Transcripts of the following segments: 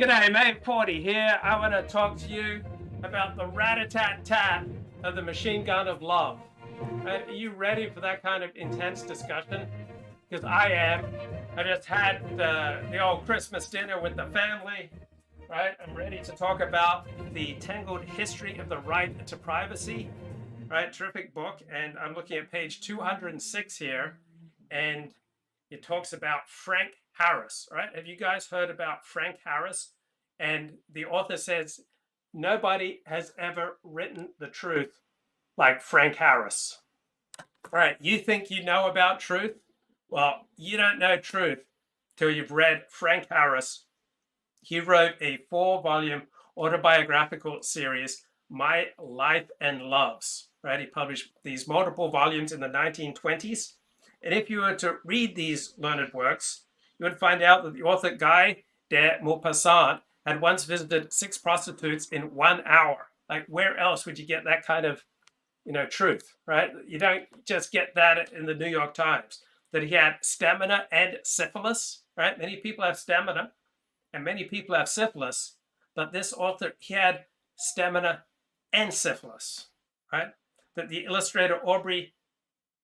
G'day, mate. 40 here. I want to talk to you about the rat-a-tat-tat of the machine gun of love. Are you ready for that kind of intense discussion? Because I am. I just had the old Christmas dinner with the family, right? I'm ready to talk about the Tangled History of the Right to Privacy, right? Terrific book. And I'm looking at page 206 here, and it talks about Frank Harris, right? Have you guys heard about Frank Harris? And the author says, nobody has ever written the truth like Frank Harris. Right? You think you know about truth? Well, you don't know truth till you've read Frank Harris. He wrote a 4-volume autobiographical series, My Life and Loves, right? He published these multiple volumes in the 1920s. And if you were to read these learned works, you would find out that the author Guy de Maupassant had once visited 6 prostitutes in 1 hour. Like, where else would you get that kind of, truth, right? You don't just get that in the New York Times. That he had stamina and syphilis, right? Many people have stamina and many people have syphilis, but this author, he had stamina and syphilis, right? That the illustrator Aubrey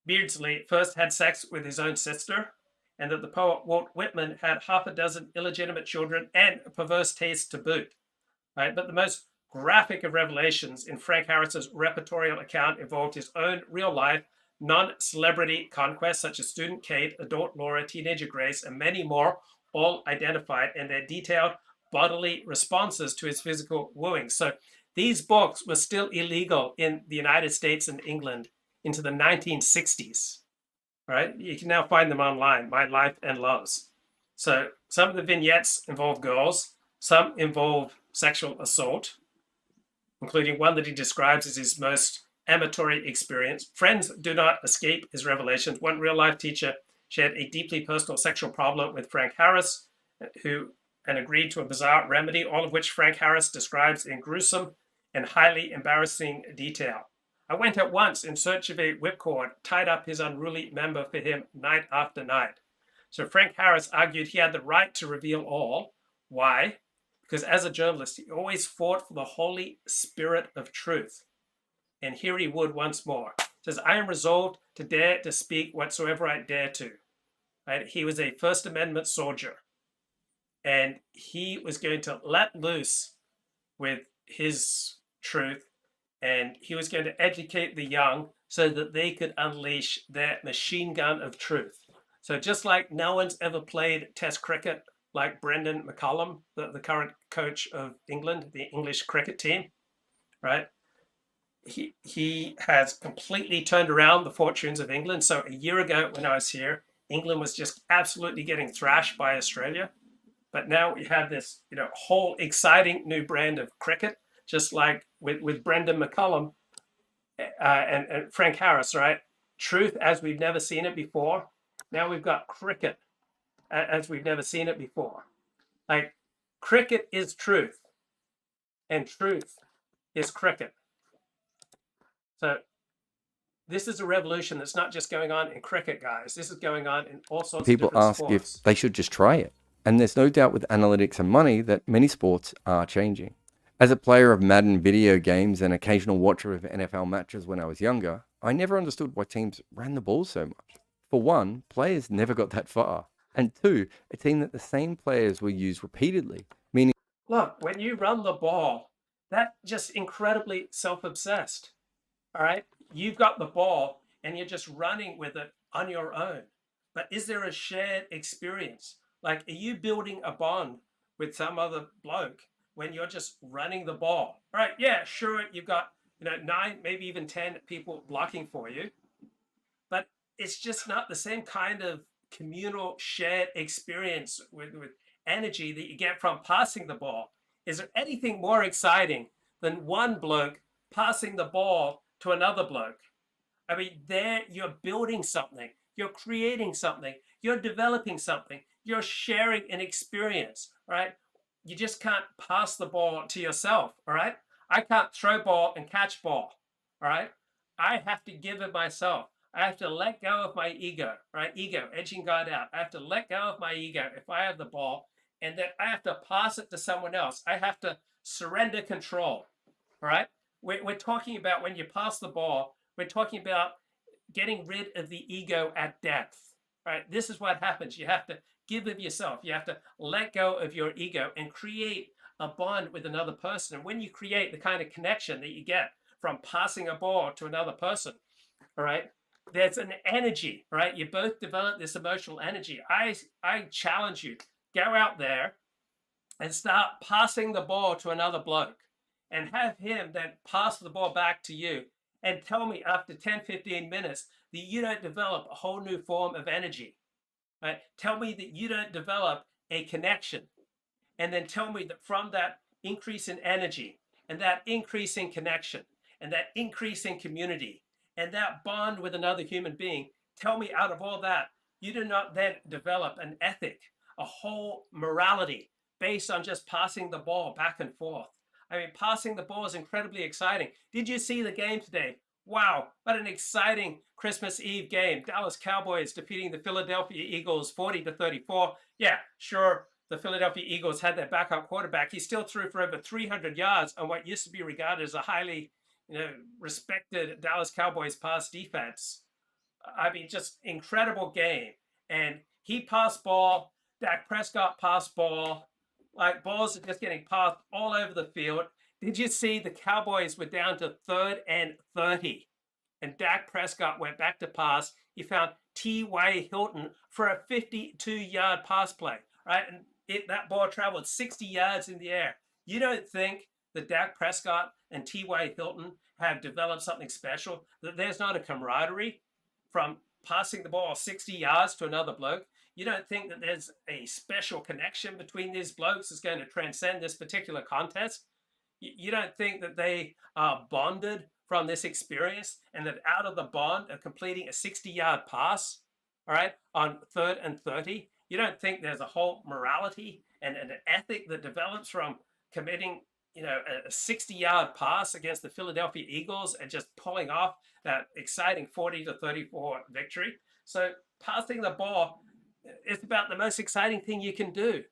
Beardsley first had sex with his own sister, and that the poet Walt Whitman had 6 illegitimate children and a perverse taste to boot, right? But the most graphic of revelations in Frank Harris's reportorial account involved his own real-life, non-celebrity conquests, such as student Kate, adult Laura, teenager Grace, and many more, all identified in their detailed bodily responses to his physical wooing. So these books were still illegal in the United States and England into the 1960s. Right? You can now find them online, My Life and Loves. So some of the vignettes involve girls, some involve sexual assault, including one that he describes as his most amatory experience. Friends do not escape his revelations. One real-life teacher shared a deeply personal sexual problem with Frank Harris, and agreed to a bizarre remedy, all of which Frank Harris describes in gruesome and highly embarrassing detail. I went at once in search of a whipcord, tied up his unruly member for him night after night. So Frank Harris argued he had the right to reveal all. Why? Because as a journalist, he always fought for the Holy Spirit of truth. And here he would once more. He says, I am resolved to dare to speak whatsoever I dare to. Right? He was a First Amendment soldier. And he was going to let loose with his truth. And he was going to educate the young so that they could unleash their machine gun of truth. So just like no one's ever played Test cricket like Brendan McCullum, the current coach of England, the English cricket team, right? He has completely turned around the fortunes of England. So a year ago when I was here, England was just absolutely getting thrashed by Australia. But now we have this, whole exciting new brand of cricket, just like with Brendan McCullum and Frank Harris, right? Truth as we've never seen it before. Now we've got cricket as we've never seen it before. Like, cricket is truth, and truth is cricket. So this is a revolution that's not just going on in cricket, guys. This is going on in all sorts of different sports. People ask if they should just try it. And there's no doubt with analytics and money that many sports are changing. As a player of Madden video games and occasional watcher of NFL matches when I was younger, I never understood why teams ran the ball so much. For one, players never got that far. And two, a team that the same players were used repeatedly, meaning... Look, when you run the ball, that's just incredibly self-obsessed, all right? You've got the ball and you're just running with it on your own, but is there a shared experience? Like, are you building a bond with some other bloke when you're just running the ball? Right? Yeah, sure, you've got 9, maybe even 10 people blocking for you, but it's just not the same kind of communal shared experience with energy that you get from passing the ball. Is there anything more exciting than one bloke passing the ball to another bloke? I mean, there you're building something, you're creating something, you're developing something, you're sharing an experience, right? You just can't pass the ball to yourself, all right? I can't throw ball and catch ball, all right? I have to give it myself. I have to let go of my ego, right? Ego, edging God out. I have to let go of my ego if I have the ball, and then I have to pass it to someone else. I have to surrender control, all right? We're talking about when you pass the ball, we're talking about getting rid of the ego at depth, right? This is what happens. You have to give of yourself. You have to let go of your ego and create a bond with another person. And when you create the kind of connection that you get from passing a ball to another person, all right, there's an energy, right? You both develop this emotional energy. I challenge you, go out there and start passing the ball to another bloke and have him then pass the ball back to you and tell me after 10, 15 minutes that you don't develop a whole new form of energy, right? Tell me that you don't develop a connection. And then tell me that from that increase in energy and that increase in connection and that increase in community and that bond with another human being, tell me out of all that, you do not then develop an ethic, a whole morality based on just passing the ball back and forth. I mean, passing the ball is incredibly exciting. Did you see the game today? Wow, what an exciting Christmas Eve game. Dallas Cowboys defeating the Philadelphia Eagles 40-34. Yeah, sure, the Philadelphia Eagles had their backup quarterback. He still threw for over 300 yards on what used to be regarded as a highly respected Dallas Cowboys pass defense. I mean, just incredible game. And he passed ball, Dak Prescott passed ball, like balls are just getting passed all over the field. Did you see the Cowboys were down to 3rd and 30? And Dak Prescott went back to pass. He found T.Y. Hilton for a 52-yard pass play, right? And that ball traveled 60 yards in the air. You don't think that Dak Prescott and T.Y. Hilton have developed something special, that there's not a camaraderie from passing the ball 60 yards to another bloke? You don't think that there's a special connection between these blokes that's going to transcend this particular contest? You don't think that they are bonded from this experience and that out of the bond of completing a 60-yard pass, all right, on 3rd and 30, you don't think there's a whole morality and an ethic that develops from committing a 60-yard pass against the Philadelphia Eagles and just pulling off that exciting 40-34 victory? So passing the ball, it's about the most exciting thing you can do,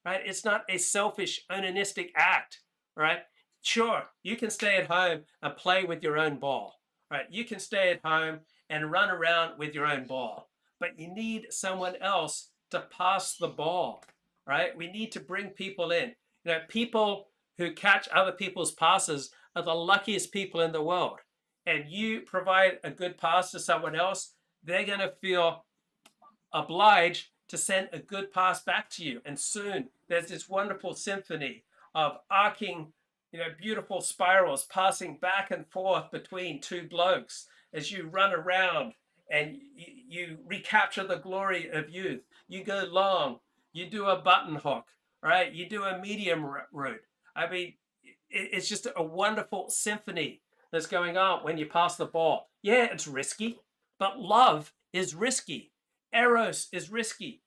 right? It's not a selfish, onanistic act, right? Sure, you can stay at home and play with your own ball, right? You can stay at home and run around with your own ball, but you need someone else to pass the ball, right? We need to bring people in. People who catch other people's passes are the luckiest people in the world. And you provide a good pass to someone else, they're going to feel obliged to send a good pass back to you. And soon there's this wonderful symphony of arcing, beautiful spirals passing back and forth between two blokes as you run around and you recapture the glory of youth. You go long, you do a button hook, right? You do a medium route. I mean, it's just a wonderful symphony that's going on when you pass the ball. Yeah, it's risky, but love is risky. Eros is risky.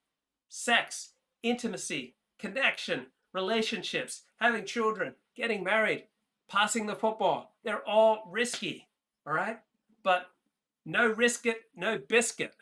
Sex, intimacy, connection, relationships, having children, getting married, passing the football, they're all risky, all right? But no risk it, no biscuit,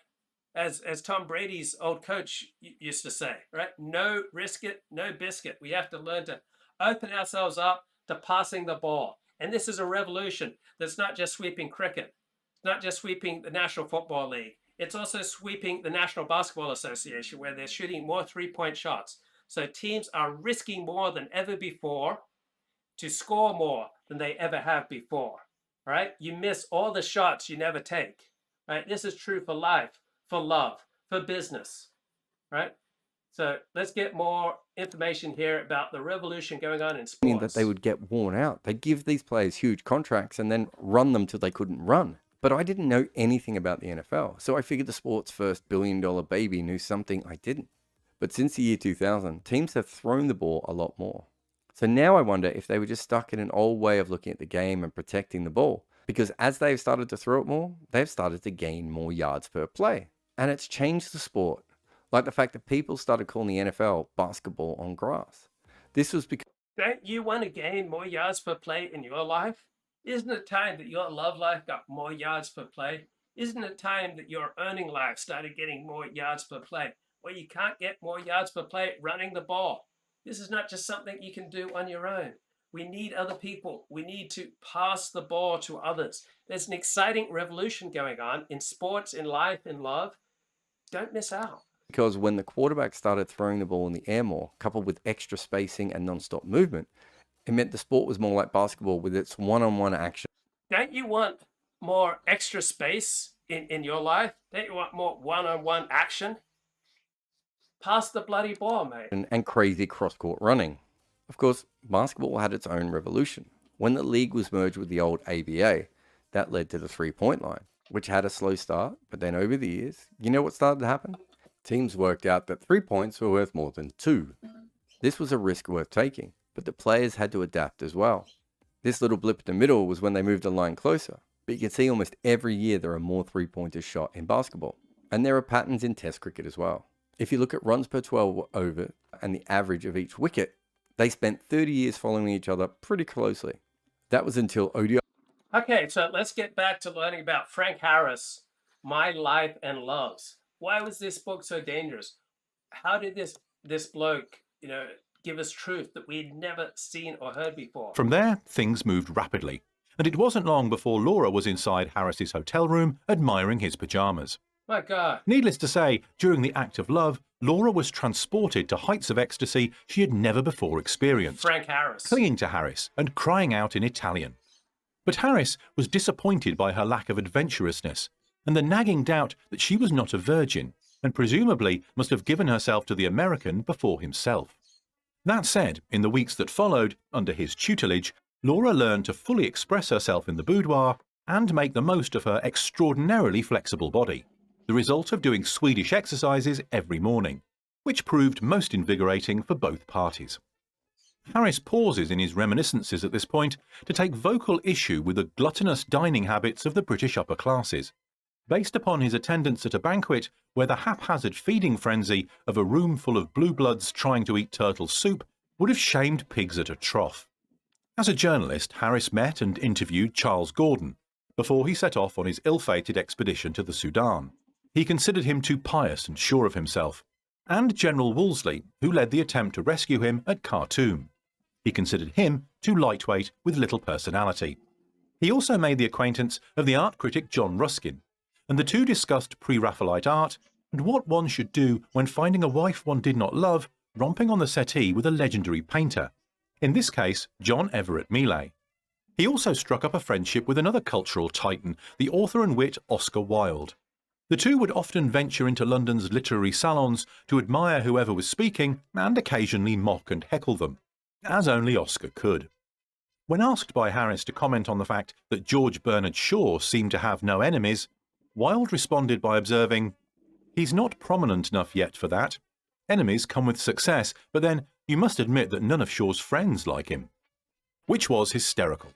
as Tom Brady's old coach used to say, right? No risk it, no biscuit. We have to learn to open ourselves up to passing the ball. And this is a revolution that's not just sweeping cricket. It's not just sweeping the National Football League. It's also sweeping the National Basketball Association, where they're shooting more three-point shots. So teams are risking more than ever before to score more than they ever have before, right? You miss all the shots you never take, right? This is true for life, for love, for business, right? So let's get more information here about the revolution going on in sports. That they would get worn out. They'd give these players huge contracts and then run them till they couldn't run. But I didn't know anything about the NFL, so I figured the sport's first billion-dollar baby knew something I didn't. But since the year 2000, teams have thrown the ball a lot more. So now I wonder if they were just stuck in an old way of looking at the game and protecting the ball. Because as they've started to throw it more, they've started to gain more yards per play. And it's changed the sport. Like the fact that people started calling the NFL basketball on grass. This was because... Don't you want to gain more yards per play in your life? Isn't it time that your love life got more yards per play? Isn't it time that your earning life started getting more yards per play? Well, you can't get more yards per play running the ball. This is not just something you can do on your own. We need other people. We need to pass the ball to others. There's an exciting revolution going on in sports, in life, in love. Don't miss out. Because when the quarterback started throwing the ball in the air more, coupled with extra spacing and non-stop movement, it meant the sport was more like basketball with its one-on-one action. Don't you want more extra space in your life? Don't you want more one-on-one action? Pass the bloody ball, mate. And crazy cross-court running. Of course, basketball had its own revolution. When the league was merged with the old ABA, that led to the three-point line, which had a slow start, but then over the years, you know what started to happen? Teams worked out that 3 points were worth more than 2. This was a risk worth taking, but the players had to adapt as well. This little blip in the middle was when they moved the line closer, but you can see almost every year there are more three-pointers shot in basketball. And there are patterns in Test cricket as well. If you look at runs per 12 over and the average of each wicket, they spent 30 years following each other pretty closely. That was until ODI. Okay, so let's get back to learning about Frank Harris, My Life and Loves. Why was this book so dangerous? How did this bloke, give us truth that we'd never seen or heard before? From there, things moved rapidly, and it wasn't long before Laura was inside Harris's hotel room admiring his pajamas. My God. Needless to say, during the act of love, Laura was transported to heights of ecstasy she had never before experienced. Frank Harris. Clinging to Harris and crying out in Italian. But Harris was disappointed by her lack of adventurousness and the nagging doubt that she was not a virgin and presumably must have given herself to the American before himself. That said, in the weeks that followed, under his tutelage, Laura learned to fully express herself in the boudoir and make the most of her extraordinarily flexible body, the result of doing Swedish exercises every morning, which proved most invigorating for both parties. Harris pauses in his reminiscences at this point to take vocal issue with the gluttonous dining habits of the British upper classes, based upon his attendance at a banquet where the haphazard feeding frenzy of a room full of blue bloods trying to eat turtle soup would have shamed pigs at a trough. As a journalist, Harris met and interviewed Charles Gordon before he set off on his ill-fated expedition to the Sudan. He considered him too pious and sure of himself, and General Wolseley, who led the attempt to rescue him at Khartoum. He considered him too lightweight with little personality. He also made the acquaintance of the art critic John Ruskin, and the two discussed pre-Raphaelite art and what one should do when finding a wife one did not love romping on the settee with a legendary painter, in this case John Everett Millais. He also struck up a friendship with another cultural titan, the author and wit Oscar Wilde. The two would often venture into London's literary salons to admire whoever was speaking and occasionally mock and heckle them, as only Oscar could. When asked by Harris to comment on the fact that George Bernard Shaw seemed to have no enemies, Wilde responded by observing, "He's not prominent enough yet for that. Enemies come with success, but then you must admit that none of Shaw's friends like him." Which was hysterical.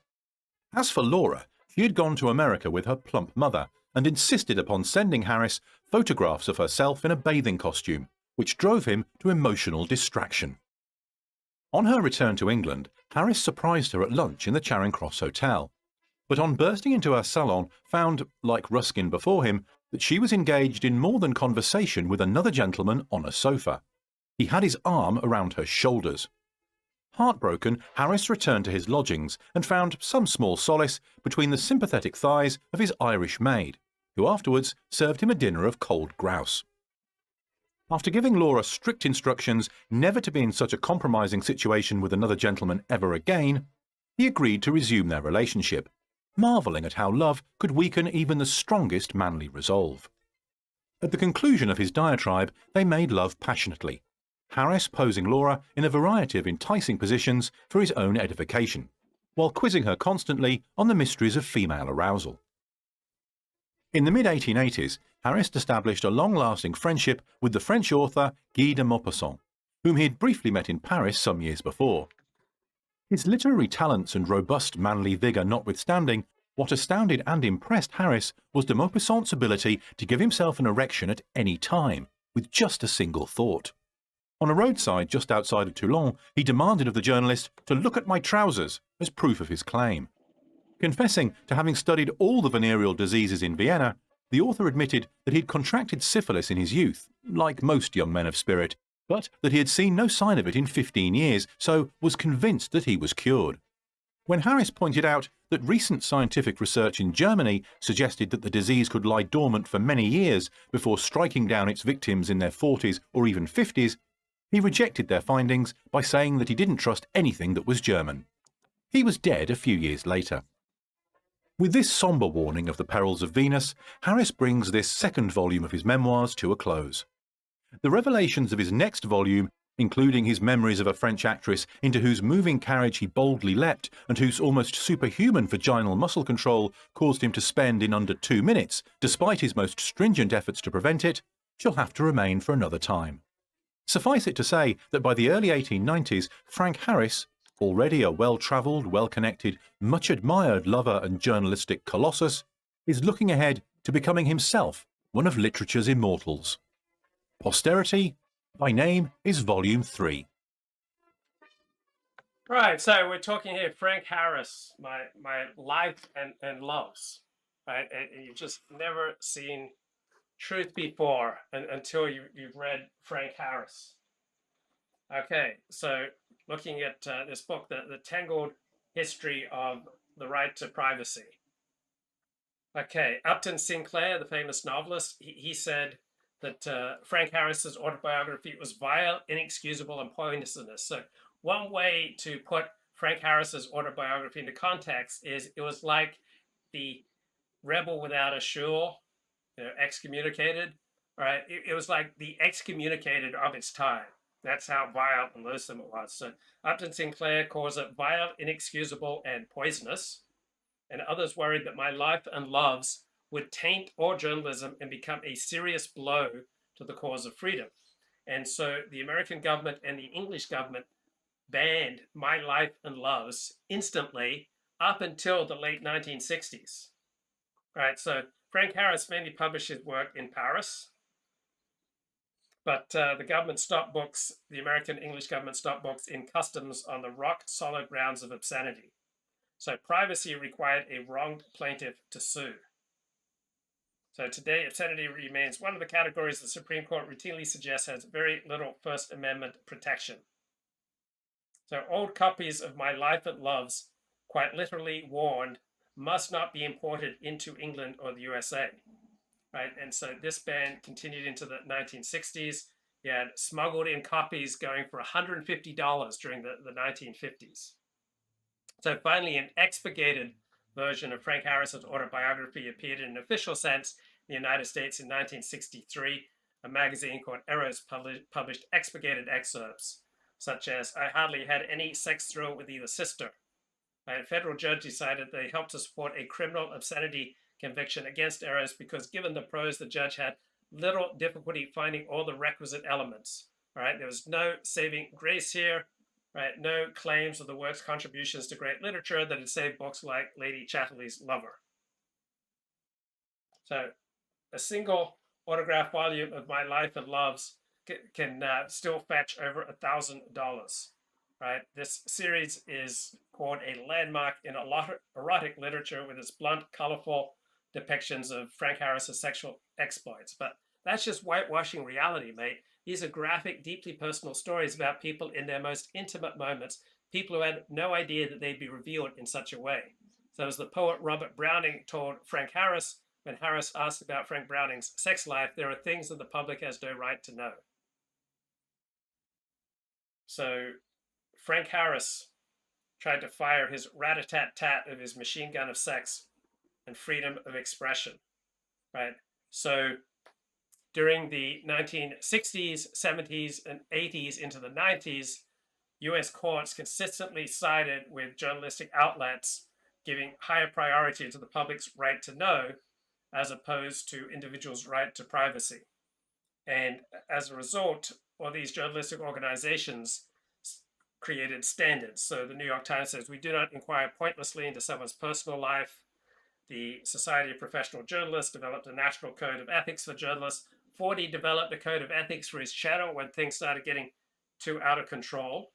As for Laura, she had gone to America with her plump mother and insisted upon sending Harris photographs of herself in a bathing costume, which drove him to emotional distraction. On her return to England, Harris surprised her at lunch in the Charing Cross Hotel, but on bursting into her salon found, like Ruskin before him, that she was engaged in more than conversation with another gentleman on a sofa. He had his arm around her shoulders. Heartbroken, Harris returned to his lodgings and found some small solace between the sympathetic thighs of his Irish maid, who afterwards served him a dinner of cold grouse. After giving Laura strict instructions never to be in such a compromising situation with another gentleman ever again, he agreed to resume their relationship, marvelling at how love could weaken even the strongest manly resolve. At the conclusion of his diatribe, they made love passionately, Harris posing Laura in a variety of enticing positions for his own edification, while quizzing her constantly on the mysteries of female arousal. In the mid-1880s, Harris established a long-lasting friendship with the French author Guy de Maupassant, whom he had briefly met in Paris some years before. His literary talents and robust manly vigour notwithstanding, what astounded and impressed Harris was de Maupassant's ability to give himself an erection at any time, with just a single thought. On a roadside just outside of Toulon, he demanded of the journalist to look at my trousers as proof of his claim. Confessing to having studied all the venereal diseases in Vienna, the author admitted that he had contracted syphilis in his youth, like most young men of spirit, but that he had seen no sign of it in 15 years, so was convinced that he was cured. When Harris pointed out that recent scientific research in Germany suggested that the disease could lie dormant for many years before striking down its victims in their 40s or even 50s, he rejected their findings by saying that he didn't trust anything that was German. He was dead a few years later. With this sombre warning of the perils of Venus, Harris brings this second volume of his memoirs to a close. The revelations of his next volume, including his memories of a French actress into whose moving carriage he boldly leapt and whose almost superhuman vaginal muscle control caused him to spend in under 2 minutes, despite his most stringent efforts to prevent it, shall have to remain for another time. Suffice it to say that by the early 1890s, Frank Harris, already a well-travelled, well-connected, much-admired lover and journalistic colossus, is looking ahead to becoming himself one of literature's immortals. Posterity, by name, is Volume 3. Right, so we're talking here Frank Harris, my life and loves, right? And you've just never seen truth before until you've read Frank Harris. Okay, so looking at this book, the Tangled History of the Right to Privacy. Okay, Upton Sinclair, the famous novelist, he said that Frank Harris's autobiography was vile, inexcusable, and poisonous. So one way to put Frank Harris's autobiography into context is it was like the rebel without a shul, excommunicated, right? It was like the excommunicated of its time. That's how vile and loathsome it was. So Upton Sinclair calls it vile, inexcusable, and poisonous. And others worried that my life and loves would taint all journalism and become a serious blow to the cause of freedom. And so the American government and the English government banned My Life and Loves instantly up until the late 1960s. Right, so Frank Harris mainly published his work in Paris, but the government stopped books, the American English government stopped books in customs on the rock-solid grounds of obscenity. So privacy required a wronged plaintiff to sue. So today, obscenity remains one of the categories the Supreme Court routinely suggests has very little First Amendment protection. So old copies of My Life and Loves, quite literally warned, must not be imported into England or the USA. Right? And so this ban continued into the 1960s. You had smuggled in copies going for $150 during the 1950s. So finally, an expurgated version of Frank Harris's autobiography appeared in an official sense in the United States in 1963. A magazine called Eros published expurgated excerpts, such as, I hardly had any sex thrill with either sister. A federal judge decided they helped to support a criminal obscenity conviction against Eros because given the prose, the judge had little difficulty finding all the requisite elements. Right? There was no saving grace here. Right? No claims of the work's contributions to great literature that had saved books like Lady Chatterley's Lover. So a single autograph volume of My Life and Loves can still fetch over $1,000. Right? This series is called a landmark in erotic literature with its blunt, colorful depictions of Frank Harris's sexual exploits. But that's just whitewashing reality, mate. These are graphic, deeply personal stories about people in their most intimate moments, people who had no idea that they'd be revealed in such a way. So as the poet Robert Browning told Frank Harris, when Harris asked about Frank Browning's sex life, there are things that the public has no right to know. So Frank Harris tried to fire his rat-a-tat-tat of his machine gun of sex and freedom of expression, right? So during the 1960s, 70s, and 80s into the 90s, US courts consistently sided with journalistic outlets, giving higher priority to the public's right to know as opposed to individuals' right to privacy. And as a result, all these journalistic organizations created standards. So the New York Times says, we do not inquire pointlessly into someone's personal life. The Society of Professional Journalists developed a national code of ethics for journalists. 40 developed a code of ethics for his channel when things started getting too out of control.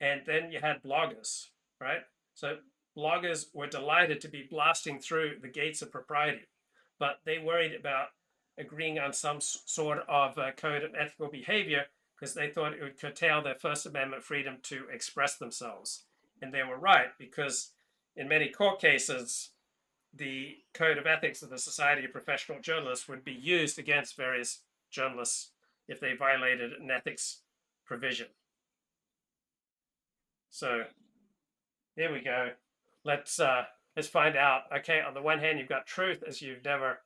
And then you had bloggers, right? So bloggers were delighted to be blasting through the gates of propriety, but they worried about agreeing on some sort of code of ethical behavior because they thought it would curtail their First Amendment freedom to express themselves. And they were right, because in many court cases, the code of ethics of the Society of Professional Journalists would be used against various journalists if they violated an ethics provision. So here we go. Let's find out. Okay, on the one hand, you've got truth as you've never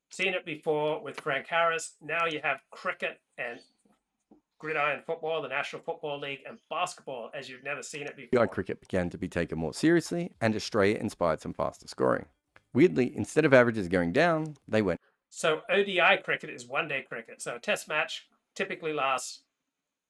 seen it before with Frank Harris. Now you have cricket and gridiron football, the National Football League, and basketball as you've never seen it before. Cricket began to be taken more seriously, and Australia inspired some faster scoring. Weirdly, instead of averages going down, they went. So ODI cricket is one-day cricket. So a test match typically lasts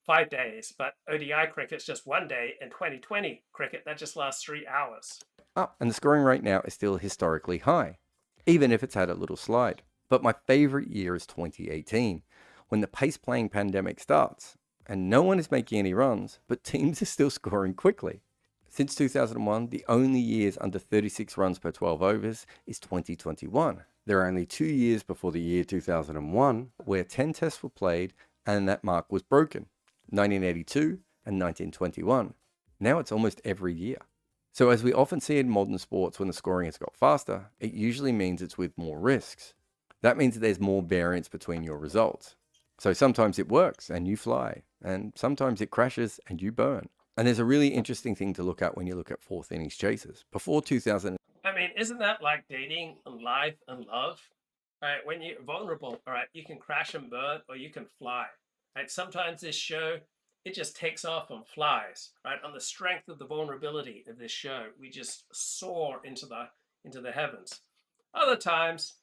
5 days, but ODI cricket is just 1 day, and 2020 cricket, that just lasts 3 hours. Up, and the scoring rate now is still historically high, even if it's had a little slide. But my favorite year is 2018, when the pace-playing pandemic starts, and no one is making any runs, but teams are still scoring quickly. Since 2001, the only years under 36 runs per 12 overs is 2021. There are only 2 years before the year 2001, where 10 tests were played and that mark was broken, 1982 and 1921. Now it's almost every year. So as we often see in modern sports, when the scoring has got faster, it usually means it's with more risks. That means that there's more variance between your results. So sometimes it works and you fly, and sometimes it crashes and you burn. And there's a really interesting thing to look at when you look at fourth innings chases. Before 2000. I mean, isn't that like dating and life and love? Right? When you're vulnerable, all right, you can crash and burn or you can fly. Right? Sometimes this show, it just takes off and flies. Right? On the strength of the vulnerability of this show, we just soar into the heavens. Other times,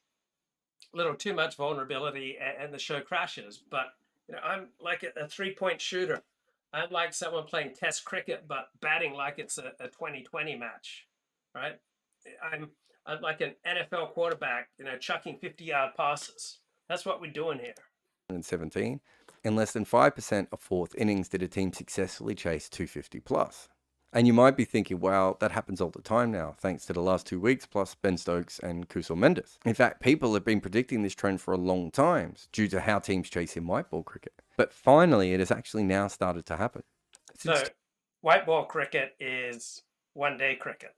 a little too much vulnerability and the show crashes. But you know, I'm like a three-point shooter. I'm like someone playing test cricket, but batting like it's a 2020 match, right? I'm like an NFL quarterback, you know, chucking 50-yard passes. That's what we're doing here. 2017, in less than 5% of fourth innings did a team successfully chase 250 plus. And you might be thinking, wow, that happens all the time now, thanks to the last 2 weeks, plus Ben Stokes and Kusal Mendes. In fact, people have been predicting this trend for a long time due to how teams chase in white ball cricket. But finally, it has actually now started to happen. So white ball cricket is one-day cricket,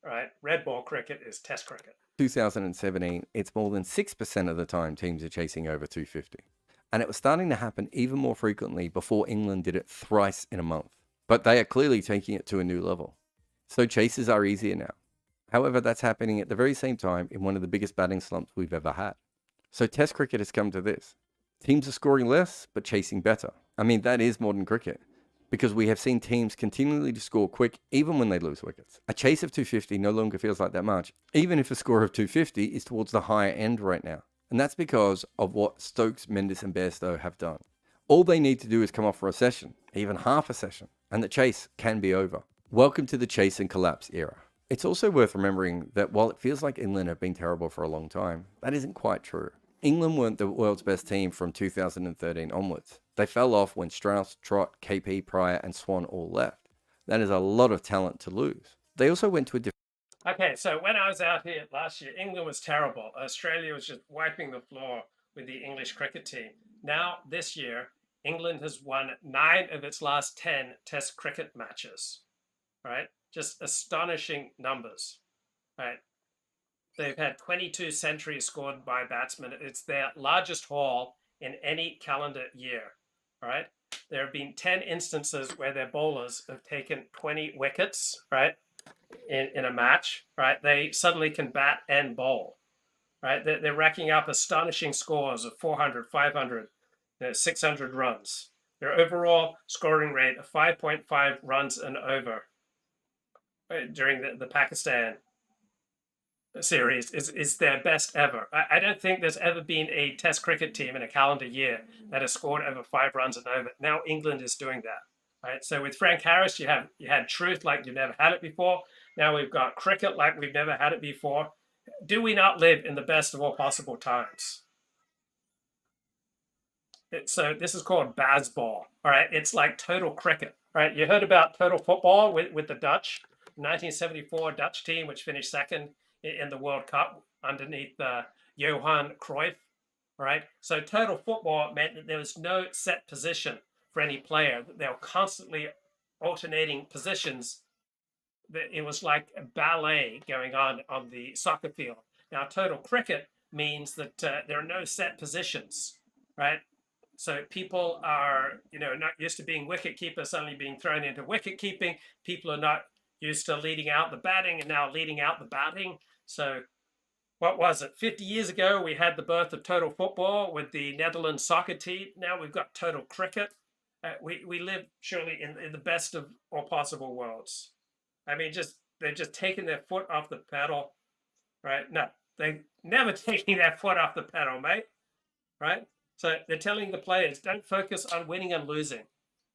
right? Red ball cricket is test cricket. 2017, it's more than 6% of the time teams are chasing over 250. And it was starting to happen even more frequently before England did it thrice in a month. But they are clearly taking it to a new level. So chases are easier now. However, that's happening at the very same time in one of the biggest batting slumps we've ever had. So test cricket has come to this. Teams are scoring less, but chasing better. I mean, that is modern cricket, because we have seen teams continually to score quick even when they lose wickets. A chase of 250 no longer feels like that much, even if a score of 250 is towards the higher end right now. And that's because of what Stokes, Mendes and Bairstow have done. All they need to do is come off for a session, even half a session, and the chase can be over. Welcome to the chase and collapse era. It's also worth remembering that while it feels like England have been terrible for a long time, that isn't quite true. England weren't the world's best team from 2013 onwards. They fell off when Strauss, Trott, KP, Pryor and Swan all left. That is a lot of talent to lose. They also went to a different... Okay, so when I was out here last year, England was terrible. Australia was just wiping the floor with the English cricket team. Now, this year, England has won 9 of its last 10 test cricket matches, right? Just astonishing numbers, right? They've had 22 centuries scored by batsmen. It's their largest haul in any calendar year, all right? There have been 10 instances where their bowlers have taken 20 wickets, right, in a match, right? They suddenly can bat and bowl, right? They're racking up astonishing scores of 400, 500, 600 runs. Their overall scoring rate of 5.5 runs and over during the Pakistan series is their best ever. I don't think there's ever been a Test cricket team in a calendar year that has scored over 5 runs and over. Now England is doing that. Right? So with Frank Harris, you had truth like you've never had it before. Now we've got cricket like we've never had it before. Do we not live in the best of all possible times? So this is called BazBall. All right, it's like total cricket. Right, you heard about total football with the Dutch 1974 Dutch team, which finished second in the World Cup underneath Johan Cruyff. Right, so total football meant that there was no set position for any player. They were constantly alternating positions. It was like a ballet going on the soccer field. Now, total cricket means that there are no set positions, right? So people are, not used to being wicket keepers, suddenly being thrown into wicket keeping. People are not used to leading out the batting and now leading out the batting. So what was it? 50 years ago, we had the birth of total football with the Netherlands soccer team. Now we've got total cricket. We live surely in the best of all possible worlds. I mean, they're just taking their foot off the pedal, right? No, they're never taking their foot off the pedal, mate, right? So they're telling the players, don't focus on winning and losing,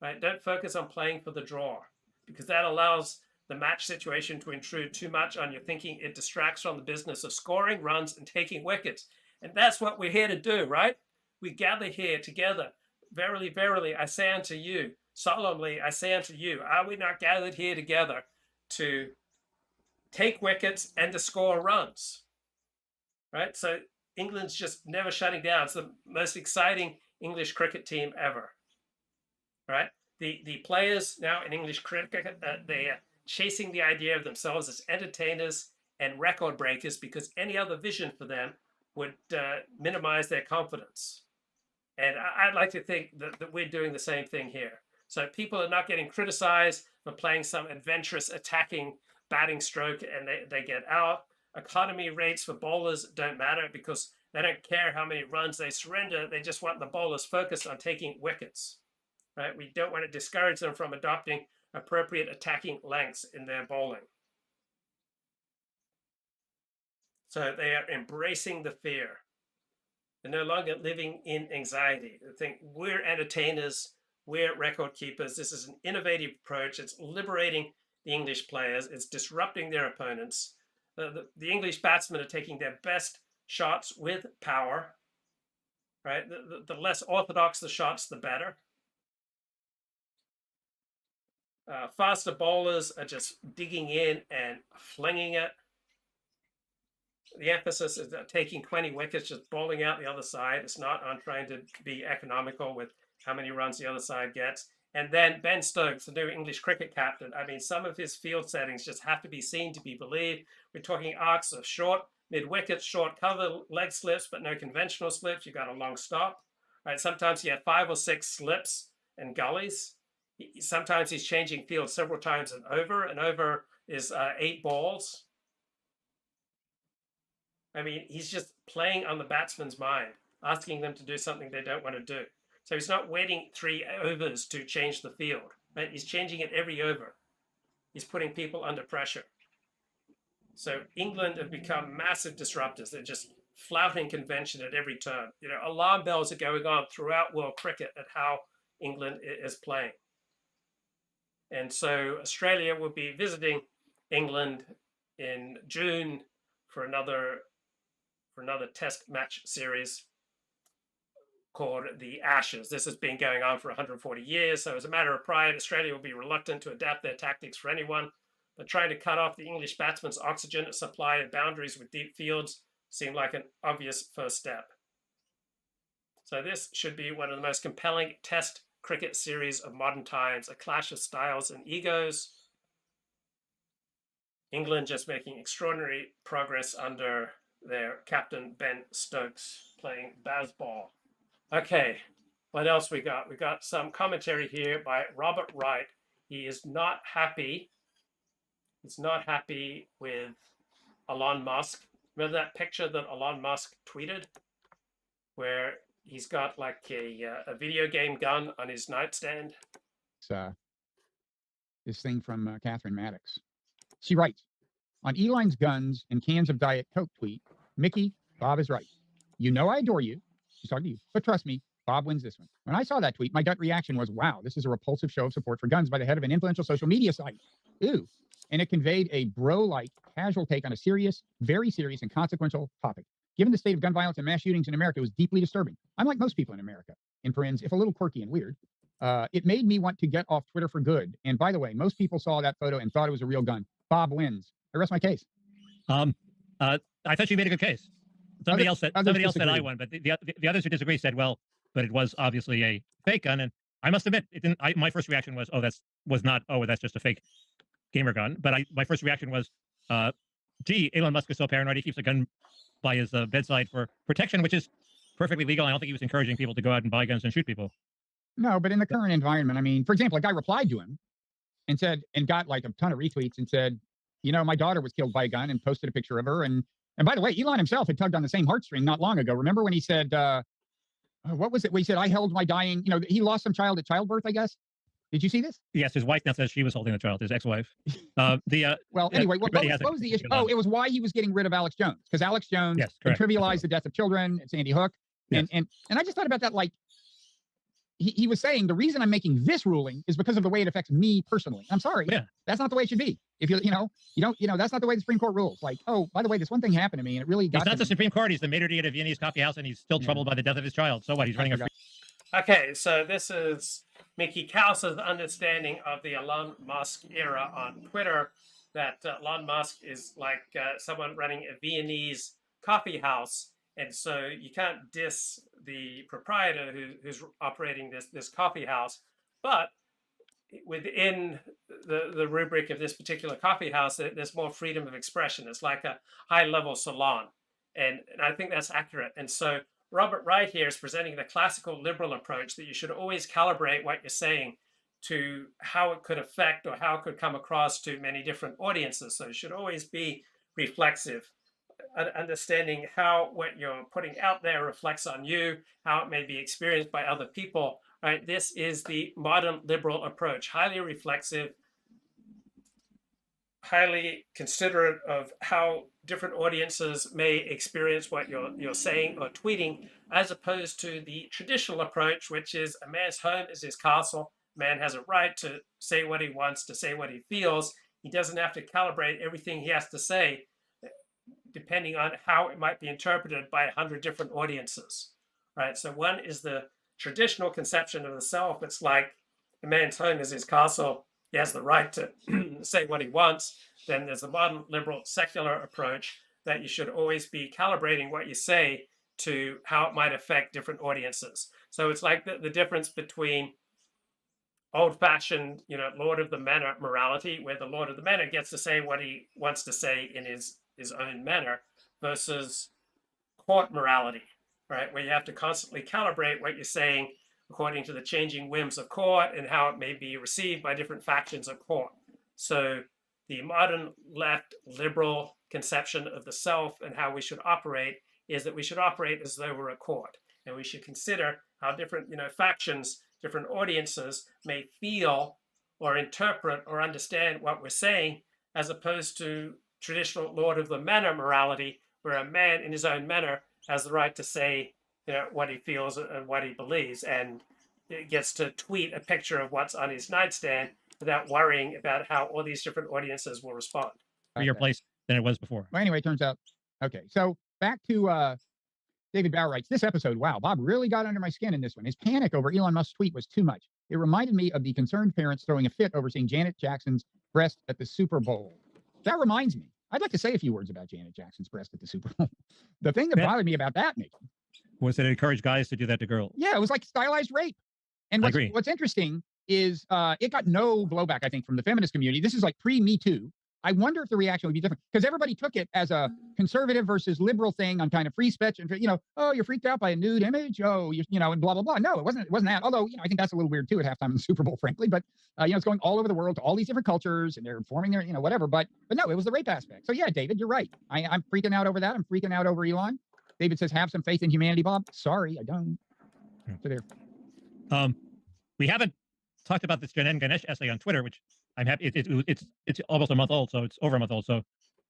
right? Don't focus on playing for the draw, because that allows the match situation to intrude too much on your thinking. It distracts from the business of scoring runs and taking wickets. And that's what we're here to do, right? We gather here together. Verily, verily, I say unto you, solemnly, I say unto you, are we not gathered here together to take wickets and to score runs, right? So England's just never shutting down. It's the most exciting English cricket team ever, right? The players now in English cricket, they are chasing the idea of themselves as entertainers and record breakers, because any other vision for them would minimize their confidence. And I'd like to think that we're doing the same thing here. So people are not getting criticized for playing some adventurous attacking batting stroke and they get out. Economy rates for bowlers don't matter, because they don't care how many runs they surrender. They just want the bowlers focused on taking wickets, right? We don't want to discourage them from adopting appropriate attacking lengths in their bowling. So they are embracing the fear. They're no longer living in anxiety. They think we're entertainers, we're record keepers. This is an innovative approach. It's liberating the English players. It's disrupting their opponents. The English batsmen are taking their best shots with power, right? The less orthodox the shots, the better. Faster bowlers are just digging in and flinging it. The emphasis is taking 20 wickets, just bowling out the other side. It's not on trying to be economical with how many runs the other side gets. And then Ben Stokes, the new English cricket captain, I mean, some of his field settings just have to be seen to be believed. We're talking arcs of short, mid-wickets, short cover, leg slips, but no conventional slips. You've got a long stop, right? Sometimes you have 5 or 6 slips and gullies. Sometimes he's changing field several times and over is 8 balls. I mean, he's just playing on the batsman's mind, asking them to do something they don't want to do. So he's not waiting 3 overs to change the field, right? He's changing it every over. He's putting people under pressure. So England have become massive disruptors. They're just flouting convention at every turn. Alarm bells are going on throughout world cricket at how England is playing. And so Australia will be visiting England in June for another test match series called the Ashes. This has been going on for 140 years. So as a matter of pride, Australia will be reluctant to adapt their tactics for anyone. But trying to cut off the English batsman's oxygen supply and boundaries with deep fields seemed like an obvious first step. So this should be one of the most compelling test cricket series of modern times, a clash of styles and egos. England just making extraordinary progress under their captain, Ben Stokes, playing BazBall. Okay, what else we got? We got some commentary here by Robert Wright. He is not happy. He's not happy with Elon Musk Remember that picture that Elon Musk tweeted, where he's got like a video game gun on his nightstand? This thing from Catherine Maddox. She writes, on Elon's guns and cans of Diet Coke tweet, Mickey, Bob is right. You know I adore you. She's talking to you. But trust me, Bob wins this one. When I saw that tweet, my gut reaction was, wow, this is a repulsive show of support for guns by the head of an influential social media site. Ew. And it conveyed a bro-like, casual take on a serious, very serious and consequential topic. Given the state of gun violence and mass shootings in America, it was deeply disturbing. I'm like most people in America, in parens, if a little quirky and weird. It made me want to get off Twitter for good. And by the way, most people saw that photo and thought it was a real gun. Bob wins. I rest my case. I thought you made a good case. Somebody else said I won, but the others who disagree said, well, but it was obviously a fake gun. And I must admit, it didn't. My first reaction was, that's just a fake gamer gun. But my first reaction was, gee, Elon Musk is so paranoid. He keeps a gun by his bedside for protection, which is perfectly legal. I don't think he was encouraging people to go out and buy guns and shoot people. No, but in the current environment, I mean, for example, a guy replied to him and said, and got like a ton of retweets and said, you know, my daughter was killed by a gun, and posted a picture of her. And by the way, Elon himself had tugged on the same heartstring not long ago. Remember when he said, what was it? He said, I held my dying, he lost some child at childbirth, I guess. Did you see this? Yes, his wife now says she was holding the child, his ex-wife. Well, anyway, what was the issue? Oh, it was why he was getting rid of Alex Jones, because Alex Jones trivialized the death of children. It's Sandy Hook. Yes. And I just thought about that, like, he was saying the reason I'm making this ruling is because of the way it affects me personally. I'm sorry. Yeah. That's not the way it should be. If you don't, that's not the way the Supreme Court rules. Like, oh, by the way, this one thing happened to me and it really got. He's not the Supreme Court. He's the maitre d' at a Viennese coffee house, and he's still troubled by the death of his child. So what? He's running a free. Okay, so this is Mickey Kaus's understanding of the Elon Musk era on Twitter, that Elon Musk is like someone running a Viennese coffee house. And so you can't diss the proprietor who's operating this coffee house, but within the rubric of this particular coffee house, there's more freedom of expression. It's like a high-level salon, and I think that's accurate. And so Robert Wright here is presenting the classical liberal approach that you should always calibrate what you're saying to how it could affect or how it could come across to many different audiences. So it should always be reflexive. Understanding how what you're putting out there reflects on you, how it may be experienced by other people, right? This is the modern liberal approach, highly reflexive, highly considerate of how different audiences may experience what you're saying or tweeting, as opposed to the traditional approach, which is a man's home is his castle. Man has a right to say what he wants, to say what he feels. He doesn't have to calibrate everything he has to say depending on how it might be interpreted by 100 different audiences, right? So one is the traditional conception of the self. It's like a man's home is his castle. He has the right to say what he wants. Then there's the modern liberal secular approach that you should always be calibrating what you say to how it might affect different audiences. So it's like the difference between old-fashioned, Lord of the Manor morality, where the Lord of the Manor gets to say what he wants to say in his own manner, versus court morality, right? Where you have to constantly calibrate what you're saying according to the changing whims of court and how it may be received by different factions of court. So the modern left liberal conception of the self and how we should operate is that we should operate as though we're a court, and we should consider how different, factions, different audiences may feel or interpret or understand what we're saying, as opposed to traditional Lord of the Manor morality, where a man in his own manor has the right to say, what he feels and what he believes, and gets to tweet a picture of what's on his nightstand without worrying about how all these different audiences will respond. For your place than it was before. Well, anyway, it turns out, okay. So back to David Bauer writes, this episode, wow, Bob really got under my skin in this one. His panic over Elon Musk's tweet was too much. It reminded me of the concerned parents throwing a fit over seeing Janet Jackson's breast at the Super Bowl. That reminds me, I'd like to say a few words about Janet Jackson's breast at the Super Bowl. The thing that bothered me about that, Mickey, was that it encouraged guys to do that to girls. Yeah, it was like stylized rape. And what's interesting is it got no blowback, I think, from the feminist community. This is like pre-Me Too. I wonder if the reaction would be different because everybody took it as a conservative versus liberal thing on kind of free speech and, oh, you're freaked out by a nude image. Oh, and blah, blah, blah. No, it wasn't that. Although, I think that's a little weird too at halftime in the Super Bowl, frankly, but it's going all over the world to all these different cultures and they're forming their, whatever. But no, it was the rape aspect. So yeah, David, you're right. I'm freaking out over that. I'm freaking out over Elon. David says, have some faith in humanity, Bob. Sorry, I don't. So there. We haven't talked about this Janen Ganesh essay on Twitter, which I'm happy. It's almost a month old, so it's over a month old. So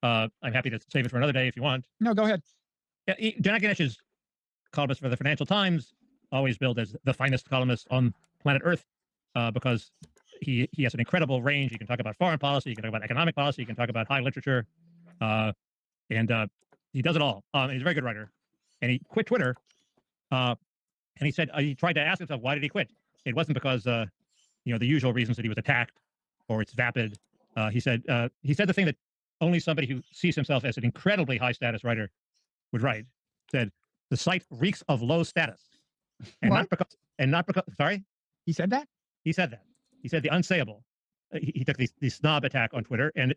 I'm happy to save it for another day if you want. No, go ahead. Yeah, Janen Ganesh is columnist for the Financial Times, always billed as the finest columnist on planet Earth because he has an incredible range. He can talk about foreign policy, he can talk about economic policy, he can talk about high literature, and he does it all. And he's a very good writer. And he quit Twitter, and he said he tried to ask himself, why did he quit? It wasn't because the usual reasons that he was attacked or it's vapid. He said the thing that only somebody who sees himself as an incredibly high status writer would write. Said the site reeks of low status, and not because. Sorry, he said that. He said that. He said the unsayable. He took the snob attack on Twitter, and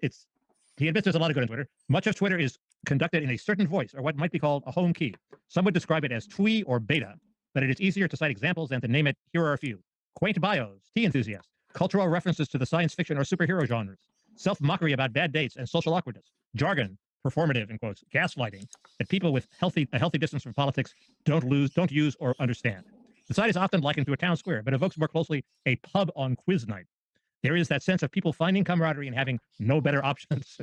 he admits there's a lot of good on Twitter. Much of Twitter is conducted in a certain voice, or what might be called a home key. Some would describe it as twee or beta, but it is easier to cite examples than to name it. Here are a few. Quaint bios, tea enthusiasts, cultural references to the science fiction or superhero genres, self-mockery about bad dates and social awkwardness, jargon, performative, in quotes, gaslighting, that people with a healthy distance from politics don't use or understand. The site is often likened to a town square, but evokes more closely a pub on quiz night. There is that sense of people finding camaraderie and having no better options.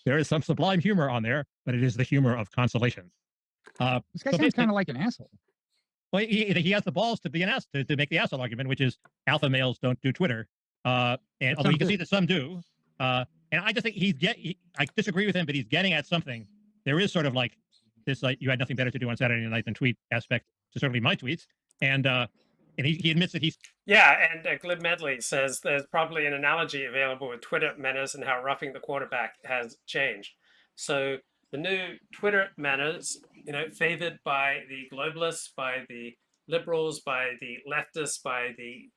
There is some sublime humor on there, but it is the humor of consolation. This guy sounds kind of like an asshole. Well, he has the balls to be an ass to make the asshole argument, which is alpha males don't do Twitter. And although you can see that some do, and I just think I disagree with him, but he's getting at something. There is sort of like this, like you had nothing better to do on Saturday night than tweet aspect to certainly my tweets, and he admits that he's and Glib Medley says there's probably an analogy available with Twitter manners and how roughing the quarterback has changed. So the new Twitter manners, favored by the globalists, by the liberals, by the leftists, by the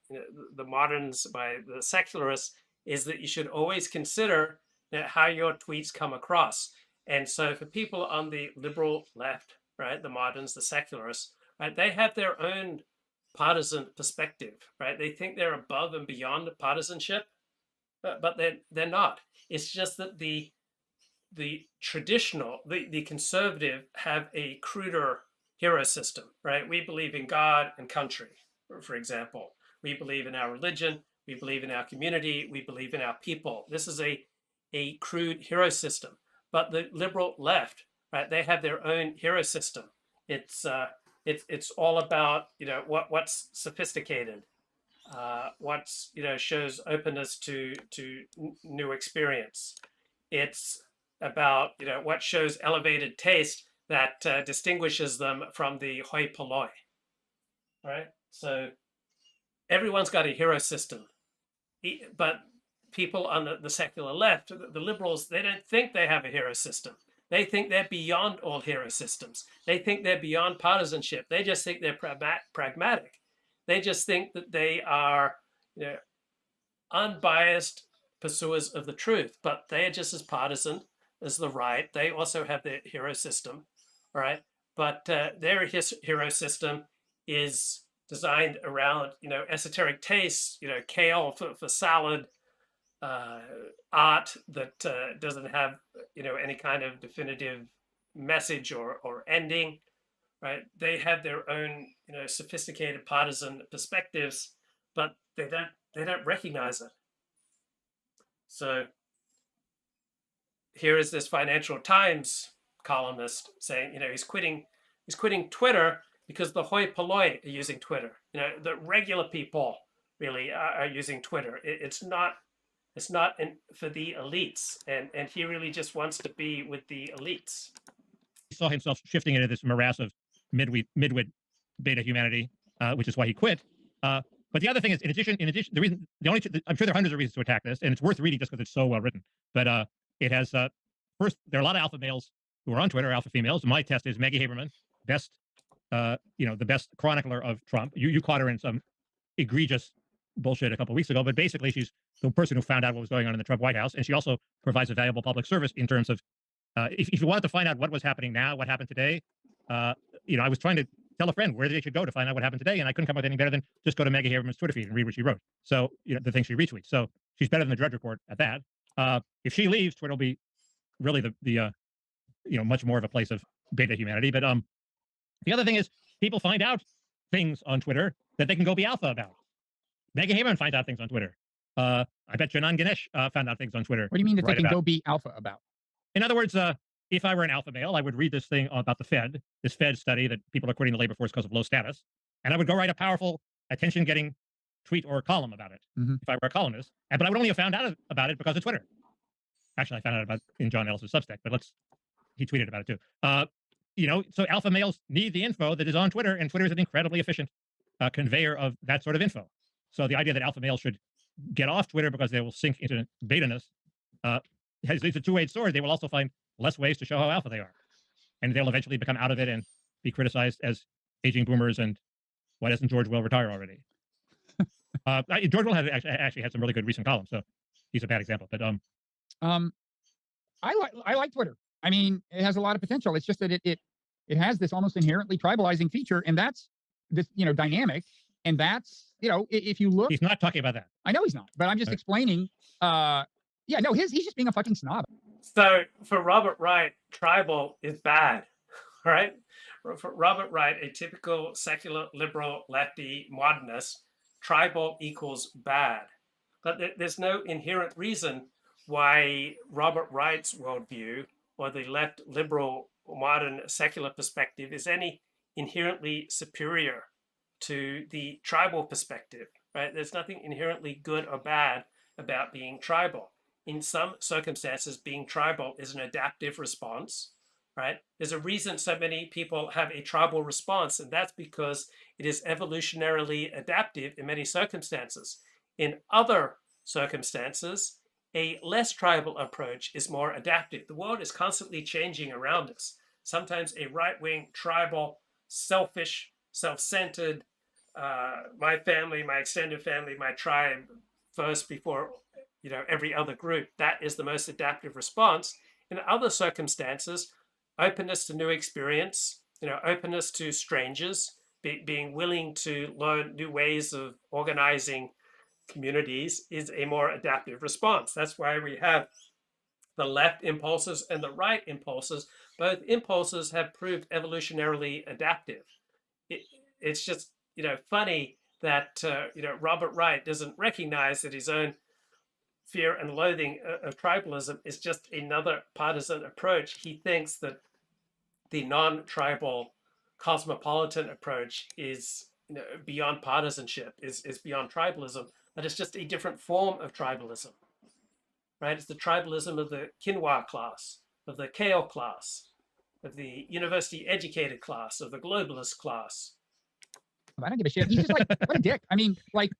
moderns, by the secularists, is that you should always consider how your tweets come across. And so for people on the liberal left, right, the moderns, the secularists, right, they have their own partisan perspective, right? They think they're above and beyond partisanship, but they're not. It's just that the traditional, the conservative have a cruder hero system, right? We believe in God and country, for example. We believe in our religion. We believe in our community. We believe in our people. This is a crude hero system. But the liberal left, right? They have their own hero system. It's all about what's sophisticated, what's shows openness to new experience. It's about what shows elevated taste that distinguishes them from the hoi polloi, right? So everyone's got a hero system, but people on the secular left, the liberals, they don't think they have a hero system. They think they're beyond all hero systems. They think they're beyond partisanship. They just think they're pragmatic. They just think that they are unbiased pursuers of the truth, but they are just as partisan as the right. They also have their hero system, right? But their hero system is designed around, esoteric tastes, kale for salad, art that doesn't have, any kind of definitive message or ending, right? They have their own, sophisticated partisan perspectives, but they don't recognize it. So here is this Financial Times columnist saying, he's quitting Twitter because the hoi polloi are using Twitter. The regular people really are using Twitter. It's not for the elites, and he really just wants to be with the elites. He saw himself shifting into this morass of midwit beta humanity, which is why he quit. But the other thing is, in addition, I'm sure there are hundreds of reasons to attack this, and it's worth reading just because it's so well written. But it has first, there are a lot of alpha males who are on Twitter, alpha females. My test is Maggie Haberman, the best chronicler of Trump. You caught her in some egregious bullshit a couple of weeks ago, but basically she's the person who found out what was going on in the Trump White House, and she also provides a valuable public service in terms of if you wanted to find out what was happening now, what happened today. I was trying to tell a friend where they should go to find out what happened today, and I couldn't come up with anything better than just go to Maggie Haberman's Twitter feed and read what she wrote. So the things she retweets. So she's better than the Drudge Report at that. If she leaves, Twitter will be really the much more of a place of beta humanity. But the other thing is people find out things on Twitter that they can go be alpha about. Maggie Haberman finds out things on Twitter. I bet Janan Ganesh found out things on Twitter. What do you mean that they can go be alpha about? In other words, if I were an alpha male, I would read this thing about the Fed, this Fed study that people are quitting the labor force because of low status, and I would go write a powerful, attention-getting tweet or column about it if I were a columnist. But I would only have found out about it because of Twitter. Actually, I found out about it in John Ellis's Substack, but he tweeted about it too. So alpha males need the info that is on Twitter, and Twitter is an incredibly efficient conveyor of that sort of info. So the idea that alpha males should get off Twitter because they will sink into beta-ness it's a two-way sword. They will also find less ways to show how alpha they are. And they'll eventually become out of it and be criticized as aging boomers and why doesn't George Will retire already? George Will has actually had some really good recent columns, so he's a bad example. But I like Twitter. I mean, it has a lot of potential. It's just that it has this almost inherently tribalizing feature, and that's this dynamic. And that's if you look, he's not talking about that. I know he's not, but I'm just explaining. Yeah, no, he's just being a fucking snob. So for Robert Wright, tribal is bad, right? For Robert Wright, a typical secular liberal lefty modernist, tribal equals bad. But there's no inherent reason why Robert Wright's worldview or the left liberal modern secular perspective is any inherently superior to the tribal perspective, right? There's nothing inherently good or bad about being tribal. In some circumstances, being tribal is an adaptive response, right? There's a reason so many people have a tribal response, and that's because it is evolutionarily adaptive in many circumstances. In other circumstances, a less tribal approach is more adaptive. The world is constantly changing around us. Sometimes a right-wing, tribal, selfish, self-centered, my family, my extended family, my tribe first before every other group. That is the most adaptive response. In other circumstances, openness to new experience, openness to strangers, being willing to learn new ways of organizing communities is a more adaptive response. That's why we have the left impulses and the right impulses. Both impulses have proved evolutionarily adaptive. It's just, funny that, Robert Wright doesn't recognize that his own fear and loathing of tribalism is just another partisan approach. He thinks that the non-tribal cosmopolitan approach is beyond partisanship, is beyond tribalism, but it's just a different form of tribalism, right? It's the tribalism of the quinoa class, of the kale class, of the university educated class, of the globalist class. I don't give a shit. He's just like, what a dick. I mean, like,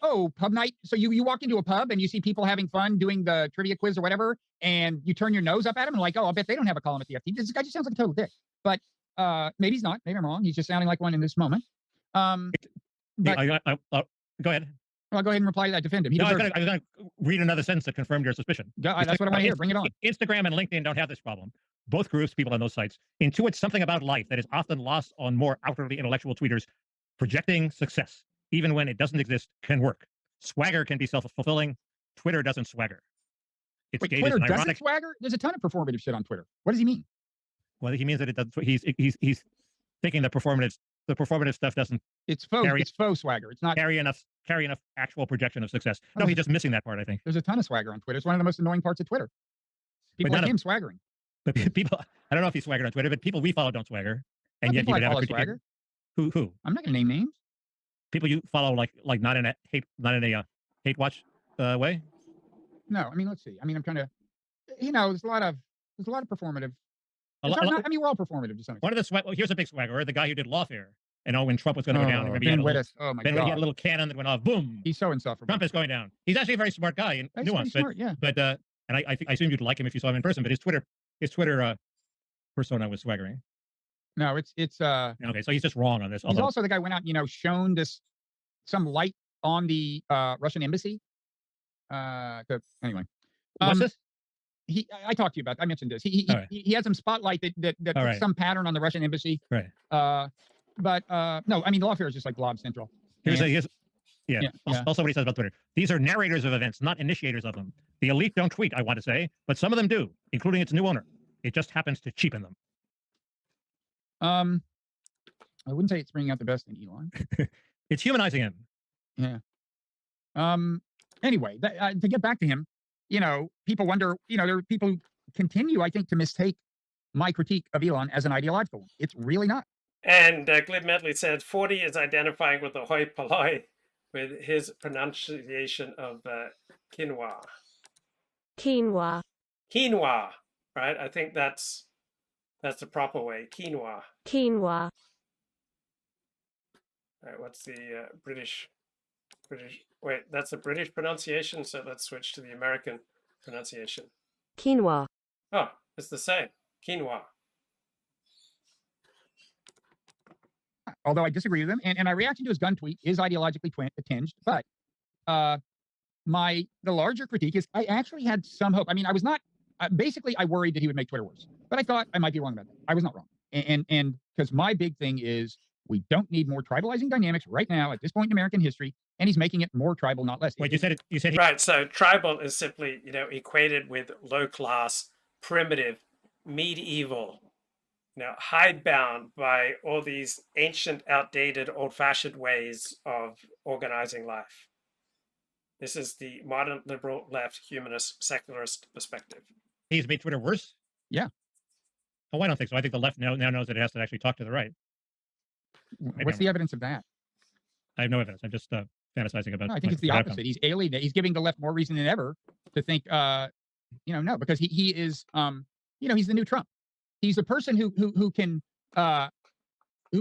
oh, pub night. So you walk into a pub and you see people having fun doing the trivia quiz or whatever, and you turn your nose up at him and like, oh, I bet they don't have a column at the FT. This guy just sounds like a total dick. But maybe he's not. Maybe I'm wrong. He's just sounding like one in this moment. But, go ahead. Well, I'll go ahead and reply to that. Defend him. I was going to read another sentence that confirmed your suspicion. That's what I want to hear. Bring it on. Instagram and LinkedIn don't have this problem. Both groups, people on those sites, intuit something about life that is often lost on more outwardly intellectual tweeters. Projecting success, even when it doesn't exist, can work. Swagger can be self-fulfilling. Twitter doesn't swagger. Wait, Twitter doesn't swagger? There's a ton of performative shit on Twitter. What does he mean? Well, he means that it does. He's thinking that performative stuff doesn't. It's faux swagger. It's not carry enough actual projection of success. No, he's just missing that part, I think. There's a ton of swagger on Twitter. It's one of the most annoying parts of Twitter. People like him swaggering. But people, I don't know if he's swaggered on Twitter, but people we follow don't swagger. And yet you would have a swagger. Who? I'm not gonna name names. People you follow like not in a hate watch way. No, I mean let's see. I mean I'm trying to, there's a lot of performative. I mean we're all performative to some extent. One of the here's a big swagger. The guy who did Lawfare, and when Trump was going to go down, Ben Wittes. Oh my God. He had a little cannon that went off. Boom. He's so insufferable. Trump is going down. He's actually a very smart guy and nuanced. Smart, yeah. But and I assume you'd like him if you saw him in person. But his Twitter persona was swaggering. No, it's okay, so he's just wrong on this. He's also the guy who went out, shown some light on the Russian embassy. Anyway, What's this? I talked to you about. I mentioned this. He had some spotlight that right. some pattern on the Russian embassy. Right. But no, I mean the lawfare is just like Blob Central. Also, what he says about Twitter. These are narrators of events, not initiators of them. The elite don't tweet, I want to say, but some of them do, including its new owner. It just happens to cheapen them. I wouldn't say it's bringing out the best in Elon. It's humanizing him. Yeah. Anyway, to get back to him, people wonder, there are people who continue, I think, to mistake my critique of Elon as an ideological one. It's really not. And Glib Medley said 40 is identifying with the hoi polloi with his pronunciation of quinoa. Quinoa. Quinoa, right? I think that's the proper way. Quinoa. Quinoa. All right, what's the British? Wait, that's the British pronunciation. So let's switch to the American pronunciation. Quinoa. Oh, it's the same. Quinoa. Although I disagree with him, and my reaction to his gun tweet is ideologically tinged, but the larger critique is I actually had some hope. I mean, I was not basically I worried that he would make Twitter worse, but I thought I might be wrong about that. I was not wrong, and because my big thing is we don't need more tribalizing dynamics right now at this point in American history, and he's making it more tribal, not less. Wait, you said right. So tribal is simply equated with low class, primitive, medieval. Hidebound by all these ancient, outdated, old-fashioned ways of organizing life. This is the modern liberal left humanist secularist perspective. He's made Twitter worse? Yeah. Oh, I don't think so. I think the left now knows that it has to actually talk to the right. What's the evidence of that? I have no evidence. I'm just fantasizing about. No, I think it's the opposite. He's alienated. He's giving the left more reason than ever to think, no, because he is, he's the new Trump. He's the person who can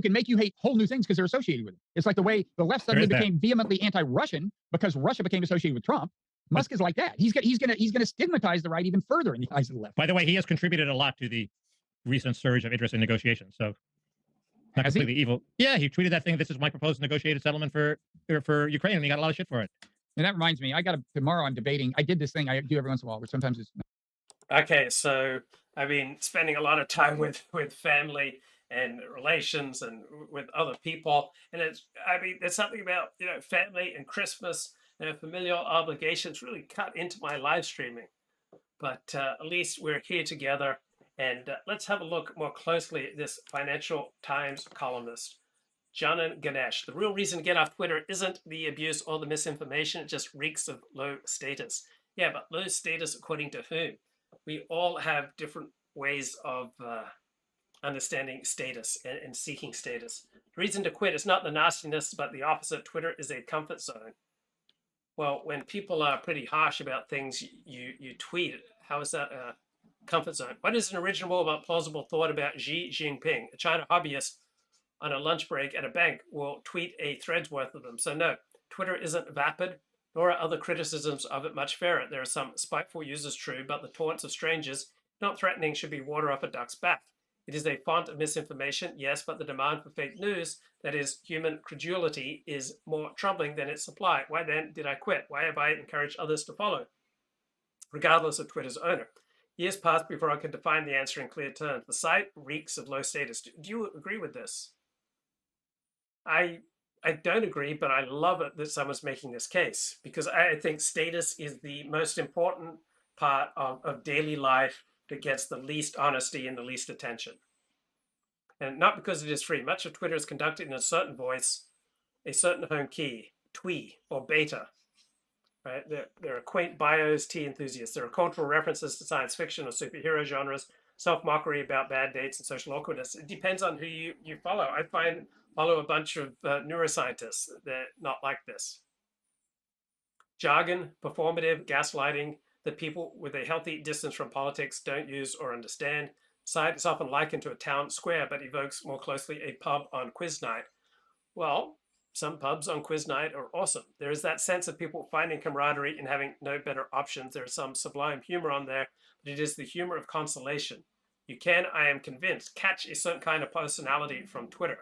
make you hate whole new things because they're associated with it. It's like the way the left suddenly became vehemently anti-Russian because Russia became associated with Trump. Musk is like that. He's gonna stigmatize the right even further in the eyes of the left. By the way, he has contributed a lot to the recent surge of interest in negotiations. So not completely evil. Yeah, he tweeted that thing. This is my proposed negotiated settlement for Ukraine, and he got a lot of shit for it. And that reminds me, tomorrow I'm debating. I did this thing I do every once in a while, which sometimes is. Okay, so I've been spending a lot of time with family and relations and with other people, and there's something about family and Christmas and familial obligations really cut into my live streaming. But at least we're here together, and let's have a look more closely at this Financial Times columnist, Janan Ganesh. The real reason to get off Twitter isn't the abuse or the misinformation; it just reeks of low status. Yeah, but low status according to whom? We all have different ways of understanding status and seeking status. The reason to quit is not the nastiness, but the opposite. Twitter is a comfort zone. Well, when people are pretty harsh about things you tweet, how is that a comfort zone? What is an original but plausible thought about Xi Jinping? A China hobbyist on a lunch break at a bank will tweet a thread's worth of them. So no, Twitter isn't vapid, nor are other criticisms of it much fairer. There are some spiteful users, true, but the taunts of strangers, not threatening, should be water off a duck's back. It is a font of misinformation, yes, but the demand for fake news, that is, human credulity, is more troubling than its supply. Why then did I quit? Why have I encouraged others to follow, regardless of Twitter's owner? Years passed before I could define the answer in clear terms. The site reeks of low status. Do you agree with this? I don't agree, but I love it that someone's making this case, because I think status is the most important part of daily life that gets the least honesty and the least attention. And not because it is free. Much of Twitter is conducted in a certain voice, a certain home key, twee or beta. Right? There are quaint bios, tea enthusiasts. There are cultural references to science fiction or superhero genres, self-mockery about bad dates and social awkwardness. It depends on who you follow. I follow a bunch of neuroscientists that are not like this. Jargon, performative, gaslighting that people with a healthy distance from politics don't use or understand. Site is often likened to a town square, but evokes more closely a pub on quiz night. Well, some pubs on quiz night are awesome. There is that sense of people finding camaraderie and having no better options. There is some sublime humor on there, but it is the humor of consolation. You can, I am convinced, catch a certain kind of personality from Twitter.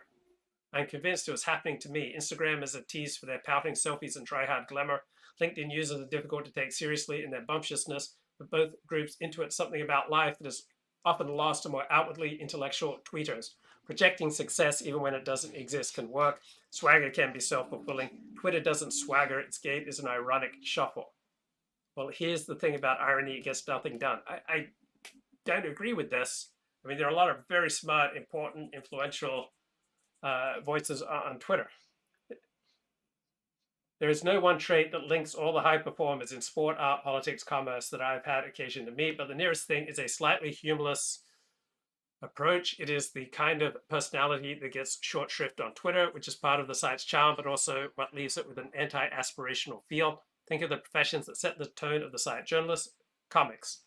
I'm convinced it was happening to me. Instagram is a tease for their pouting selfies and try-hard glamour. LinkedIn users are difficult to take seriously in their bumptiousness, but both groups intuit something about life that is often lost to more outwardly intellectual tweeters. Projecting success, even when it doesn't exist, can work. Swagger can be self-fulfilling. Twitter doesn't swagger. Its gait is an ironic shuffle. Well, here's the thing about irony. It gets nothing done. I don't agree with this. I mean, there are a lot of very smart, important, influential voices on Twitter. There is no one trait that links all the high performers in sport, art, politics, commerce that I've had occasion to meet, but the nearest thing is a slightly humorless approach. It is the kind of personality that gets short shrift on Twitter, which is part of the site's charm, but also what leaves it with an anti-aspirational feel. Think of the professions that set the tone of the site. Journalists, comics.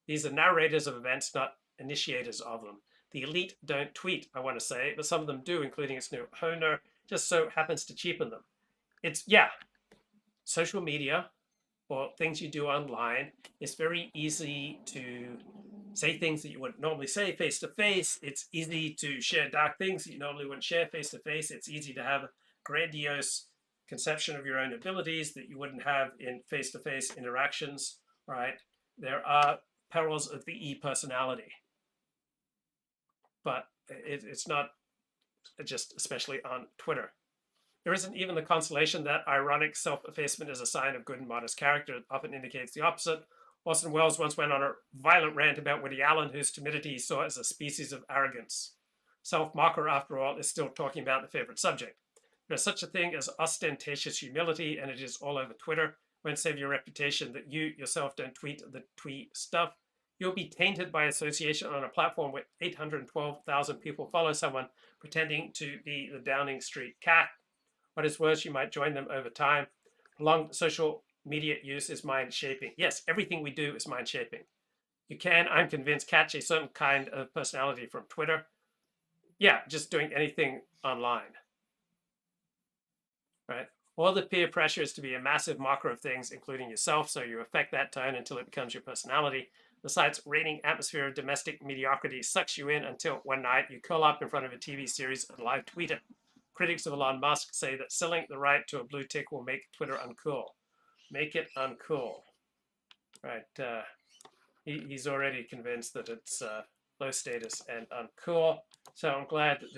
These are narrators of events, not initiators of them. The elite don't tweet, I want to say, but some of them do, including its new owner, just so happens to cheapen them. It's, yeah, social media or things you do online, it's very easy to say things that you wouldn't normally say face-to-face. It's easy to share dark things that you normally wouldn't share face-to-face. It's easy to have a grandiose conception of your own abilities that you wouldn't have in face-to-face interactions, right? There are perils of the e-personality, but it's not just especially on Twitter. There isn't even the consolation that ironic self-effacement is a sign of good and modest character. It often indicates the opposite. Orson Welles once went on a violent rant about Woody Allen, whose timidity he saw as a species of arrogance. Self-mocker, after all, is still talking about the favorite subject. There's such a thing as ostentatious humility, and it is all over Twitter. Won't save your reputation that you yourself don't tweet the tweet stuff. You'll be tainted by association on a platform where 812,000 people follow someone pretending to be the Downing Street cat. What is worse, you might join them over time. Prolonged social media use is mind shaping. Yes, everything we do is mind shaping. You can, I'm convinced, catch a certain kind of personality from Twitter. Yeah, just doing anything online. Right? All the peer pressure is to be a massive mocker of things, including yourself, so you affect that tone until it becomes your personality. The site's reigning atmosphere of domestic mediocrity sucks you in until one night you curl up in front of a TV series and live tweet it. Critics of Elon Musk say that selling the right to a blue tick will make Twitter uncool. Make it uncool. Right. He's already convinced that it's low status and uncool. So I'm glad that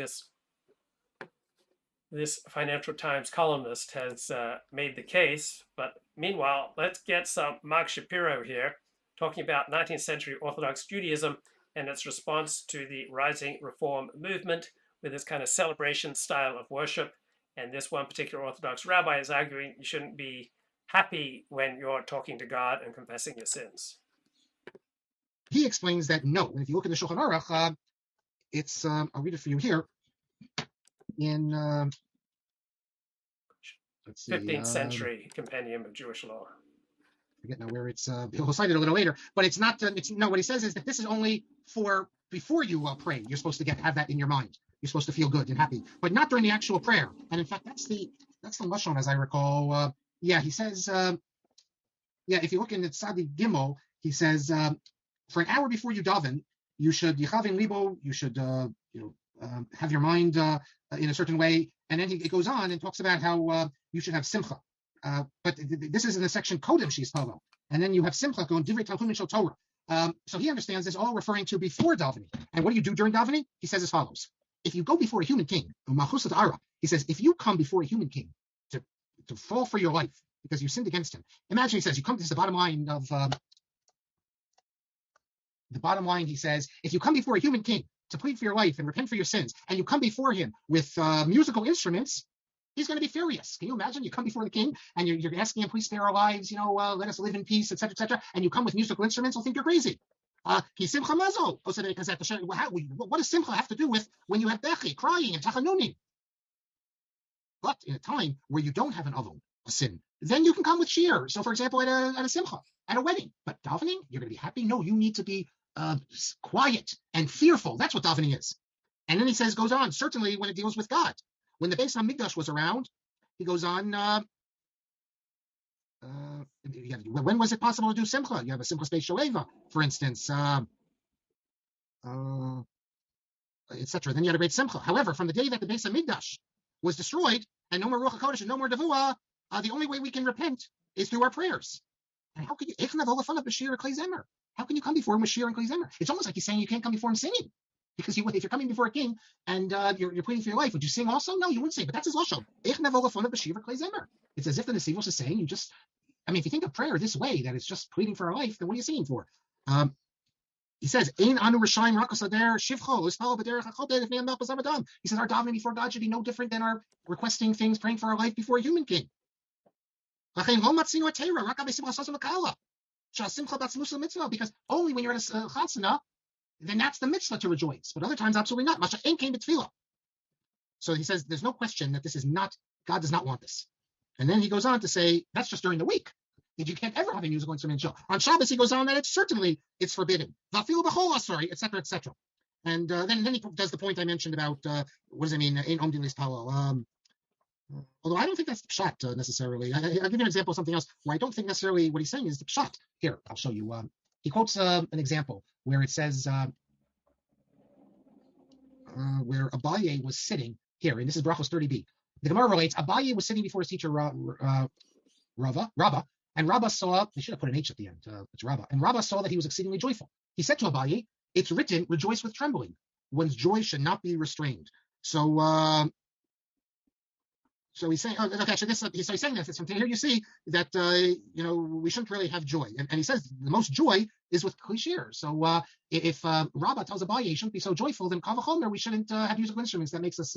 this Financial Times columnist has made the case. But meanwhile, let's get some Mark Shapiro here talking about 19th century Orthodox Judaism and its response to the rising Reform movement with this kind of celebration style of worship. And this one particular Orthodox rabbi is arguing you shouldn't be happy when you're talking to God and confessing your sins. He explains that no. And if you look at the Shulchan Aruch, it's, I'll read it for you here, in, let's see. 15th century compendium of Jewish law. I forget now where it's, he'll cite it a little later, but it's not, no, what he says is that this is only for before you pray. You're supposed to have that in your mind. You're supposed to feel good and happy, but not during the actual prayer. And in fact, that's the lashon, as I recall. He says, if you look in the Tzadi Gimel, he says, for an hour before you daven, you should yichavin libo, you should have your mind in a certain way. And then it goes on and talks about how you should have simcha. But this is in the section Kodem Shis Tova. And then you have simcha going divrei Talmud Shel Torah. So he understands this all referring to before davening. And what do you do during davening? He says as follows. If you go before a human king, he says, if you come before a human king to fall for your life because you sinned against him, imagine, he says, this is the bottom line of he says, if you come before a human king to plead for your life and repent for your sins, and you come before him with musical instruments, he's going to be furious. Can you imagine? You come before the king and you're asking him, please spare our lives, let us live in peace, etc., and you come with musical instruments, he'll think you're crazy. Simcha mazel. What does simcha have to do with when you have bechi, crying, and tachanunim? But in a time where you don't have an avon, a sin, then you can come with shir. So, for example, at a simcha, at a wedding. But davening, you're going to be happy? No, you need to be quiet and fearful. That's what davening is. And then he goes on, certainly when it deals with God. When the Beis HaMikdash was around, he goes on, when was it possible to do simcha? You have a simcha space shaleva, for instance, etc. Then you had a great simcha. However, from the day that the Beis HaMikdash was destroyed, and no more Ruach HaKodesh and no more Davua, the only way we can repent is through our prayers. And how can you? How can you come before him with shir and klei zemer? It's almost like he's saying you can't come before him singing, because if you're coming before a king and you're pleading for your life, would you sing also? No, you wouldn't sing. But that's his lashon. It's as if the Nesivos is saying if you think of prayer this way, that it's just pleading for our life, then what are you singing for? He says, Ein anu rishayim rakasader shivcho uspal b'derech hachoteh lifnei melech b'zar v'dam. He says our davening before God should be no different than our requesting things, praying for our life before a human king. Because only when you're at a chatzana, then that's the mitzvah to rejoice. But other times, absolutely not. Masha ein came b'tefillah. So he says there's no question that this is not, God does not want this. And then he goes on to say that's just during the week. You can't ever have a musical instrument show. On Shabbos, he goes on that it's forbidden. Vafil b'chol sorry, etc., etc. And then he does the point I mentioned about what does it mean? Ein omdim lispalo. Although I don't think that's the pshat necessarily. I'll give you an example of something else where I don't think necessarily what he's saying is the pshat. Here, I'll show you. He quotes an example where it says where Abaye was sitting here, and this is Brachos 30b. The Gemara relates Abaye was sitting before his teacher Rabba, and Rabba saw, they should have put an H at the end, it's Rabba, and Rabba saw that he was exceedingly joyful. He said to Abaye, it's written, rejoice with trembling. One's joy should not be restrained. So he's saying, so he's saying this. From here you see that, we shouldn't really have joy. And he says the most joy is with klishir. So if Rabba tells Abaye he shouldn't be so joyful, then kavachomer, we shouldn't have musical instruments. That makes us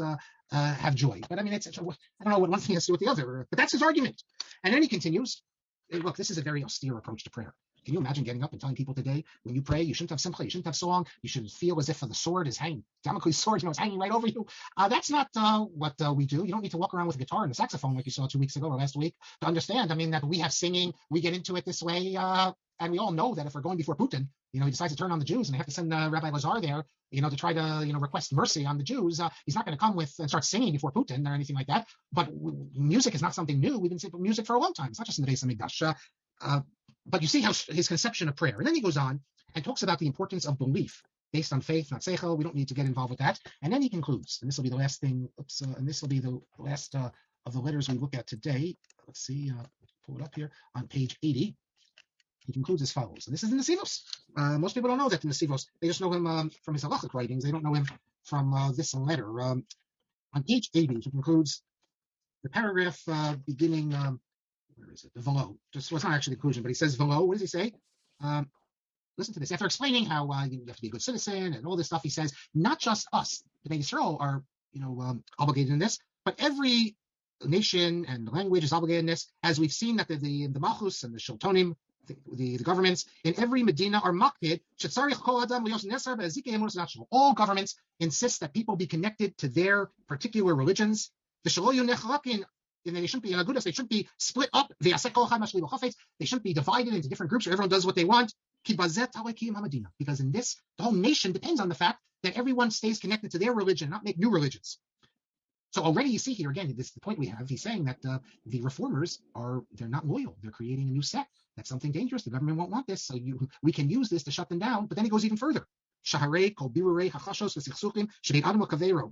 have joy. But I mean, I don't know what one thing has to do with the other. But that's his argument. And then he continues, look, this is a very austere approach to prayer. Can you imagine getting up and telling people today, when you pray, you shouldn't have simcha, you shouldn't have song, you should feel as if the sword is hanging, Damocles' sword, is hanging right over you. That's not what we do. You don't need to walk around with a guitar and a saxophone like you saw 2 weeks ago or last week to understand. I mean, that we have singing, we get into it this way, and we all know that if we're going before Putin, he decides to turn on the Jews and they have to send Rabbi Lazar there, to try to, request mercy on the Jews. He's not going to come with and start singing before Putin or anything like that. But music is not something new. We've been singing music for a long time. It's not just in the Beis Hamikdash. But you see how his conception of prayer. And then he goes on and talks about the importance of belief based on faith, not seichel. We don't need to get involved with that. And then he concludes, and this will be the last thing, and this will be the last of the letters we look at today. Let's see, pull it up here on page 80. He concludes as follows, and this is the Nesivos. Most people don't know that the Nesivos. They just know him from his halachic writings. They don't know him from this letter. On page 80, he concludes the paragraph beginning... where is it? The Velo. It's not actually the conclusion, but he says Velo. What does he say? Listen to this. After explaining how you have to be a good citizen and all this stuff, he says, not just us, the Bnei Yisrael, are obligated in this, but every nation and language is obligated in this, as we've seen that the Malchus and the Shiltonim, the governments in every Medina are makpid. All governments insist that people be connected to their particular religions. They shouldn't be in they shouldn't be split up. They shouldn't be divided into different groups where everyone does what they want. Because in this, the whole nation depends on the fact that everyone stays connected to their religion, not make new religions. So already you see here, again, this is the point we have. He's saying that the reformers they're not loyal. They're creating a new sect. That's something dangerous. The government won't want this. So we can use this to shut them down. But then he goes even further. He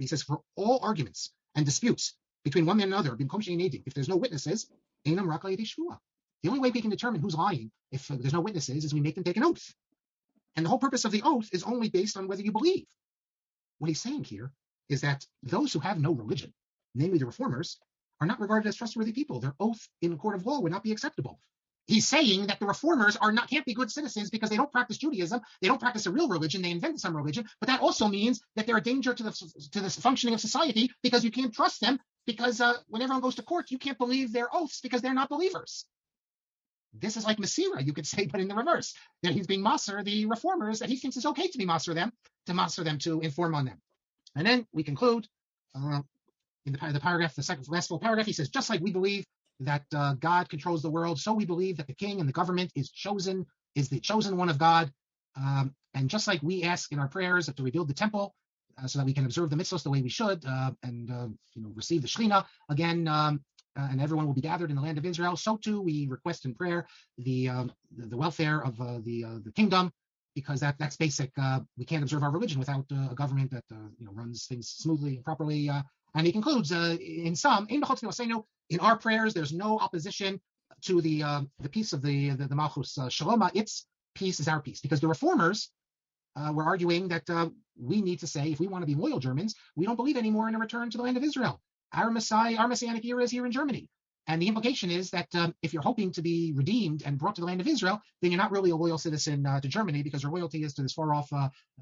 says, for all arguments and disputes between one man and another, if there's no witnesses, the only way we can determine who's lying if there's no witnesses is we make them take an oath. And the whole purpose of the oath is only based on whether you believe. What he's saying here is that those who have no religion, namely the reformers, are not regarded as trustworthy people. Their oath in a court of law would not be acceptable. He's saying that the reformers can't be good citizens because they don't practice Judaism. They don't practice a real religion. They invented some religion. But that also means that they're a danger to the functioning of society because you can't trust them. Because when everyone goes to court, you can't believe their oaths because they're not believers. This is like Masira, you could say, but in the reverse. That he's being Maser, the reformers, that he thinks it's okay to be Maser them, to inform on them. And then we conclude in the paragraph, the last full paragraph, he says, just like we believe that God controls the world, so we believe that the king and the government is the chosen one of God. And just like we ask in our prayers to rebuild the temple, so that we can observe the mitzvahs the way we should, and receive the Shekhinah again, and everyone will be gathered in the land of Israel. So too, we request in prayer the welfare of the kingdom, because that's basic. We can't observe our religion without a government that runs things smoothly and properly. And he concludes in our prayers, there's no opposition to the peace of the Malchus Shaloma. Its peace is our peace, because the reformers were arguing that we need to say, if we want to be loyal Germans, we don't believe anymore in a return to the land of Israel. Our messianic era is here in Germany. And the implication is that if you're hoping to be redeemed and brought to the land of Israel, then you're not really a loyal citizen to Germany, because your loyalty is to this far-off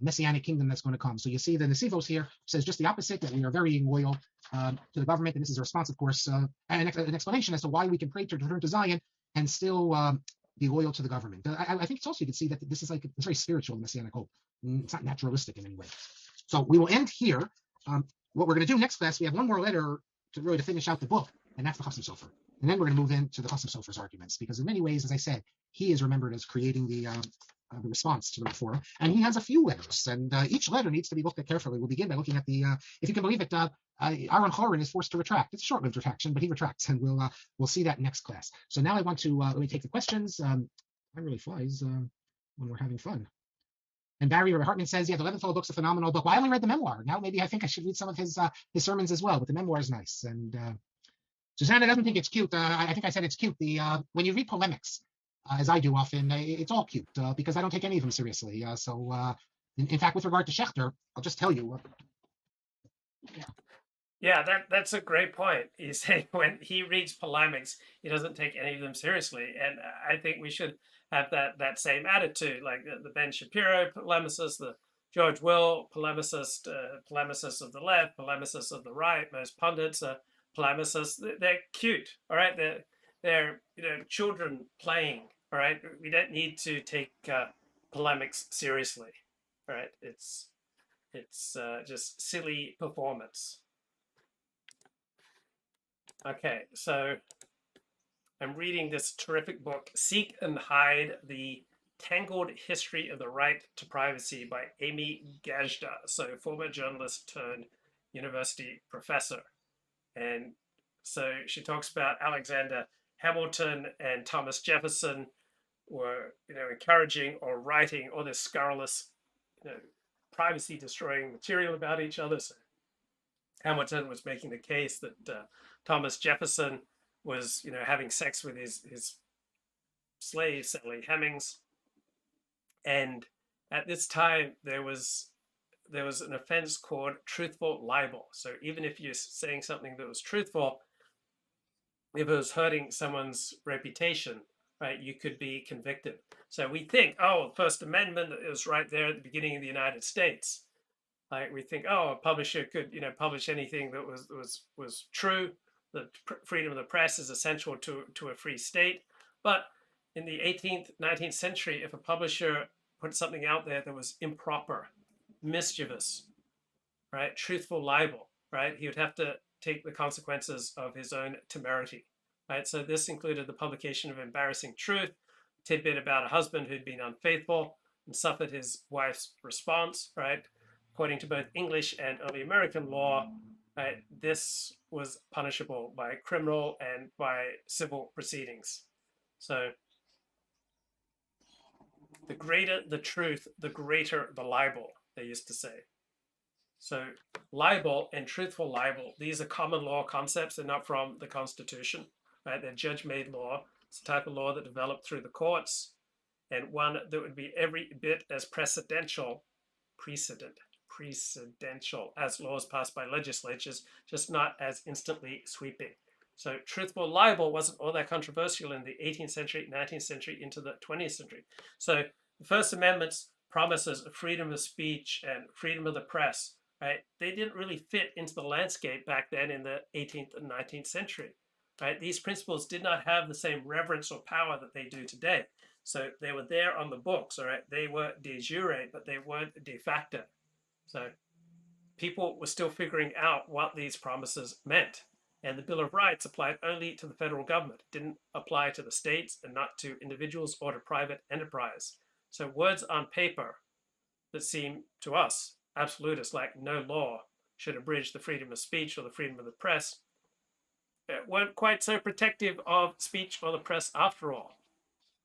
messianic kingdom that's going to come. So you see the Nesivos here says just the opposite, that we are very loyal to the government. And this is a response, of course, and an explanation as to why we can pray to return to Zion and still be loyal to the government. I think it's also, you can see that this is it's very spiritual, messianic hope. It's not naturalistic in any way. So we will end here. What we're going to do next class, we have one more letter to finish out the book, and that's the Chasam Sofer. And then we're going to move into the Chasam Sofer's arguments, because in many ways, as I said, he is remembered as creating the response to the Reform, and he has a few letters, and each letter needs to be looked at carefully. We'll begin by looking at if you can believe it, Aaron Chorin is forced to retract. It's a short-lived retraction, but he retracts, and we'll see that next class. So now I want to let me take the questions. Time really flies when we're having fun. And Barry Hartman says, yeah, the Leventhal book's a phenomenal book. Well, I only read the memoir. Now maybe I think I should read some of his sermons as well, but the memoir is nice. And Susanna doesn't think it's cute. I think I said it's cute. When you read polemics, as I do often, it's all cute because I don't take any of them seriously. In fact, with regard to Schechter, I'll just tell you. Yeah, that's a great point. You say when he reads polemics, he doesn't take any of them seriously, and I think we should have that same attitude, like the Ben Shapiro polemicist, the George Will polemicist, polemicists of the left, polemicists of the right, most pundits are polemicists. They're cute, all right. They're children playing, all right. We don't need to take polemics seriously, all right. It's just silly performance. Okay, so I'm reading this terrific book, Seek and Hide, The Tangled History of the Right to Privacy by Amy Gajda, so former journalist turned university professor. And so she talks about Alexander Hamilton and Thomas Jefferson were, encouraging or writing all this scurrilous, privacy-destroying material about each other. So Hamilton was making the case that Thomas Jefferson was, having sex with his slave, Sally Hemings. And at this time, there was an offense called truthful libel. So even if you're saying something that was truthful, if it was hurting someone's reputation, right, you could be convicted. So we think, the First Amendment is right there at the beginning of the United States. Like we think, a publisher could, publish anything that was true. The freedom of the press is essential to a free state. But in the 18th, 19th century, if a publisher put something out there that was improper, mischievous, right, truthful libel, right, he would have to take the consequences of his own temerity, right? So this included the publication of embarrassing truth, tidbit about a husband who'd been unfaithful and suffered his wife's response, right? According to both English and early American law, right, this was punishable by criminal and by civil proceedings. So the greater the truth, the greater the libel, they used to say. So libel and truthful libel, these are common law concepts. They're not from the Constitution, right? They're judge-made law. It's a type of law that developed through the courts, and one that would be every bit as precedential as laws passed by legislatures, just not as instantly sweeping. So truthful libel wasn't all that controversial in the 18th century, 19th century, into the 20th century. So the First Amendment's promises of freedom of speech and freedom of the press, right, they didn't really fit into the landscape back then in the 18th and 19th century, right? These principles did not have the same reverence or power that they do today. So they were there on the books, all right? They were de jure, but they weren't de facto. So people were still figuring out what these promises meant. And the Bill of Rights applied only to the federal government. It didn't apply to the states and not to individuals or to private enterprise. So words on paper that seem to us absolutist, like no law should abridge the freedom of speech or the freedom of the press, weren't quite so protective of speech or the press after all.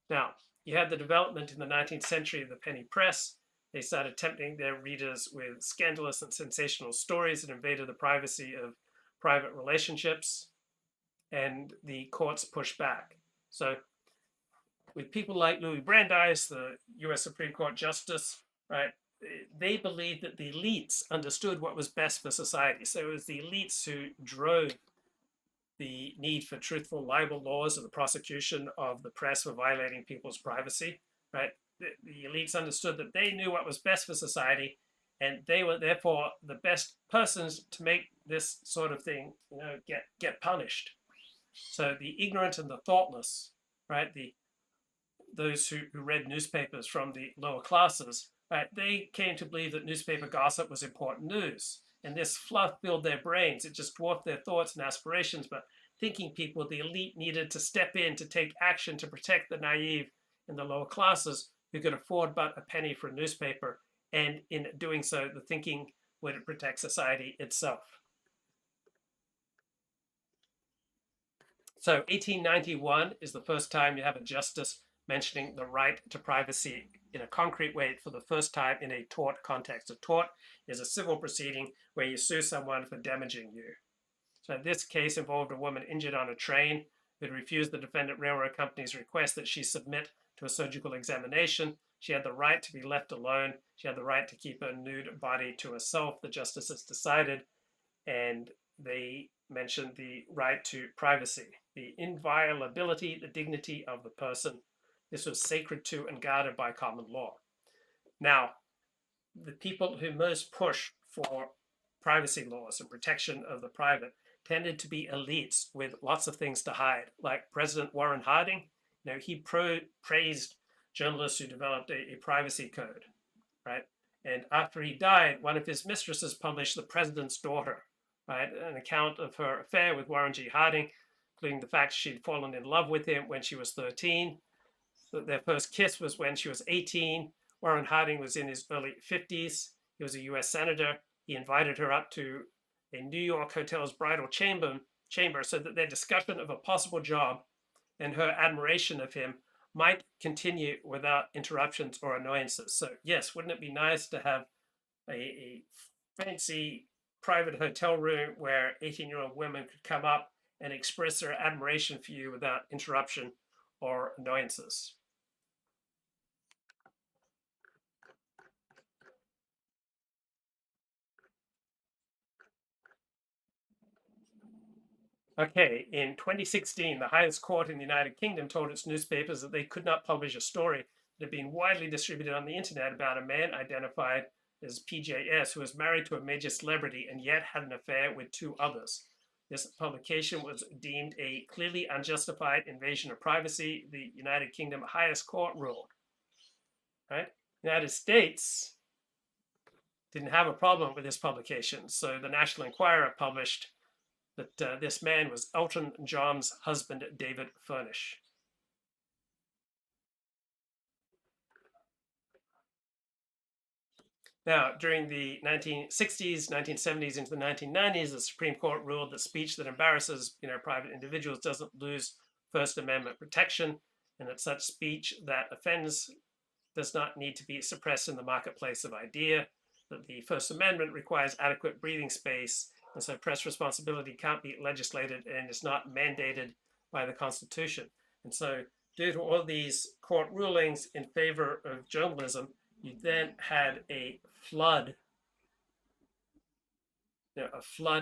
Now, you had the development in the 19th century of the penny press. They started tempting their readers with scandalous and sensational stories that invaded the privacy of private relationships, and the courts pushed back. So with people like Louis Brandeis, the US Supreme Court Justice, right, they believed that the elites understood what was best for society. So it was the elites who drove the need for truthful libel laws and the prosecution of the press for violating people's privacy, right? The elites understood that they knew what was best for society, and they were therefore the best persons to make this sort of thing, get punished. So the ignorant and the thoughtless, right? Those who read newspapers from the lower classes, right? They came to believe that newspaper gossip was important news. And this fluff filled their brains. It just dwarfed their thoughts and aspirations. But thinking people, the elite needed to step in to take action to protect the naive in the lower classes who could afford but a penny for a newspaper. And in doing so, the thinking would protect society itself. So 1891 is the first time you have a justice mentioning the right to privacy in a concrete way for the first time in a tort context. A tort is a civil proceeding where you sue someone for damaging you. So this case involved a woman injured on a train who had refused the defendant railroad company's request that she submit to a surgical examination. She had the right to be left alone. She had the right to keep her nude body to herself, the justices decided, and they mentioned the right to privacy, the inviolability, the dignity of the person. This was sacred to and guarded by common law. Now, the people who most push for privacy laws and protection of the private tended to be elites with lots of things to hide, like President Warren Harding. He praised journalists who developed a privacy code, right? And after he died, one of his mistresses published The President's Daughter, right? An account of her affair with Warren G. Harding, including the fact she'd fallen in love with him when she was 13. Their first kiss was when she was 18. Warren Harding was in his early 50s. He was a US senator. He invited her up to a New York hotel's bridal chamber so that their discussion of a possible job and her admiration of him might continue without interruptions or annoyances. So yes, wouldn't it be nice to have a fancy private hotel room where 18-year-old women could come up and express their admiration for you without interruption or annoyances? Okay, in 2016, the highest court in the United Kingdom told its newspapers that they could not publish a story that had been widely distributed on the internet about a man identified as PJS who was married to a major celebrity and yet had an affair with two others. This publication was deemed a clearly unjustified invasion of privacy, the United Kingdom highest court ruled. Right? United States didn't have a problem with this publication, so the National Enquirer published that this man was Elton John's husband, David Furnish. Now, during the 1960s, 1970s, into the 1990s, the Supreme Court ruled that speech that embarrasses, private individuals doesn't lose First Amendment protection, and that such speech that offends does not need to be suppressed in the marketplace of idea, that the First Amendment requires adequate breathing space, and so press responsibility can't be legislated and is not mandated by the Constitution. And so due to all these court rulings in favor of journalism, you then had a flood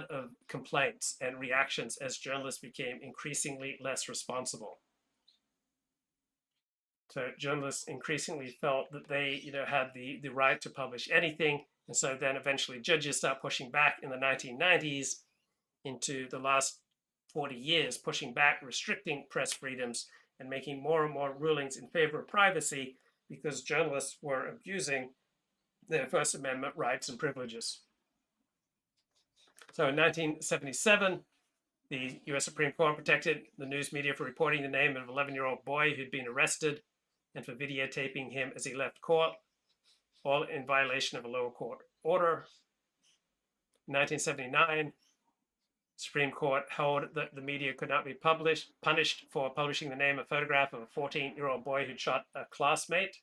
of complaints and reactions as journalists became increasingly less responsible. So journalists increasingly felt that they, had the right to publish anything. And so then eventually judges start pushing back in the 1990s into the last 40 years, pushing back, restricting press freedoms and making more and more rulings in favor of privacy because journalists were abusing their First Amendment rights and privileges. So in 1977, the US Supreme Court protected the news media for reporting the name of an 11-year-old boy who'd been arrested and for videotaping him as he left court, all in violation of a lower court order. In 1979, Supreme Court held that the media could not be punished for publishing the name and photograph of a 14-year-old boy who'd shot a classmate.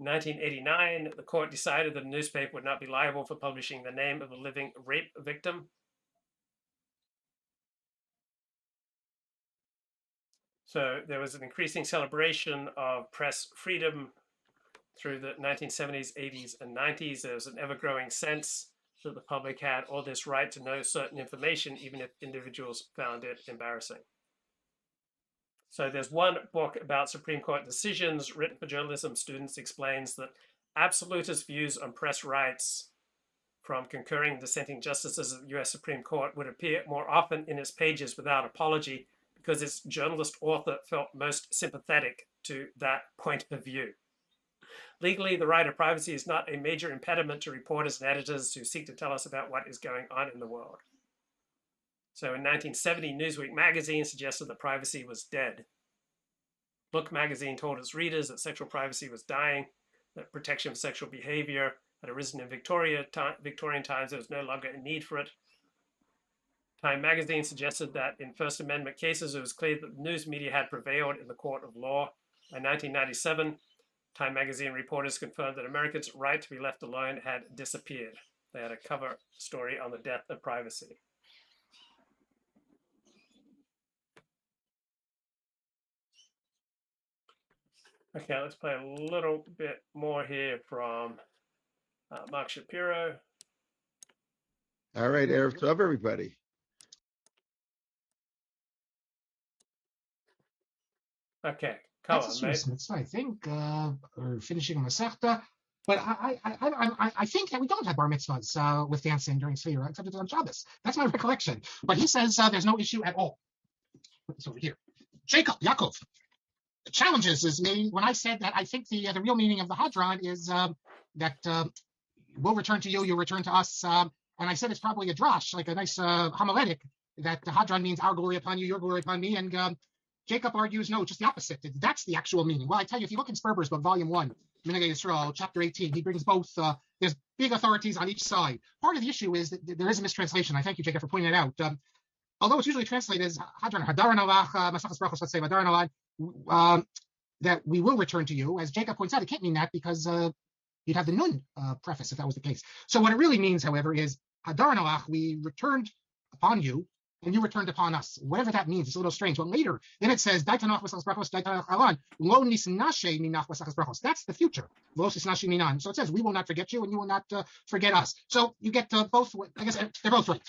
In 1989, the court decided that a newspaper would not be liable for publishing the name of a living rape victim So there was an increasing celebration of press freedom through the 1970s, 80s, and 90s. There was an ever-growing sense that the public had all this right to know certain information, even if individuals found it embarrassing. So there's one book about Supreme Court decisions written for journalism students explains that absolutist views on press rights from concurring dissenting justices of the US Supreme Court would appear more often in its pages without apology because its journalist author felt most sympathetic to that point of view. Legally, the right of privacy is not a major impediment to reporters and editors who seek to tell us about what is going on in the world. So in 1970, Newsweek magazine suggested that privacy was dead. Look magazine told its readers that sexual privacy was dying, that protection for sexual behavior had arisen in Victorian times. There was no longer a need for it. Time magazine suggested that in First Amendment cases, it was clear that the news media had prevailed in the court of law. In 1997, Time magazine reporters confirmed that Americans' right to be left alone had disappeared. They had a cover story on the death of privacy. Okay, let's play a little bit more here from Mark Shapiro. All right, Erev Tov, everybody. Okay, That's come a on, serious mate. mitzvah, I think, or finishing a Masechta. But I think that we don't have bar mitzvahs with dancing during Sfira, except it's on Shabbos. That's my recollection. But he says there's no issue at all. Put this over here. Yaakov. The challenges is me when I said that I think the real meaning of the Hadron is that we'll return to you, you'll return to us. And I said it's probably a drash, like a nice homiletic, that the Hadron means our glory upon you, your glory upon me. And Jacob argues, no, just the opposite. That's the actual meaning. Well, I tell you, if you look in Sperber's book, Volume 1, Minhagei Yisrael, Chapter 18, he brings both. There's big authorities on each side. Part of the issue is that there is a mistranslation. I thank you, Jacob, for pointing it out. Although it's usually translated as Hadron, Hadaron Alach, Masachas Brachos, let's say, Hadaron Alach, that we will return to you. As Jacob points out, it can't mean that because you'd have the Nun preface if that was the case. So what it really means, however, is Hadaron Alach, we returned upon you, and you returned upon us. Whatever that means, it's a little strange. But later, then it says, that's the future. So it says, we will not forget you, and you will not forget us. So you get both, I guess they're both right.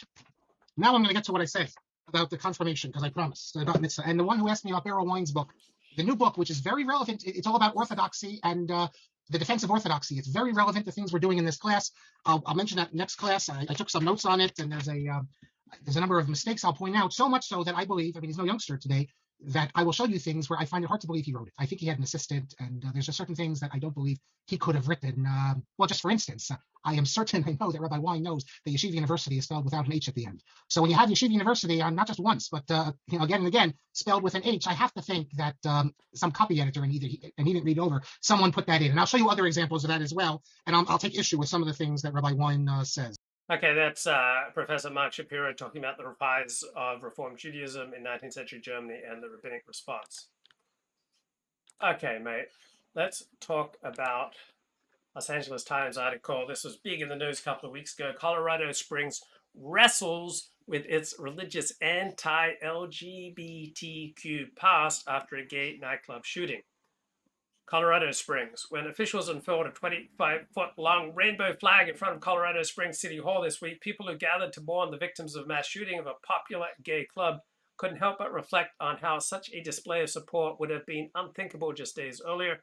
Now I'm going to get to what I said about the confirmation, because I promised about mitzvah. And the one who asked me about Beryl Wine's book, the new book, which is very relevant, it's all about orthodoxy and the defense of orthodoxy. It's very relevant to things we're doing in this class. I'll mention that next class. I took some notes on it, and there's a number of mistakes I'll point out, so much so that I believe, he's no youngster today, that I will show you things where I find it hard to believe he wrote it. I think he had an assistant, and there's just certain things that I don't believe he could have written. Well, just for instance, I am certain, I know that Rabbi Wine knows that Yeshiva University is spelled without an H at the end. So when you have Yeshiva University, not just once, but again and again, spelled with an H, I have to think that some copy editor, and he didn't read over, someone put that in. And I'll show you other examples of that as well, and I'll take issue with some of the things that Rabbi Wine says. Okay, that's Professor Mark Shapiro talking about the rise of Reform Judaism in 19th century Germany and the rabbinic response. Okay, mate, let's talk about Los Angeles Times article. This was big in the news a couple of weeks ago. Colorado Springs wrestles with its religious anti-LGBTQ past after a gay nightclub shooting. Colorado Springs, when officials unfurled a 25-foot-long rainbow flag in front of Colorado Springs City Hall this week, people who gathered to mourn the victims of mass shooting of a popular gay club couldn't help but reflect on how such a display of support would have been unthinkable just days earlier.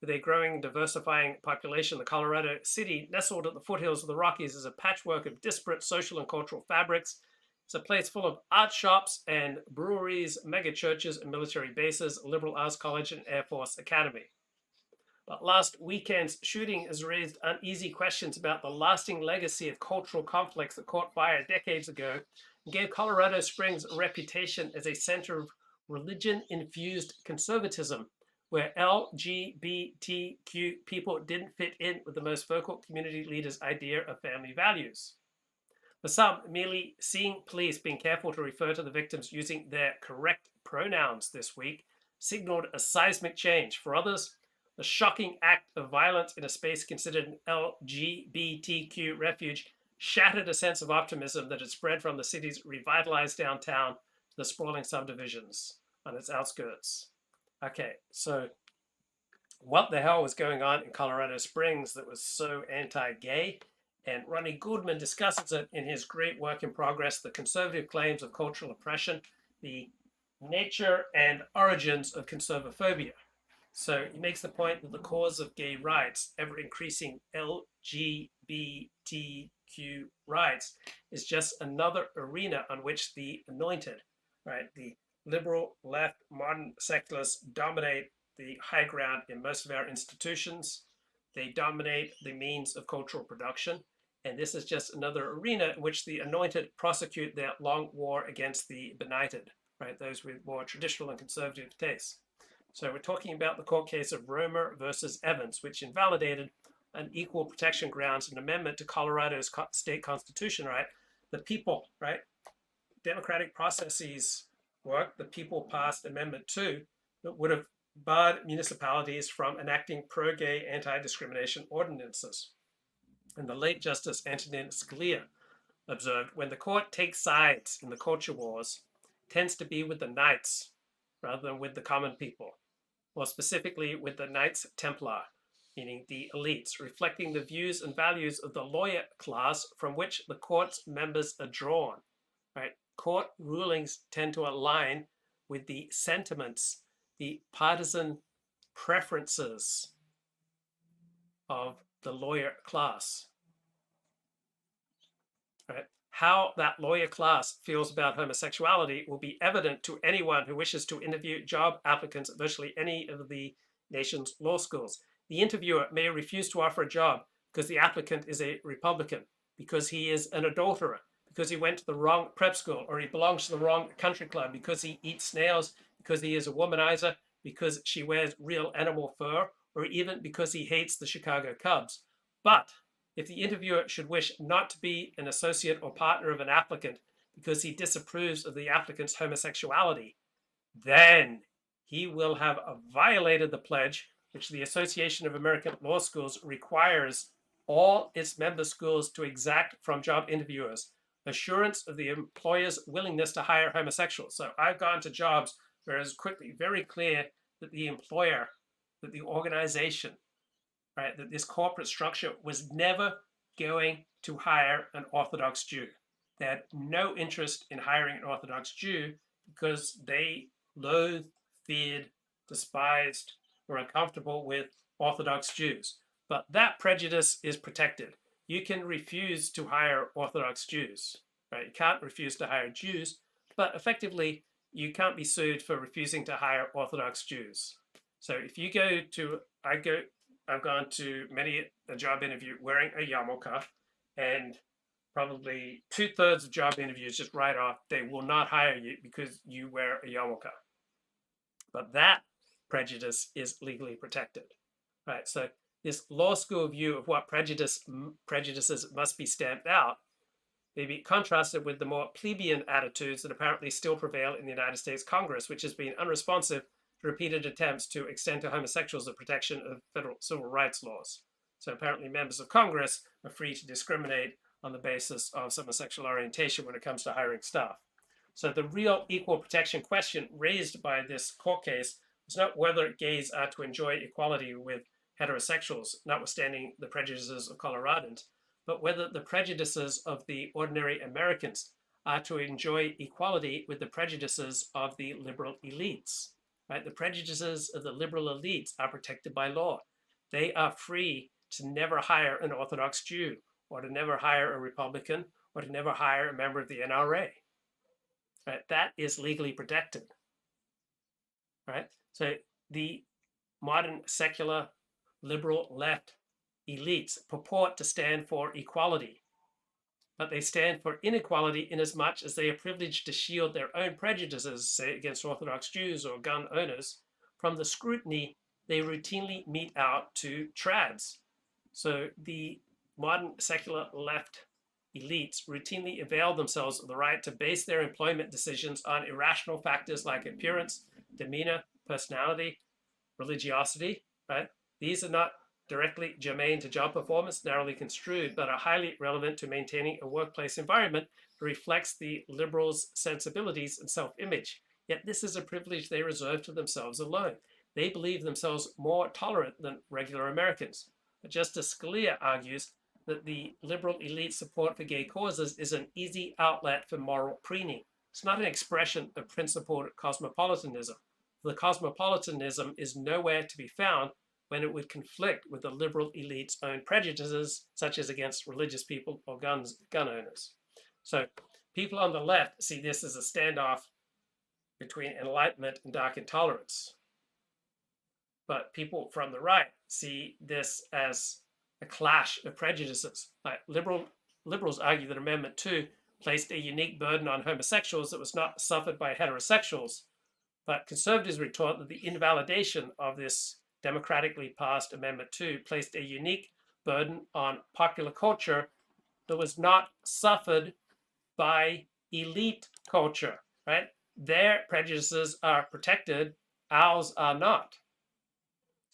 With a growing, diversifying population, the Colorado city, nestled at the foothills of the Rockies, is a patchwork of disparate social and cultural fabrics. It's a place full of art shops and breweries, mega churches and military bases, a liberal arts college and Air Force Academy. But last weekend's shooting has raised uneasy questions about the lasting legacy of cultural conflicts that caught fire decades ago and gave Colorado Springs a reputation as a center of religion-infused conservatism, where LGBTQ people didn't fit in with the most vocal community leaders' idea of family values. For some, merely seeing police being careful to refer to the victims using their correct pronouns this week signaled a seismic change. For others, the shocking act of violence in a space considered an LGBTQ refuge shattered a sense of optimism that had spread from the city's revitalized downtown to the sprawling subdivisions. on its outskirts. Okay, so what the hell was going on in Colorado Springs that was so anti-gay? And Ronnie Goodman discusses it in his great work in progress, The Conservative Claims of Cultural Oppression, the Nature and Origins of Conservaphobia. So he makes the point that the cause of gay rights, ever increasing LGBTQ rights, is just another arena on which the anointed, right, the liberal, left, modern secularists dominate the high ground in most of our institutions. They dominate the means of cultural production. And this is just another arena in which the anointed prosecute their long war against the benighted, right? Those with more traditional and conservative tastes. So we're talking about the court case of Romer versus Evans, which invalidated on equal protection grounds an amendment to Colorado's state constitution, right? The people, right? Democratic processes work. The people passed Amendment 2 that would have barred municipalities from enacting pro-gay anti-discrimination ordinances. And the late Justice Antonin Scalia observed, when the court takes sides in the culture wars, it tends to be with the knights rather than with the common people, more specifically with the Knights Templar, meaning the elites, reflecting the views and values of the lawyer class from which the court's members are drawn. Right? Court rulings tend to align with the sentiments, the partisan preferences of the lawyer class. Right? How that lawyer class feels about homosexuality will be evident to anyone who wishes to interview job applicants at virtually any of the nation's law schools. The interviewer may refuse to offer a job because the applicant is a Republican, because he is an adulterer, because he went to the wrong prep school, or he belongs to the wrong country club, because he eats snails, because he is a womanizer, because she wears real animal fur, or even because he hates the Chicago Cubs. But if the interviewer should wish not to be an associate or partner of an applicant because he disapproves of the applicant's homosexuality, then he will have violated the pledge which the Association of American Law Schools requires all its member schools to exact from job interviewers: assurance of the employer's willingness to hire homosexuals. So I've gone to jobs where it's quickly very clear that the employer, that the organization, right, that this corporate structure was never going to hire an Orthodox Jew. They had no interest in hiring an Orthodox Jew because they loathed, feared, despised, were uncomfortable with Orthodox Jews. But that prejudice is protected. You can refuse to hire Orthodox Jews, right? You can't refuse to hire Jews, but effectively, you can't be sued for refusing to hire Orthodox Jews. So if you go to, I've gone to many a job interview wearing a yarmulke, and probably 2/3 of job interviews just write off, they will not hire you because you wear a yarmulke. But that prejudice is legally protected, right? So this law school view of what prejudices must be stamped out may be contrasted with the more plebeian attitudes that apparently still prevail in the United States Congress, which has been unresponsive to repeated attempts to extend to homosexuals the protection of federal civil rights laws. So apparently members of Congress are free to discriminate on the basis of some sexual orientation when it comes to hiring staff. So the real equal protection question raised by this court case is not whether gays are to enjoy equality with heterosexuals, notwithstanding the prejudices of Coloradans, but whether the prejudices of the ordinary Americans are to enjoy equality with the prejudices of the liberal elites. Right? The prejudices of the liberal elites are protected by law. They are free to never hire an Orthodox Jew, or to never hire a Republican, or to never hire a member of the NRA. Right? That is legally protected. Right? So the modern secular liberal left elites purport to stand for equality, but they stand for inequality inasmuch as they are privileged to shield their own prejudices, say against Orthodox Jews or gun owners, from the scrutiny they routinely mete out to trads. So the modern secular left elites routinely avail themselves of the right to base their employment decisions on irrational factors like appearance, demeanor, personality, religiosity, right? These are not directly germane to job performance, narrowly construed, but are highly relevant to maintaining a workplace environment that reflects the liberals' sensibilities and self-image. Yet this is a privilege they reserve to themselves alone. They believe themselves more tolerant than regular Americans. But Justice Scalia argues that the liberal elite's support for gay causes is an easy outlet for moral preening. It's not an expression of principled cosmopolitanism. The cosmopolitanism is nowhere to be found when it would conflict with the liberal elite's own prejudices, such as against religious people or gun owners. So people on the left see this as a standoff between enlightenment and dark intolerance. But people from the right see this as a clash of prejudices. Like liberals argue that Amendment 2 placed a unique burden on homosexuals that was not suffered by heterosexuals. But conservatives retort that the invalidation of this democratically passed Amendment 2 placed a unique burden on popular culture that was not suffered by elite culture, right? Their prejudices are protected, ours are not.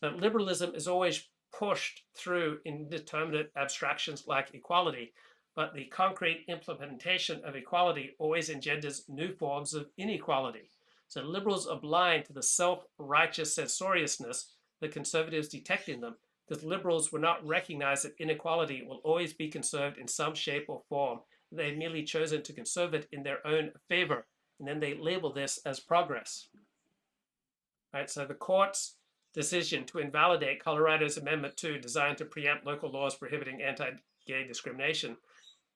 So liberalism is always pushed through indeterminate abstractions like equality, but the concrete implementation of equality always engenders new forms of inequality. So liberals are blind to the self-righteous censoriousness that conservatives detect in them, because liberals will not recognize that inequality will always be conserved in some shape or form. They've merely chosen to conserve it in their own favor, and then they label this as progress. Right, so the court's decision to invalidate Colorado's Amendment 2, designed to preempt local laws prohibiting anti-gay discrimination,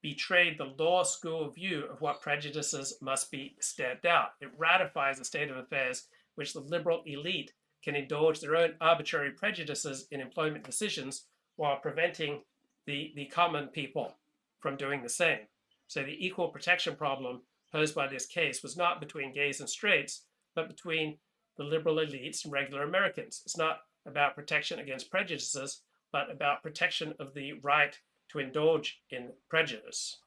betrayed the law school view of what prejudices must be stamped out. It ratifies a state of affairs which the liberal elite can indulge their own arbitrary prejudices in employment decisions while preventing the common people from doing the same. So the equal protection problem posed by this case was not between gays and straights, but between the liberal elites and regular Americans. It's not about protection against prejudices, but about protection of the right to indulge in prejudice.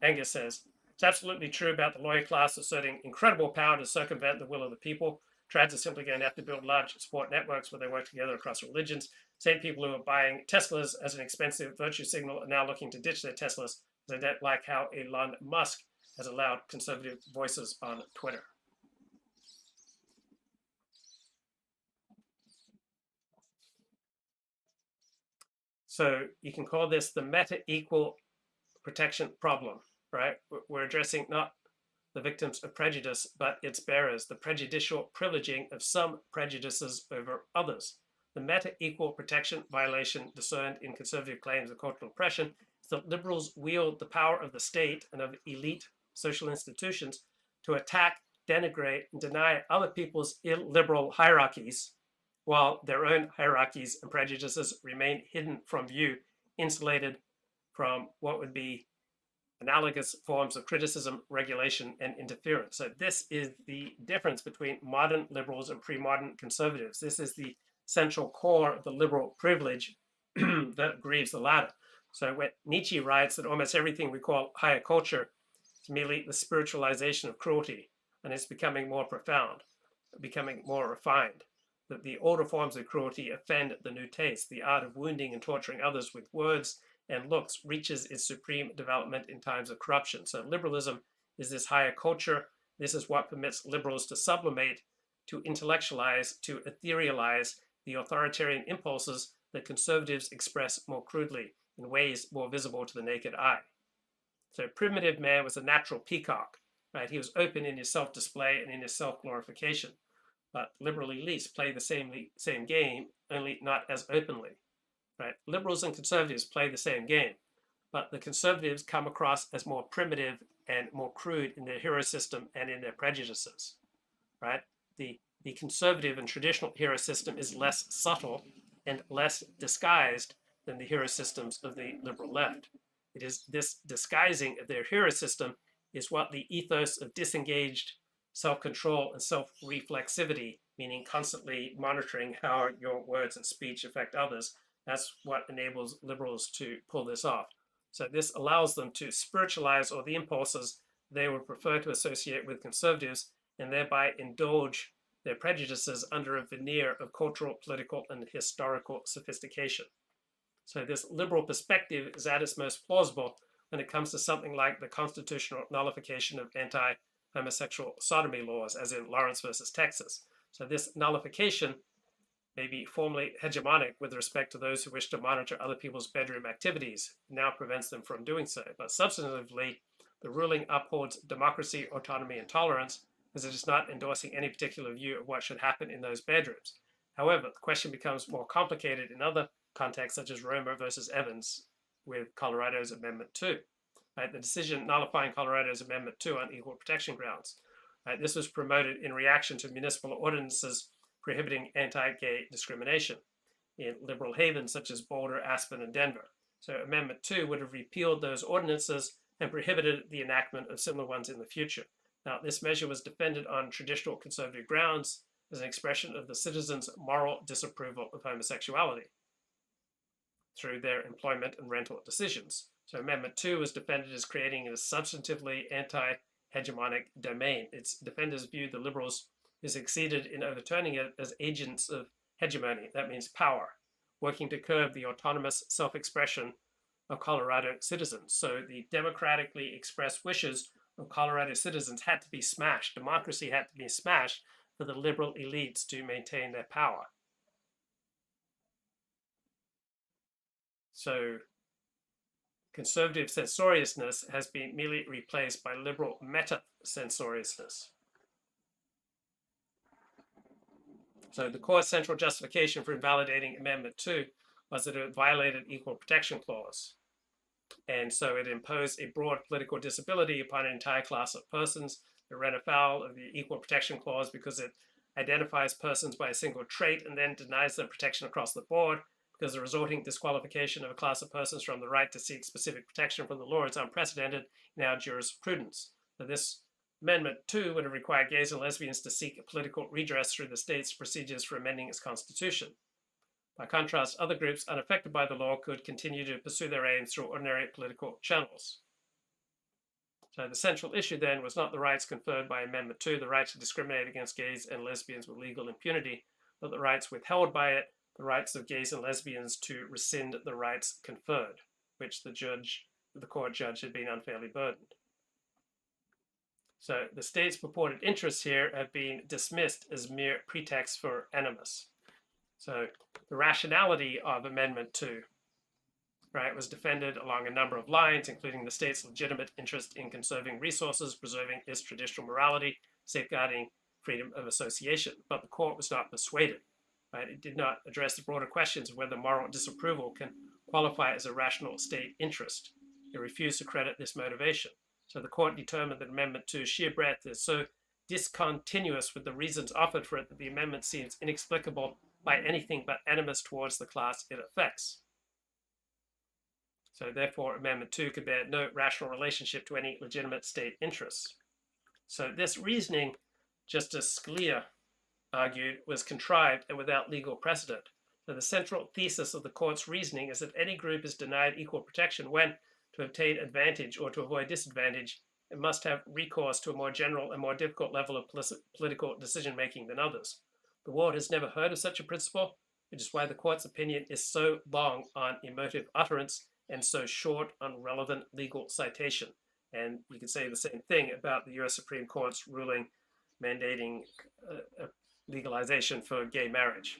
Angus says, it's absolutely true about the lawyer class asserting incredible power to circumvent the will of the people. Trads are simply going to have to build large support networks where they work together across religions. Same people who are buying Teslas as an expensive virtue signal are now looking to ditch their Teslas. They don't like how Elon Musk has allowed conservative voices on Twitter. So you can call this the meta-equal protection problem, right? We're addressing not the victims of prejudice, but its bearers, the prejudicial privileging of some prejudices over others. The meta-equal protection violation discerned in conservative claims of cultural oppression is that liberals wield the power of the state and of elite social institutions to attack, denigrate, and deny other people's illiberal hierarchies, while their own hierarchies and prejudices remain hidden from view, insulated from what would be analogous forms of criticism, regulation, and interference. So this is the difference between modern liberals and pre-modern conservatives. This is the central core of the liberal privilege that grieves the latter. So when Nietzsche writes that almost everything we call higher culture is merely the spiritualization of cruelty, and it's becoming more profound, becoming more refined, that the older forms of cruelty offend the new taste. The art of wounding and torturing others with words and looks reaches its supreme development in times of corruption. So liberalism is this higher culture. This is what permits liberals to sublimate, to intellectualize, to etherealize the authoritarian impulses that conservatives express more crudely in ways more visible to the naked eye. So primitive man was a natural peacock, right? He was open in his self-display and in his self-glorification. But liberal elites play the same game, only not as openly. Right? Liberals and conservatives play the same game, but the conservatives come across as more primitive and more crude in their hero system and in their prejudices. Right? The conservative and traditional hero system is less subtle and less disguised than the hero systems of the liberal left. It is this disguising of their hero system is what the ethos of disengaged self-control and self-reflexivity, meaning constantly monitoring how your words and speech affect others, that's what enables liberals to pull this off. So this allows them to spiritualize all the impulses they would prefer to associate with conservatives and thereby indulge their prejudices under a veneer of cultural, political, and historical sophistication. So this liberal perspective is at its most plausible when it comes to something like the constitutional nullification of homosexual sodomy laws, as in Lawrence versus Texas. So this nullification may be formally hegemonic with respect to those who wish to monitor other people's bedroom activities, now prevents them from doing so. But substantively, the ruling upholds democracy, autonomy, and tolerance, as it is not endorsing any particular view of what should happen in those bedrooms. However, the question becomes more complicated in other contexts, such as Romer versus Evans with Colorado's Amendment 2. Right, the decision nullifying Colorado's Amendment 2 on equal protection grounds. Right, this was promoted in reaction to municipal ordinances prohibiting anti-gay discrimination in liberal havens such as Boulder, Aspen, and Denver. So Amendment 2 would have repealed those ordinances and prohibited the enactment of similar ones in the future. Now, this measure was defended on traditional conservative grounds as an expression of the citizens' moral disapproval of homosexuality through their employment and rental decisions. So Amendment 2 was defended as creating a substantively anti-hegemonic domain. Its defenders viewed the liberals who succeeded in overturning it as agents of hegemony, that means power, working to curb the autonomous self-expression of Colorado citizens. So the democratically expressed wishes of Colorado citizens had to be smashed. Democracy had to be smashed for the liberal elites to maintain their power. So conservative censoriousness has been merely replaced by liberal meta-censoriousness. So the court's central justification for invalidating Amendment 2 was that it violated Equal Protection Clause. And so it imposed a broad political disability upon an entire class of persons. It ran afoul of the Equal Protection Clause because it identifies persons by a single trait and then denies them protection across the board, because the resulting disqualification of a class of persons from the right to seek specific protection from the law is unprecedented in our jurisprudence. So this Amendment 2 would have required gays and lesbians to seek a political redress through the state's procedures for amending its constitution. By contrast, other groups unaffected by the law could continue to pursue their aims through ordinary political channels. So the central issue then was not the rights conferred by Amendment 2, the right to discriminate against gays and lesbians with legal impunity, but the rights withheld by it, the rights of gays and lesbians to rescind the rights conferred, which the court judge had been unfairly burdened. So the state's purported interests here have been dismissed as mere pretext for animus. So the rationality of Amendment 2, right, was defended along a number of lines, including the state's legitimate interest in conserving resources, preserving its traditional morality, safeguarding freedom of association. But the court was not persuaded. Right? It did not address the broader questions of whether moral disapproval can qualify as a rational state interest. It refused to credit this motivation. So the court determined that Amendment 2's sheer breadth is so discontinuous with the reasons offered for it that the amendment seems inexplicable by anything but animus towards the class it affects. So therefore, Amendment 2 could bear no rational relationship to any legitimate state interests. So this reasoning, Justice Scalia argued, was contrived and without legal precedent. So the central thesis of the court's reasoning is that any group is denied equal protection when, to obtain advantage or to avoid disadvantage, it must have recourse to a more general and more difficult level of political decision-making than others. The world has never heard of such a principle, which is why the court's opinion is so long on emotive utterance and so short on relevant legal citation. And you could say the same thing about the US Supreme Court's ruling mandating legalization for gay marriage.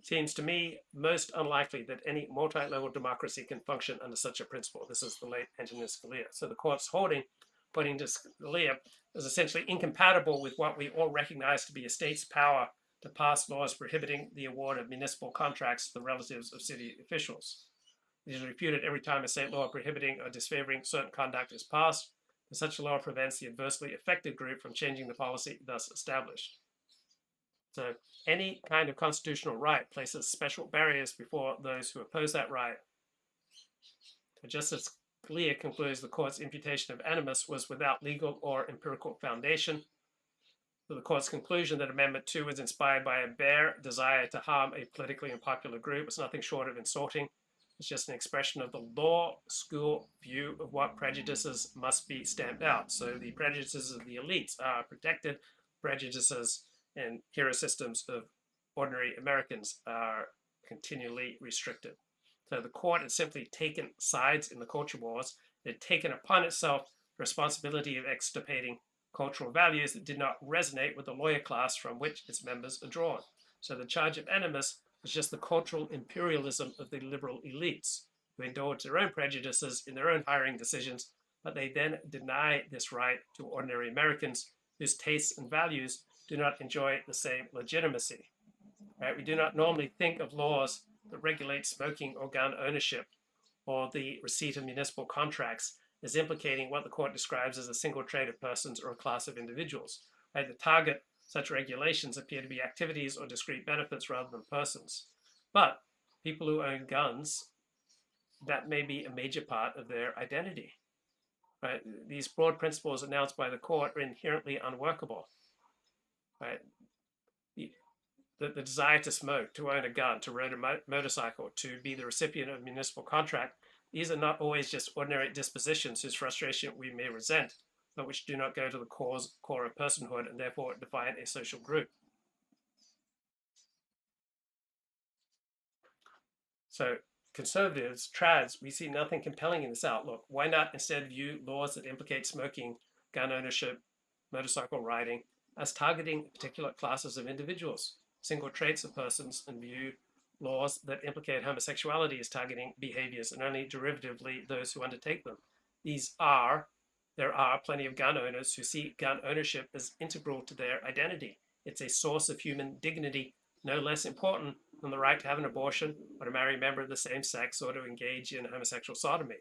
Seems to me most unlikely that any multi-level democracy can function under such a principle. This is the late Antonin Scalia. So the court's holding, according to Scalia, is essentially incompatible with what we all recognize to be a state's power to pass laws prohibiting the award of municipal contracts to the relatives of city officials. It is refuted every time a state law prohibiting or disfavoring certain conduct is passed, and such a law prevents the adversely affected group from changing the policy thus established. So any kind of constitutional right places special barriers before those who oppose that right. Justice Scalia concludes the court's imputation of animus was without legal or empirical foundation. So the court's conclusion that Amendment 2 was inspired by a bare desire to harm a politically unpopular group was nothing short of insulting. It's just an expression of the law school view of what prejudices must be stamped out. So the prejudices of the elites are protected, prejudices and hero systems of ordinary Americans are continually restricted. So the court had simply taken sides in the culture wars. It had taken upon itself the responsibility of extirpating cultural values that did not resonate with the lawyer class from which its members are drawn. So the charge of animus was just the cultural imperialism of the liberal elites, who indulge their own prejudices in their own hiring decisions, but they then deny this right to ordinary Americans whose tastes and values do not enjoy the same legitimacy. Right? We do not normally think of laws that regulate smoking or gun ownership or the receipt of municipal contracts as implicating what the court describes as a single trade of persons or a class of individuals. Right? The target such regulations appear to be activities or discrete benefits rather than persons. But people who own guns, that may be a major part of their identity. Right? These broad principles announced by the court are inherently unworkable. Right? The desire to smoke, to own a gun, to ride a motorcycle, to be the recipient of a municipal contract, these are not always just ordinary dispositions whose frustration we may resent, but which do not go to the core of personhood and therefore define a social group. So conservatives, trads, we see nothing compelling in this outlook. Why not instead view laws that implicate smoking, gun ownership, motorcycle riding as targeting particular classes of individuals, single traits of persons, and view laws that implicate homosexuality as targeting behaviors and only derivatively those who undertake them? There are plenty of gun owners who see gun ownership as integral to their identity. It's a source of human dignity, no less important than the right to have an abortion or to marry a member of the same sex or to engage in homosexual sodomy.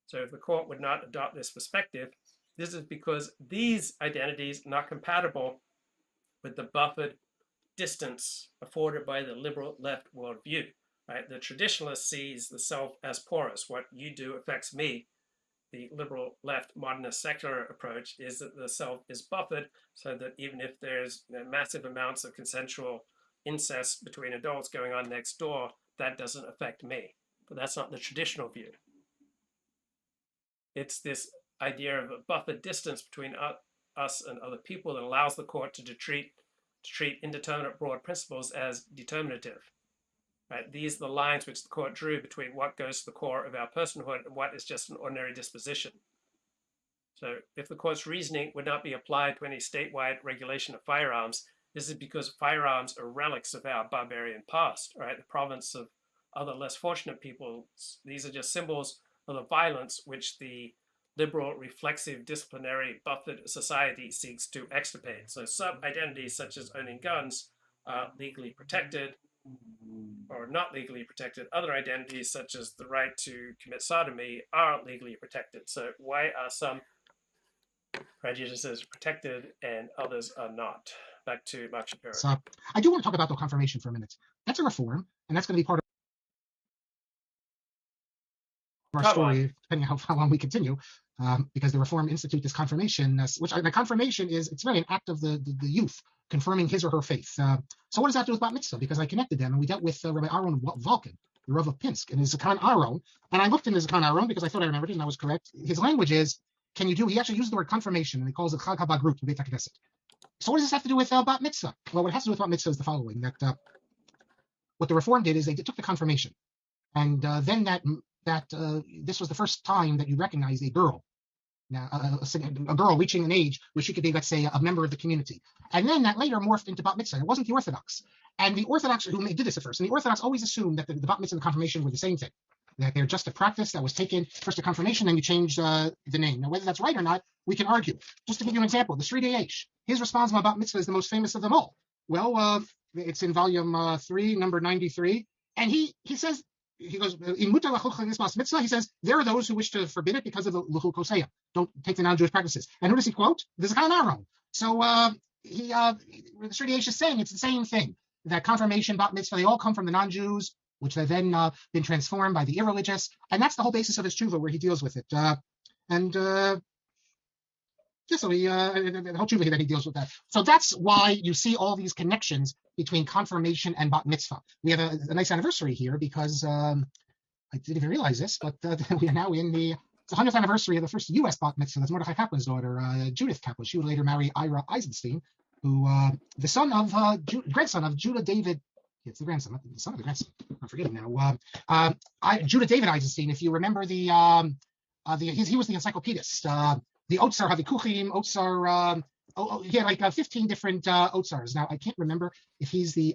So if the court would not adopt this perspective, this is because these identities are not compatible with the buffered distance afforded by the liberal left worldview. Right? The traditionalist sees the self as porous. What you do affects me. The liberal left modernist secular approach is that the self is buffered so that even if there's massive amounts of consensual incest between adults going on next door, that doesn't affect me. But that's not the traditional view. It's this idea of a buffered distance between us and other people that allows the court to treat indeterminate broad principles as determinative. Right? These are the lines which the court drew between what goes to the core of our personhood and what is just an ordinary disposition. So if the court's reasoning would not be applied to any statewide regulation of firearms, this is because firearms are relics of our barbarian past, right? The province of other less fortunate peoples. These are just symbols of the violence which the liberal, reflexive, disciplinary, buffered society seeks to extirpate. So some identities, such as owning guns, are legally protected or not legally protected. Other identities, such as the right to commit sodomy, are legally protected. So why are some prejudices protected and others are not? Back to Mark Shapiro. So I do want to talk about the confirmation for a minute. That's a reform, and that's going to be part of our story, depending on how long we continue, because the Reform Institute, this confirmation, the confirmation is, it's really an act of the youth confirming his or her faith. So what does that have to do with bat mitzvah? Because I connected them, and we dealt with Rabbi Aaron Volkin, the Rav of Pinsk, and his Zakan Aaron, and I looked in his Zakan Aaron because I thought I remembered it, and I was correct. His language is, he actually uses the word confirmation, and he calls it Chag HaBagrut in Beit HaKnesset. So what does this have to do with bat mitzvah? Well, what it has to do with bat mitzvah is the following, that what the Reform did is they took the confirmation, and then this was the first time that you recognize a girl, a girl reaching an age where she could be, let's say, a member of the community. And then that later morphed into bat mitzvah. It wasn't the Orthodox. And the Orthodox, who did this at first, and the Orthodox always assumed that the bat mitzvah and the confirmation were the same thing, that they're just a practice that was taken first to confirmation, then you change the name. Now, whether that's right or not, we can argue. Just to give you an example, the Sri H, his response to bat mitzvah is the most famous of them all. Well, it's in volume 3, number 93, and he says, he goes, in Mutar Lachuch Mitzvah, he says, there are those who wish to forbid it because of the Luchul Koseya. Don't take the non-Jewish practices. And who does he quote? The Zakan Aaron. So the Sri H is saying it's the same thing. That confirmation, bat mitzvah, they all come from the non-Jews, which have then been transformed by the irreligious. And that's the whole basis of his tshuva, where he deals with it. So the whole tshuva that he deals with that. So that's why you see all these connections between confirmation and bat mitzvah. We have a nice anniversary here because I didn't even realize this, but we are now in the 100th anniversary of the first U.S. bat mitzvah. That's Mordechai Kaplan's daughter, Judith Kaplan. She would later marry Ira Eisenstein, who the son of grandson of Judah David. It's the grandson, not the son of the grandson. I'm forgetting now. Judah David Eisenstein. If you remember he was the encyclopedist. the Otsar Havikuchim, Otsar. Yeah, like 15 different Otsars. Now I can't remember if he's the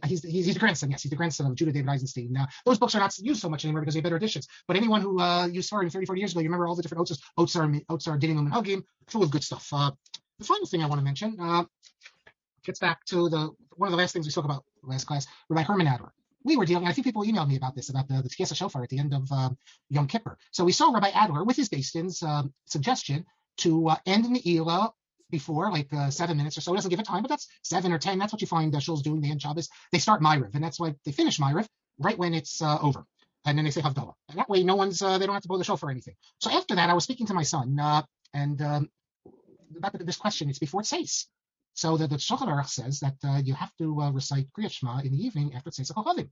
grandson. Yes, he's the grandson of Judah David Eisenstein. Now those books are not used so much anymore because they have better editions. But anyone who used Sfarim 30, 40 years ago, you remember all the different Otsar, Dinim, and Hagim, full of good stuff. The final thing I want to mention gets back to one of the last things we spoke about last class, Rabbi Herman Adler. We were dealing, I think people emailed me about this, about the Tkesa Shofar at the end of Yom Kippur. So we saw Rabbi Adler with his Beis-Din's suggestion to end in the Eila before, like 7 minutes or so. It doesn't give a time, but that's 7 or 10. That's what you find shuls doing. They end Shabbos. They start Ma'ariv, and that's why they finish Ma'ariv right when it's over. And then they say Havdalah. And that way, they don't have to blow the shofar or anything. So after that, I was speaking to my son, and about this question, it's before Tzeis. So the Shulchan Aruch says that you have to recite Kriyat Shema in the evening after Tzeis HaKochavim.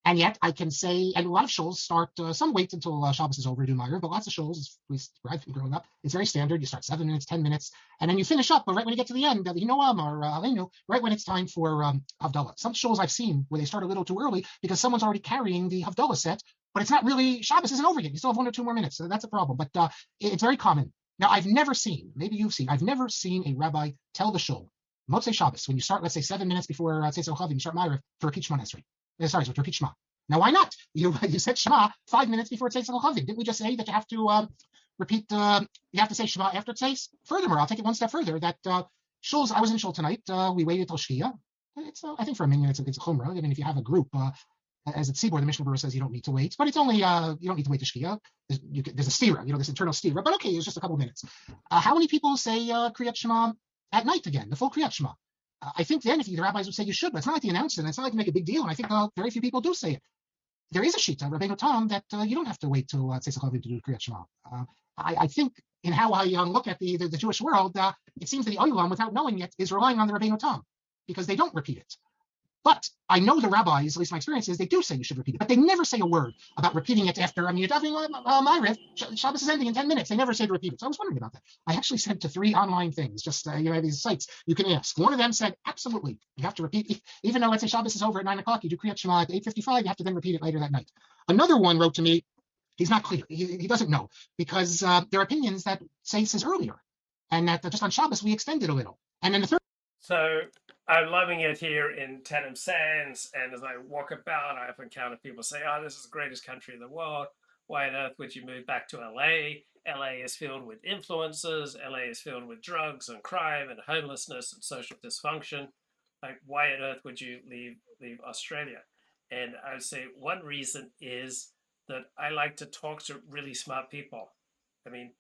And yet I can say, and a lot of shuls start, some wait until Shabbos is over to do Ma'ariv, but lots of shuls, where I've been growing up, it's very standard. You start 7 minutes, 10 minutes, and then you finish up, but right when you get to the end, Noam or Aleinu, right when it's time for Havdalah. Some shuls I've seen where they start a little too early because someone's already carrying the Havdalah set, but it's not really, Shabbos isn't over yet. You still have 1 or 2 more minutes, so that's a problem. But it's very common. Now, I've never seen a rabbi tell the shul, Motzei Shabbos, when you start, let's say 7 minutes before Tzeis HaKochavim, you start Ma'ariv to repeat Shema Esrei. Sorry, to repeat Shema. Now, why not? You said Shema 5 minutes before Tzeis HaKochavim. Didn't we just say that you have to repeat? You have to say Shema after Tzeis? Furthermore, I'll take it one step further. That shuls, I was in shul tonight. We waited till Shkia. It's I think for a minyan it's a chumrah. I mean, if you have a group, as at Tzibor, the Mishnah Berurah says you don't need to wait, but it's only you don't need to wait to Shkia. There's a stira, this internal stira. But okay, it's just a couple minutes. How many people say Kriyat Shema at night again, the full Kriyat Shema? I think then if the rabbis would say you should, but it's not like the announcement. It's not like you make a big deal, and I think very few people do say it. There is a shita, Rabbeinu Tam, that you don't have to wait till Tzeis HaKochavim to do Kriyat Shema. I think in how I look at the Jewish world, it seems that the Olam, without knowing it, is relying on the Rabbeinu Tam because they don't repeat it. But I know the rabbis, at least my experience is, they do say you should repeat it, but they never say a word about repeating it after. I mean, you're davening Ma'ariv, Shabbos is ending in 10 minutes. They never say to repeat it. So I was wondering about that. I actually sent to 3 online things, just these sites you can ask. One of them said, absolutely, you have to repeat, even though let's say Shabbos is over at 9 o'clock, you do Kriyat Shema at 8:55, you have to then repeat it later that night. Another one wrote to me, he's not clear, he doesn't know, because there are opinions that say it says earlier, and that just on Shabbos we extended a little. And then the third. So I'm loving it here in Tenem Sands, and as I walk about, I often encounter people say, oh, this is the greatest country in the world. Why on earth would you move back to LA? LA is filled with influences. LA is filled with drugs and crime and homelessness and social dysfunction. Like, why on earth would you leave Australia? And I would say one reason is that I like to talk to really smart people. I mean,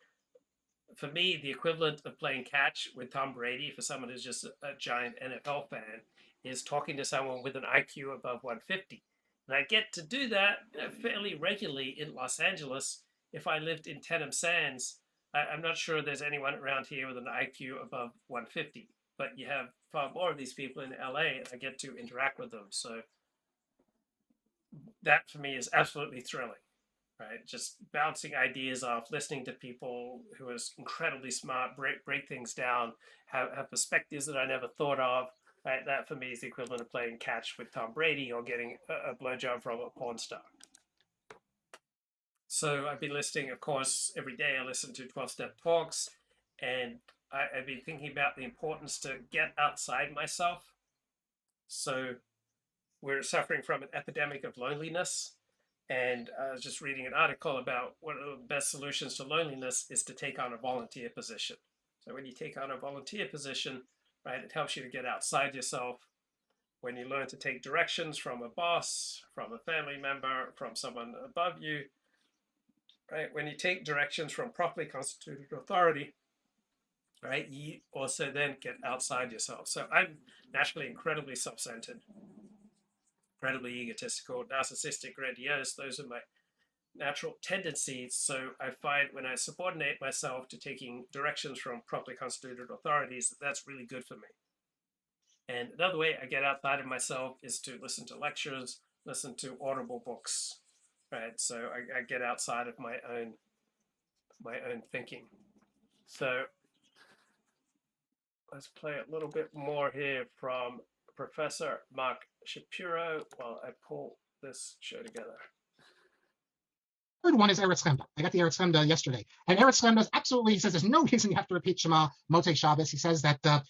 for me, the equivalent of playing catch with Tom Brady, for someone who's just a giant NFL fan, is talking to someone with an IQ above 150. And I get to do that fairly regularly in Los Angeles. If I lived in Tenem Sands, I'm not sure there's anyone around here with an IQ above 150. But you have far more of these people in LA, and I get to interact with them. So that, for me, is absolutely thrilling. Right, just bouncing ideas off, listening to people who are incredibly smart, break things down, have perspectives that I never thought of. Right, that for me is the equivalent of playing catch with Tom Brady or getting a blowjob from a porn star. So I've been listening, of course, every day. I listen to 12-step talks, and I've been thinking about the importance to get outside myself. So we're suffering from an epidemic of loneliness. And I was just reading an article about one of the best solutions to loneliness is to take on a volunteer position. So when you take on a volunteer position, right, it helps you to get outside yourself. When you learn to take directions from a boss, from a family member, from someone above you, right, when you take directions from properly constituted authority, right, you also then get outside yourself. So I'm naturally incredibly self-centered, incredibly egotistical, narcissistic, grandiose. Those are my natural tendencies. So I find when I subordinate myself to taking directions from properly constituted authorities, that's really good for me. And another way I get outside of myself is to listen to lectures, listen to audible books, right? So I get outside of my own thinking. So let's play a little bit more here from Professor Mark Shapiro while I pull this show together. Third one is Eretz Chemda. I got the Eretz Chemda yesterday. And Eretz Chemda absolutely, he says there's no reason you have to repeat Shema Motzei Shabbos. He says that the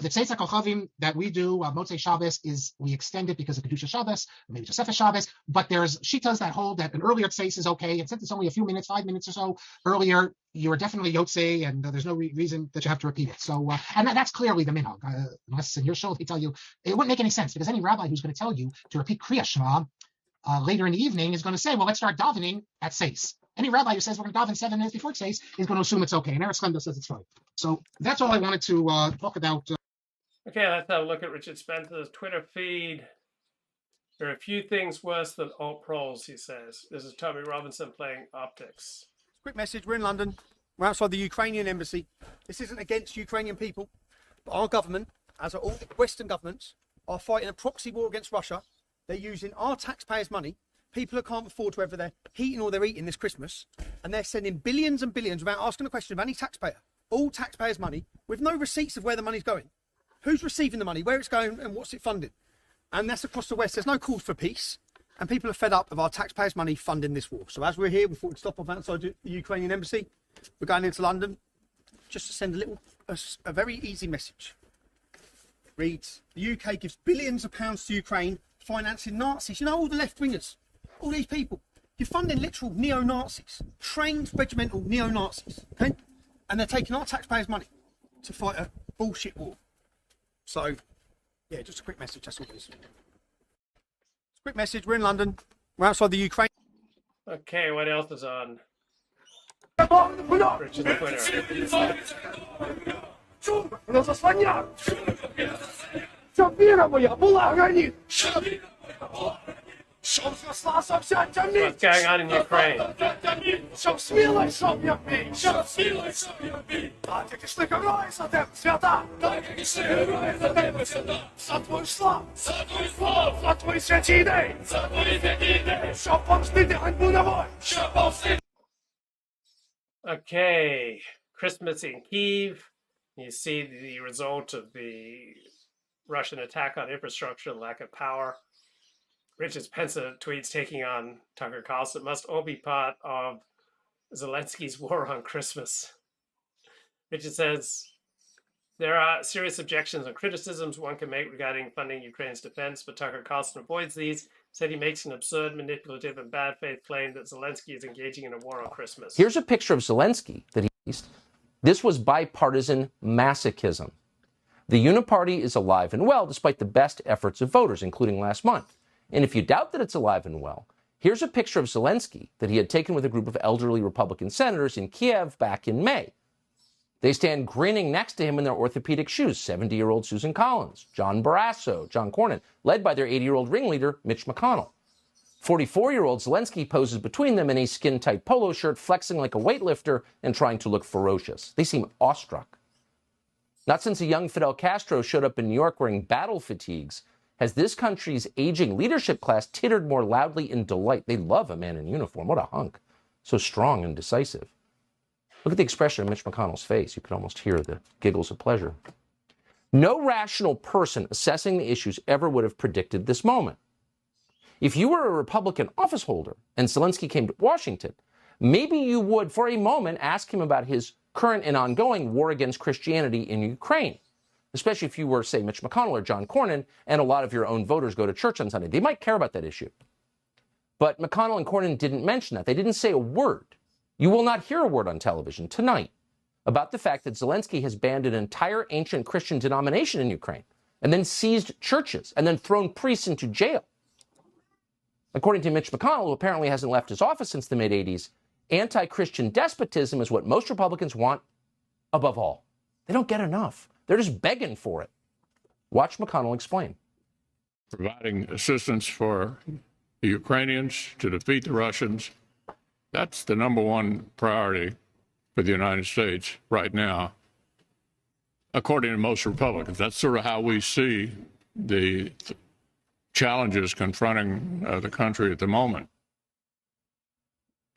Tzeitzak Kochavim that we do, Motzei Shabbos, is we extend it because of Kedusha Shabbos, maybe Tosefes Shabbos, but there's Shitas that hold that an earlier Tzeis is okay, and since it's only a few minutes, 5 minutes or so earlier, you're definitely Yotzei, and there's no reason that you have to repeat it. So, and that's clearly the minhag. Unless in your show they tell you, it wouldn't make any sense, because any rabbi who's going to tell you to repeat Kriya Shema later in the evening is going to say, well, let's start davening at Tzeis. Any rabbi who says we're going to daven 7 minutes before Tzeis is going to assume it's okay, and Eretz Chemda says it's fine. So that's all I wanted to talk about. Okay, let's have a look at Richard Spencer's Twitter feed. There are a few things worse than alt-proles, he says. This is Toby Robinson playing optics. Quick message, we're in London. We're outside the Ukrainian embassy. This isn't against Ukrainian people, but our government, as are all Western governments, are fighting a proxy war against Russia. They're using our taxpayers' money, people who can't afford whether they're heating or they're eating this Christmas, and they're sending billions and billions without asking a question of any taxpayer, all taxpayers' money, with no receipts of where the money's going. Who's receiving the money, where it's going, and what's it funded? And that's across the West. There's no call for peace, and people are fed up of our taxpayers' money funding this war. So as we're here, we thought we'd stop off outside the Ukrainian embassy. We're going into London just to send a very easy message. Reads, the UK gives billions of pounds to Ukraine, financing Nazis. You know, all the left-wingers, all these people. You're funding literal neo-Nazis, trained regimental neo-Nazis, okay? And they're taking our taxpayers' money to fight a bullshit war. So, yeah, just a quick message, that's all it is. Quick message, we're in London, we're outside the Ukraine. Okay, what else is on Richard's Twitter? What's going on in Ukraine? Okay, Christmas in Kyiv. You see the result of the Russian attack on infrastructure, lack of power. Richard Spencer tweets taking on Tucker Carlson. It must all be part of Zelensky's war on Christmas. Richard says, there are serious objections and criticisms one can make regarding funding Ukraine's defense, but Tucker Carlson avoids these. Said he makes an absurd, manipulative, and bad faith claim that Zelensky is engaging in a war on Christmas. Here's a picture of Zelensky that he's. This was bipartisan masochism. The Uniparty is alive and well despite the best efforts of voters, including last month. And if you doubt that it's alive and well, here's a picture of Zelensky that he had taken with a group of elderly Republican senators in Kiev back in May. They stand grinning next to him in their orthopedic shoes, 70-year-old Susan Collins, John Barrasso, John Cornyn, led by their 80-year-old ringleader, Mitch McConnell. 44-year-old Zelensky poses between them in a skin-tight polo shirt, flexing like a weightlifter and trying to look ferocious. They seem awestruck. Not since a young Fidel Castro showed up in New York wearing battle fatigues has this country's aging leadership class tittered more loudly in delight. They love a man in uniform. What a hunk. So strong and decisive. Look at the expression of Mitch McConnell's face. You can almost hear the giggles of pleasure. No rational person assessing the issues ever would have predicted this moment. If you were a Republican office holder and Zelensky came to Washington, maybe you would, for a moment, ask him about his current and ongoing war against Christianity in Ukraine. Especially if you were, say, Mitch McConnell or John Cornyn, and a lot of your own voters go to church on Sunday. They might care about that issue. But McConnell and Cornyn didn't mention that. They didn't say a word. You will not hear a word on television tonight about the fact that Zelensky has banned an entire ancient Christian denomination in Ukraine, and then seized churches, and then thrown priests into jail. According to Mitch McConnell, who apparently hasn't left his office since the mid-'80s, anti-Christian despotism is what most Republicans want above all. They don't get enough. They're just begging for it. Watch McConnell explain. Providing assistance for the Ukrainians to defeat the Russians, that's the number one priority for the United States right now, according to most Republicans. That's sort of how we see the challenges confronting the country at the moment.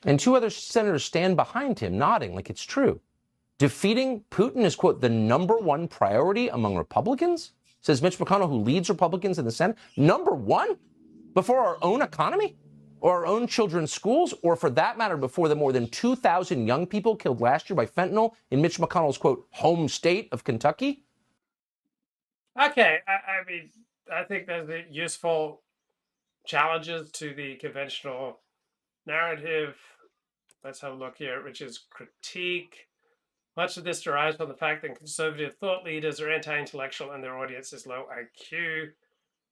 And two other senators stand behind him, nodding like it's true. Defeating Putin is, quote, the number one priority among Republicans, says Mitch McConnell, who leads Republicans in the Senate. Number one? Before our own economy? or our own children's schools, or for that matter, before the more than 2,000 young people killed last year by fentanyl in Mitch McConnell's, quote, home state of Kentucky? Okay, I mean, I think there's useful challenges to the conventional narrative. Let's have a look here, which is critique. Much of this derives from the fact that conservative thought leaders are anti-intellectual and their audience is low IQ.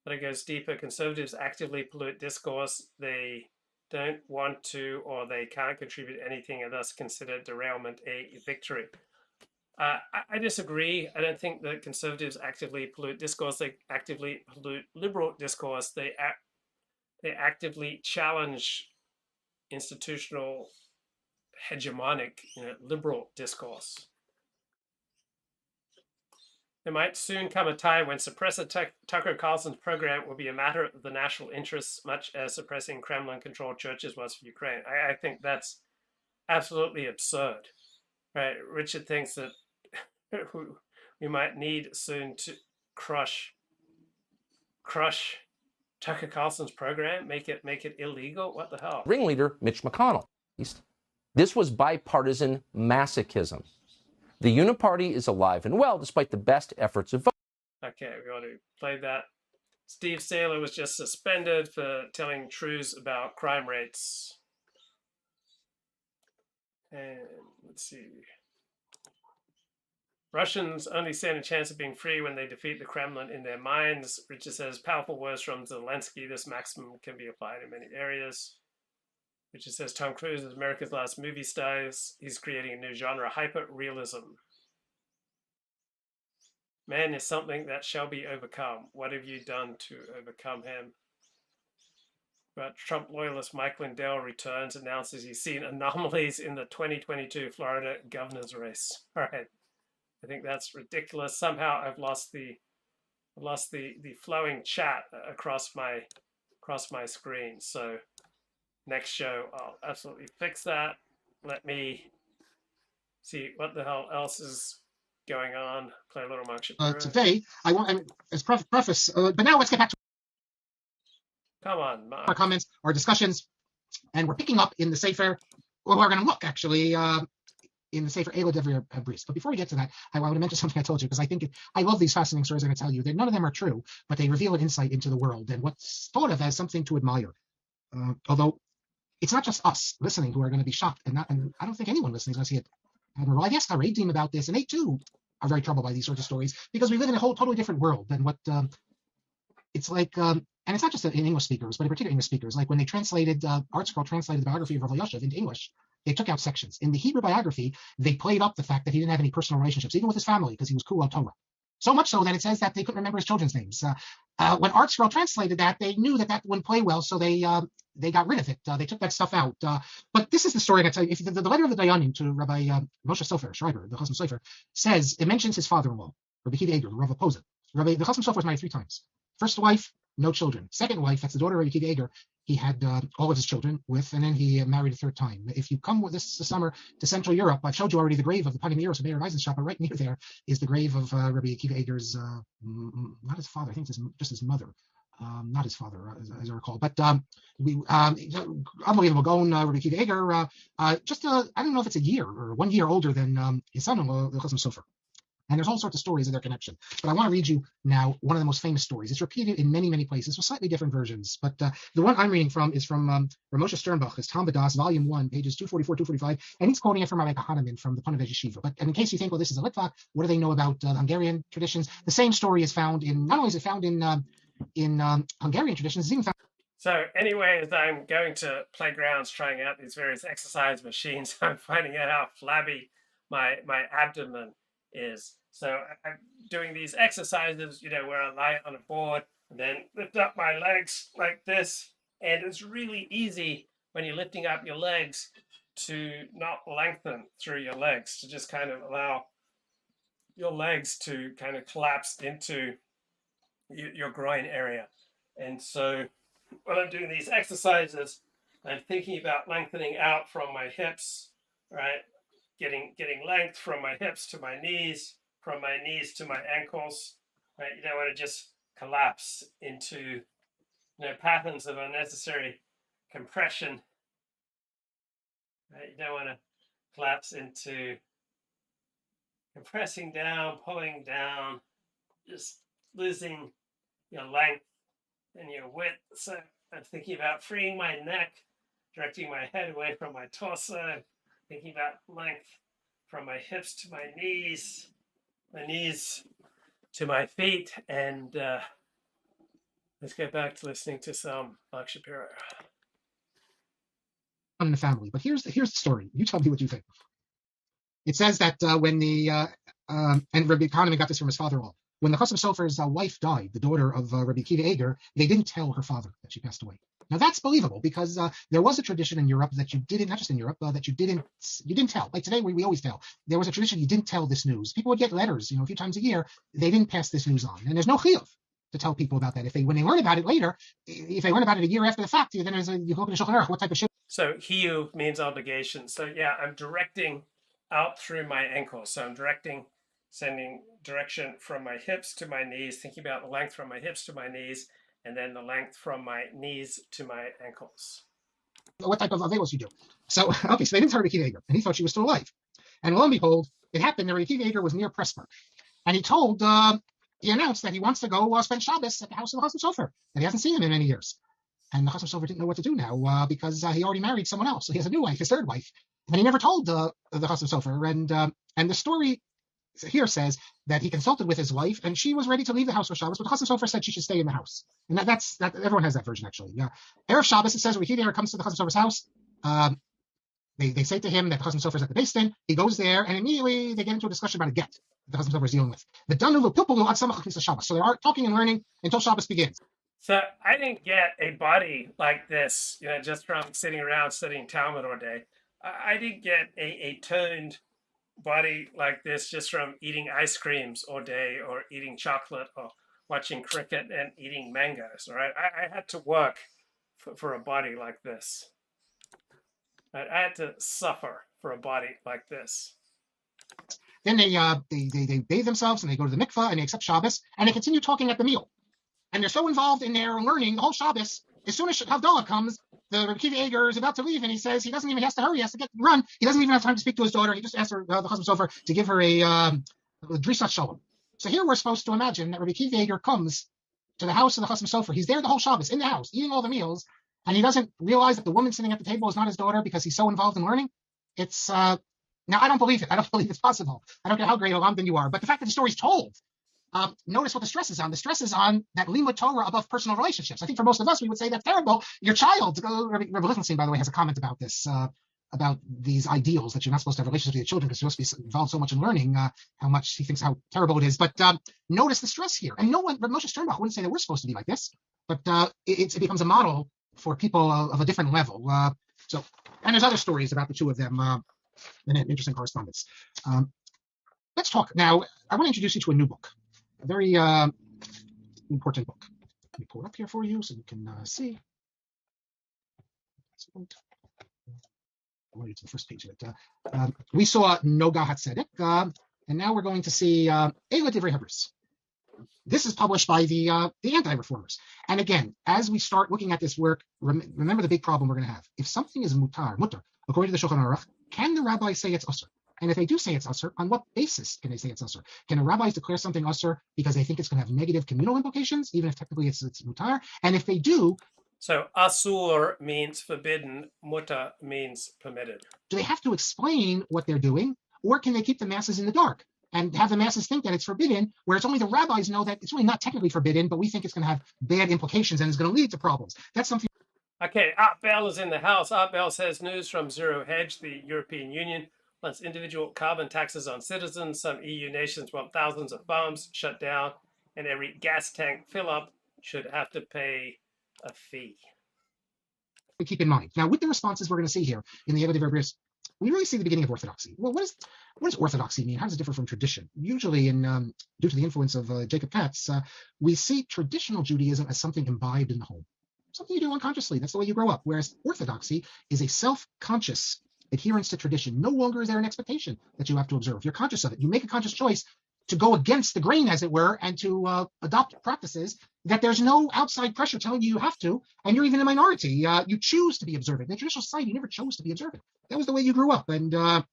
But it goes deeper. Conservatives actively pollute discourse. They don't want to, or they can't contribute anything, and thus consider derailment a victory. I disagree. I don't think that conservatives actively pollute discourse. They actively pollute liberal discourse. They actively challenge institutional, hegemonic, liberal discourse. There might soon come a time when suppressing Tucker Carlson's program will be a matter of the national interests, much as suppressing Kremlin-controlled churches was for Ukraine. I think that's absolutely absurd. Right? Richard thinks that we might need soon to crush Tucker Carlson's program, make it illegal. What the hell? Ringleader Mitch McConnell. This was bipartisan masochism. The Uniparty is alive and well, despite the best efforts of voters. Okay, we want to play that. Steve Saylor was just suspended for telling truths about crime rates. And let's see. Russians only stand a chance of being free when they defeat the Kremlin in their minds. Richard says, powerful words from Zelensky. This maximum can be applied in many areas. Richard says, Tom Cruise is America's last movie star. He's creating a new genre, hyper-realism. Man is something that shall be overcome. What have you done to overcome him? But Trump loyalist Mike Lindell returns, announces he's seen anomalies in the 2022 Florida governor's race. All right. I think that's ridiculous. Somehow I've lost the flowing chat across my screen. So next show I'll absolutely fix that. Let me see what the hell else is going on. Play a little Mark Shapiro. Today I want as preface, but now let's get back to Come on, Mark. our comments, our discussions, and we're picking up in the Sefer. Well, we're going to look actually. In the Sefer Ela Devri Bris. But before we get to that, I want to mention something I told you, because I think I love these fascinating stories I'm going to tell you. None of them are true, but they reveal an insight into the world and what's thought of as something to admire. Although it's not just us listening who are going to be shocked, and I don't think anyone listening is going to see it admirable. I've asked Haredim about this, and they too are very troubled by these sorts of stories, because we live in a whole totally different world than what it's like. And it's not just in English speakers, but in particular English speakers. Like when they translated, ArtScroll translated the biography of Rav Yoshev into English, they took out sections. In the Hebrew biography, they played up the fact that he didn't have any personal relationships, even with his family, because he was Kulal Torah. So much so that it says that they couldn't remember his children's names. When ArtScroll translated that, they knew that wouldn't play well, so they got rid of it. They took that stuff out. But this is the story I tell you. If the letter of the Dayanim to Rabbi Moshe Sofer, Schreiber, the Chasam Sofer, says, it mentions his father-in-law, Rabbi Kiva Eger, Rav Oposit. The Chasam Sofer was married 3 times. First wife, no children. Second wife, that's the daughter of Rabbi Kiva Eger, he had all of his children with, and then he married a 3rd time. If you come with this summer to Central Europe, I've showed you already the grave of the Panamiros of Meir Eisenshop, but right near there is the grave of Rabbi Kiva Eger's, not his father, I think it's just his mother. Not his father, as I recall. But unbelievable. Going Rabbi Kiva Eger, I don't know if it's a year or 1 year older than his son-in-law, the Chasam Sofer. And there's all sorts of stories of their connection. But I want to read you now one of the most famous stories. It's repeated in many, many places with slightly different versions. But the one I'm reading from is from Ramosha Sternbach, his Tom Badas, Volume 1, pages 244, 245. And he's quoting it from Rabbi Kahneman from the Ponevezh Yeshiva. But in case you think, well, this is a Litvak, what do they know about the Hungarian traditions? The same story is found in, not only is it found in Hungarian traditions, it's even found. So anyway, as I'm going to playgrounds trying out these various exercise machines, I'm finding out how flabby my abdomen is. So I'm doing these exercises, where I lie on a board and then lift up my legs like this. And it's really easy when you're lifting up your legs to not lengthen through your legs, to just kind of allow your legs to kind of collapse into your groin area. And so when I'm doing these exercises, I'm thinking about lengthening out from my hips, right? Getting length from my hips to my knees, from my knees to my ankles, right? You don't want to just collapse into patterns of unnecessary compression. Right? You don't want to collapse into compressing down, pulling down, just losing your length and your width. So I'm thinking about freeing my neck, directing my head away from my torso, thinking about length from my hips to my knees to my feet, and let's get back to listening to some Mark Shapiro. In the family, but here's the story. You tell me what you think. It says that when the and Rabbi Kahneman got this from his father-in-law. When the Chasam Sofer's wife died, the daughter of Rabbi Akiva Eger, they didn't tell her father that she passed away. Now that's believable because there was a tradition in Europe that you didn't, not just in Europe, that you didn't tell. Like today, we always tell. There was a tradition you didn't tell this news. People would get letters, a few times a year. They didn't pass this news on, and there's no chiyuv to tell people about that. When they learn about it later, if they learn about it a year after the fact, then you look at the Shulchan Aruch, what type of shit. So chiyuv means obligation. So yeah, I'm directing out through my ankles. So I'm sending direction from my hips to my knees, thinking about the length from my hips to my knees, and then the length from my knees to my ankles. What type of avelos you do? So they didn't tell Rabbi Akiva Eger, and he thought she was still alive. And lo and behold, it happened that Rabbi Akiva Eger was near Pressburg, and he announced that he wants to go spend Shabbos at the house of the Chasam Sofer, that he hasn't seen him in many years. And the Chasam Sofer didn't know what to do now because he already married someone else. So he has a new wife, his third wife, and he never told the Chasam Sofer. And the story here says that he consulted with his wife, and she was ready to leave the house for Shabbos, but the Chasam Sofer said she should stay in the house. And that's everyone has that version actually. Erev Shabbos, it says when Rabbi Akiva comes to the Chasam Sofer's house, they say to him that the Chasam Sofer is at the Beis Din. He goes there, and immediately they get into a discussion about a get that the Chasam Sofer is dealing with. The Danu Pilpulu ad Samach Knisa Shabbos. So they are talking and learning until Shabbos begins. So I didn't get a body like this, just from sitting around studying Talmud all day. I didn't get a toned body like this just from eating ice creams all day or eating chocolate or watching cricket and eating mangoes. Right? I had to work for a body like this. I had to suffer for a body like this. Then they bathe themselves and they go to the mikvah and they accept Shabbos and they continue talking at the meal. And they're so involved in their learning the whole Shabbos. As soon as Havdalah comes, the Rabbi Akiva Eger is about to leave, and he says he has to hurry, he has to run. He doesn't even have time to speak to his daughter. He just asks her, the Chasam Sofer, to give her a Drisat Shalom. So here we're supposed to imagine that Rabbi Akiva Eger comes to the house of the Chasam Sofer. He's there the whole Shabbos, in the house, eating all the meals, and he doesn't realize that the woman sitting at the table is not his daughter because he's so involved in learning. It's now I don't believe it. I don't believe it's possible. I don't care how great a lamdan you are, but the fact that the story's told. Notice what the stress is on. The stress is on that limud Torah above personal relationships. I think for most of us, we would say that's terrible. Your child, Rabbi Lichtenstein, by the way, has a comment about this, about these ideals that you're not supposed to have relationships with your children because you're supposed to be involved so much in learning, how much he thinks how terrible it is. But notice the stress here. And Moshe Sternbach wouldn't say that we're supposed to be like this, but it becomes a model for people of a different level. And there's other stories about the two of them in an interesting correspondence. Let's talk. Now, I want to introduce you to a new book. A very important book. Let me pull it up here for you so you can see. I want you to the first page of it. We saw Noga HaTzedek, and now we're going to see Eila Divrei Hebrews. This is published by the anti-reformers. And again, as we start looking at this work, remember the big problem we're going to have. If something is mutar, according to the Shulchan Aruch, can the rabbi say it's usher? And if they do say it's usher, on what basis can they say it's usher? Can the rabbis declare something usher because they think it's going to have negative communal implications, even if technically it's mutar? And if they do... So asur means forbidden, mutar means permitted. Do they have to explain what they're doing, or can they keep the masses in the dark and have the masses think that it's forbidden, where it's only the rabbis know that it's really not technically forbidden, but we think it's going to have bad implications and it's going to lead to problems? That's something... Okay, Art Bell is in the house. Art Bell says news from Zero Hedge, the European Union wants individual carbon taxes on citizens. Some EU nations want thousands of farms shut down, and every gas tank fill-up should have to pay a fee. We keep in mind. Now, with the responses we're going to see here in the Eila Divrei Hebrews, we really see the beginning of orthodoxy. Well, what does orthodoxy mean? How does it differ from tradition? Usually, due to the influence of Jacob Katz, we see traditional Judaism as something imbibed in the home, something you do unconsciously. That's the way you grow up. Whereas orthodoxy is a self-conscious adherence to tradition. No longer is there an expectation that you have to observe. You're conscious of it. You make a conscious choice to go against the grain, as it were, and to adopt practices that there's no outside pressure telling you have to, and you're even a minority. You choose to be observant. In traditional society, you never chose to be observant. That was the way you grew up, and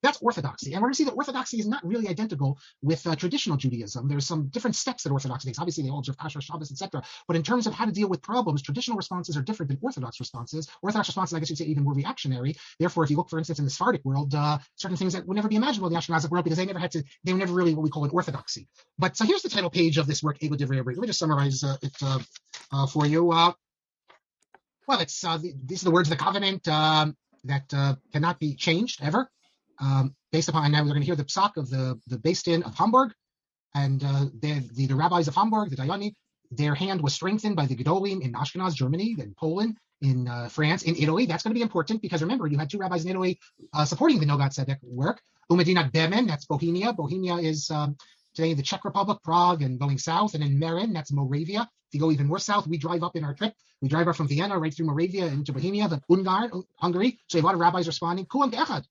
that's orthodoxy. And we're going to see that orthodoxy is not really identical with traditional Judaism. There's some different steps that Orthodoxy takes. Obviously, they all observe Kasher, Shabbos, etc. But in terms of how to deal with problems, traditional responses are different than Orthodox responses. Orthodox responses, I guess you'd say, even more reactionary. Therefore, if you look, for instance, in the Sephardic world, certain things that would never be imaginable in the Ashkenazic world because they were never really what we call an orthodoxy. But so here's the title page of this work, Ego Divrei Abri. Let me just summarize it for you. Well, these are the words of the covenant that cannot be changed ever. Based upon, now we're going to hear the psak of the Beis Din of Hamburg, and the rabbis of Hamburg, the Dayani, their hand was strengthened by the Gedolim in Ashkenaz, Germany, in Poland, in France, in Italy. That's going to be important because remember, you had two rabbis in Italy supporting the Nogat Tzedek work. Umedinat Bemen, that's Bohemia. Bohemia is today the Czech Republic, Prague, and going south, and in Meren, that's Moravia. If you go even more south, we drive up in our trip. We drive up from Vienna right through Moravia into Bohemia, the Hungary. So you have a lot of rabbis responding. Kulam Echad.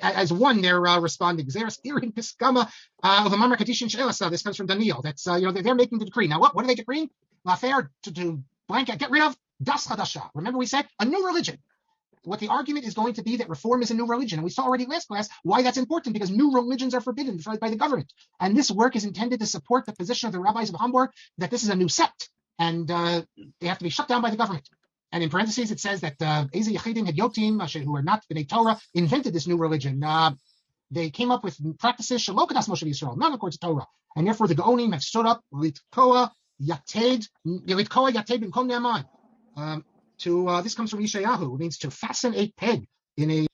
As one, they're responding. Xeris Irin Piskama of Amar Kadishin Shelasa. This comes from Daniel. That's they're making the decree. Now what are they decreeing? Fair to blanket, get rid of Das Hadasha. Remember we said a new religion. What the argument is going to be that reform is a new religion. And we saw already last class why that's important, because new religions are forbidden by the government. And this work is intended to support the position of the rabbis of Hamburg that this is a new sect and they have to be shut down by the government. And in parentheses, it says that Eze Yechidim Hedyotim, who are not B'nai Torah, invented this new religion. They came up with practices Shalokadas Moshe Yisrael, not according to Torah. And therefore, the Gaonim have stood up, Litkoa Yated B'Kom Ne'aman. This comes from Yeshayahu. It means to fasten a peg in a.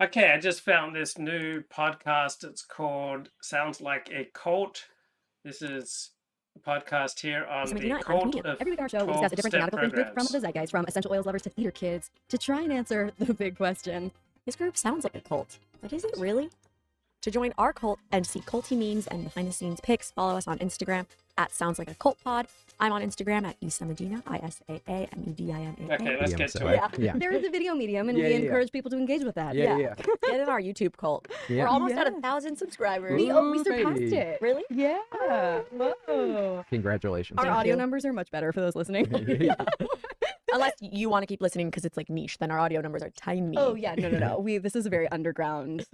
Okay, I just found this new podcast. It's called Sounds Like a Cult. This is podcast here on the cult of every week on our show, we discuss a different thematic group from the zeitgeist, from essential oils lovers to theater kids, to try and answer the big question: this group sounds like a cult, but is it really? To join our cult and see culty memes and behind-the-scenes pics, follow us on Instagram at Sounds Like a Cult Pod. I'm on Instagram at Isamedina, ISAAMEDINA. Okay, let's get to it. Yeah. There is a video medium, and we encourage people to engage with that. Yeah. Get in our YouTube cult. Yeah. We're almost at 1,000 subscribers. We surpassed it. Really? Yeah. Whoa. Congratulations. Our audio numbers are much better for those listening. Unless you want to keep listening because it's like niche, then our audio numbers are tiny. Oh yeah, no. This is a very underground.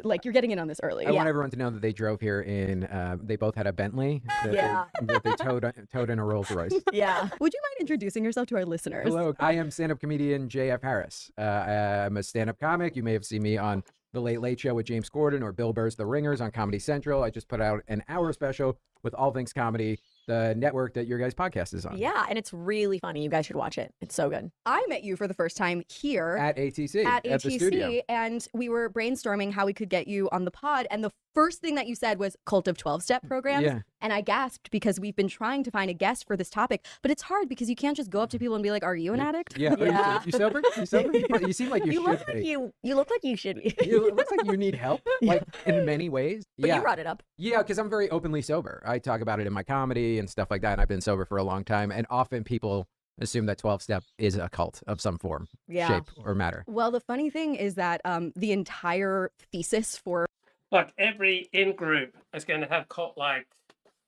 Like you're getting in on this early. I want everyone to know that they drove here in. They both had a Bentley. That they towed in a Rolls Royce. Yeah. Would you mind introducing yourself to our listeners? Hello, I am stand-up comedian J.F. Harris. I'm a stand-up comic. You may have seen me on The Late Late Show with James Corden or Bill Burr's The Ringers on Comedy Central. I just put out an hour special with All Things Comedy, the network that your guys' podcast is on. Yeah, and it's really funny. You guys should watch it. It's so good. I met you for the first time here at ATC, at the studio, and we were brainstorming how we could get you on the pod. And the first thing that you said was cult of 12-step programs. Yeah. And I gasped because we've been trying to find a guest for this topic, but it's hard because you can't just go up to people and be like, "Are you an addict?" Yeah. You sober? You sober? You seem like you should look be. Like you look like you should be. It looks like you need help, like in many ways. But you brought it up. Yeah, because I'm very openly sober. I talk about it in my comedy and stuff like that, and I've been sober for a long time. And often people assume that 12-step is a cult of some form, shape, or matter. Well, the funny thing is that the entire thesis for Look, every in-group is going to have cult-like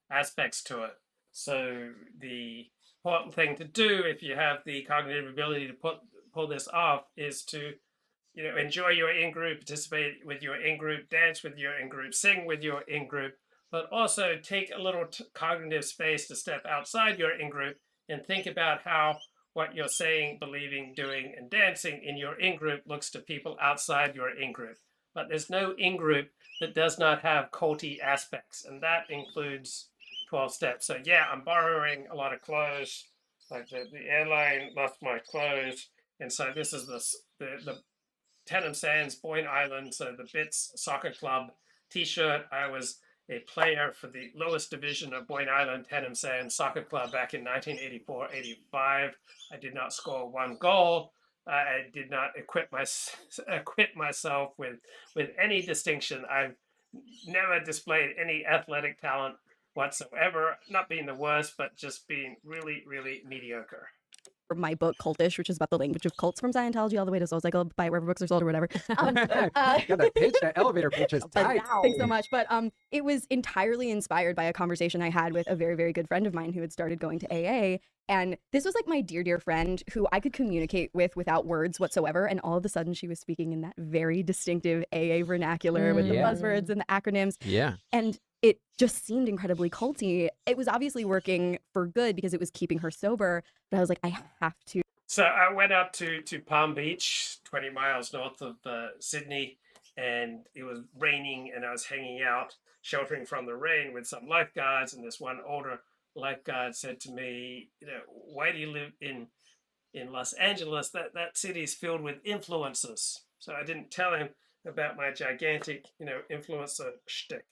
aspects to it. So the important thing to do if you have the cognitive ability to pull this off is to enjoy your in-group, participate with your in-group, dance with your in-group, sing with your in-group, but also take a little cognitive space to step outside your in-group and think about how what you're saying, believing, doing, and dancing in your in-group looks to people outside your in-group. But there's no in-group that does not have culty aspects, and that includes 12 steps. So yeah, I'm borrowing a lot of clothes, like the airline lost my clothes, and so this is the Tenham Sands, Boyne Island, so the Bits Soccer Club t-shirt. I was a player for the lowest division of Boyne Island Tenham Sands Soccer Club back in 1984-85. I did not score one goal. I did not acquit myself with any distinction. I've never displayed any athletic talent whatsoever, not being the worst, but just being really, really mediocre. my book Cultish, which is about the language of cults from Scientology all the way to Souls Cycle, buy it wherever books are sold or whatever. Got that pitch, that elevator pitch is tight. Thanks so much. But it was entirely inspired by a conversation I had with a very, very good friend of mine who had started going to AA. And this was like my dear, dear friend who I could communicate with without words whatsoever. And all of a sudden she was speaking in that very distinctive AA vernacular with the buzzwords and the acronyms. Yeah. And it just seemed incredibly culty. It was obviously working for good because it was keeping her sober. But I was like, I have to. So I went out to Palm Beach, 20 miles north of Sydney, and it was raining, and I was hanging out, sheltering from the rain with some lifeguards, and this one older lifeguard said to me, why do you live in Los Angeles? That city's filled with influencers. So I didn't tell him about my gigantic, influencer shtick.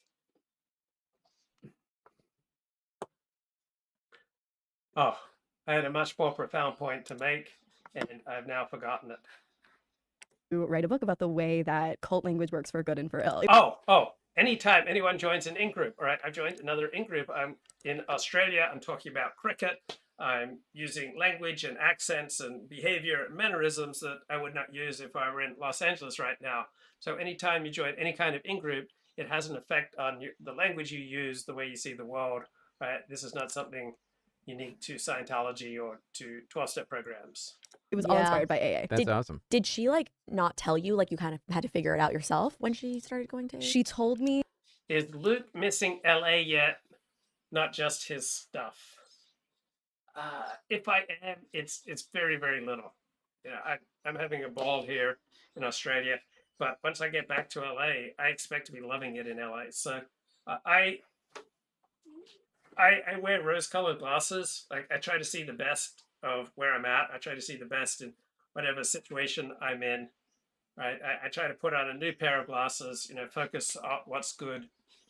Oh, I had a much more profound point to make, and I've now forgotten it. To write a book about the way that cult language works for good and for ill. Oh, anytime anyone joins an in-group, all right, I've joined another in-group. I'm in Australia, I'm talking about cricket. I'm using language and accents and behavior and mannerisms that I would not use if I were in Los Angeles right now. So anytime you join any kind of in-group, it has an effect on the language you use, the way you see the world, right? This is not something unique to Scientology or to 12-step programs. It was all inspired by AA. That's awesome. Did she not tell you, you kind of had to figure it out yourself when she started going to AA? She told me. Is Luke missing LA yet? Not just his stuff. If I am, it's very, very little. I'm having a ball here in Australia, but once I get back to LA, I expect to be loving it in LA. So I wear rose-colored glasses. I try to see the best of where I'm at. I try to see the best in whatever situation I'm in. Right? I try to put on a new pair of glasses. Focus on what's good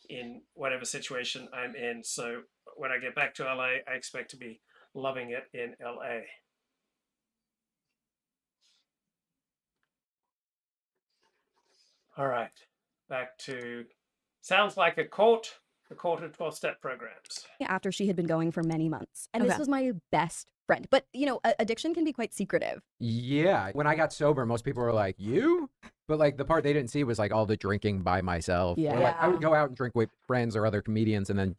in whatever situation I'm in. So when I get back to LA, I expect to be loving it in LA. All right, back to sounds like a cult. The cult of 12-step programs. After she had been going for many months. And this was my best friend. But, addiction can be quite secretive. Yeah. When I got sober, most people were like, you? But the part they didn't see was all the drinking by myself. Yeah. Or, I would go out and drink with friends or other comedians, and then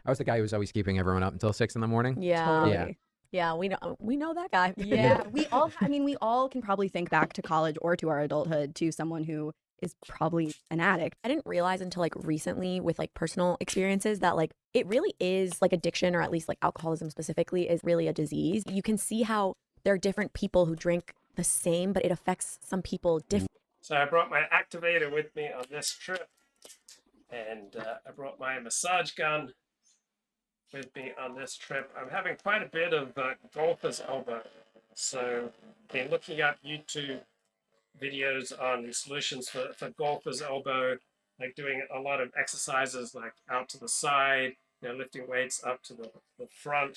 I was the guy who was always keeping everyone up until 6 a.m. Yeah. Totally. Yeah, we know that guy. Yeah. we all can probably think back to college or to our adulthood to someone who is probably an addict. I didn't realize until recently with personal experiences that it really is addiction, or at least alcoholism specifically, is really a disease. You can see how there are different people who drink the same, but it affects some people differently. So I brought my activator with me on this trip, and I brought my massage gun with me on this trip. I'm having quite a bit of golfer's elbow, so I've been looking up YouTube videos on solutions for golfer's elbow, doing a lot of exercises out to the side, lifting weights up to the front.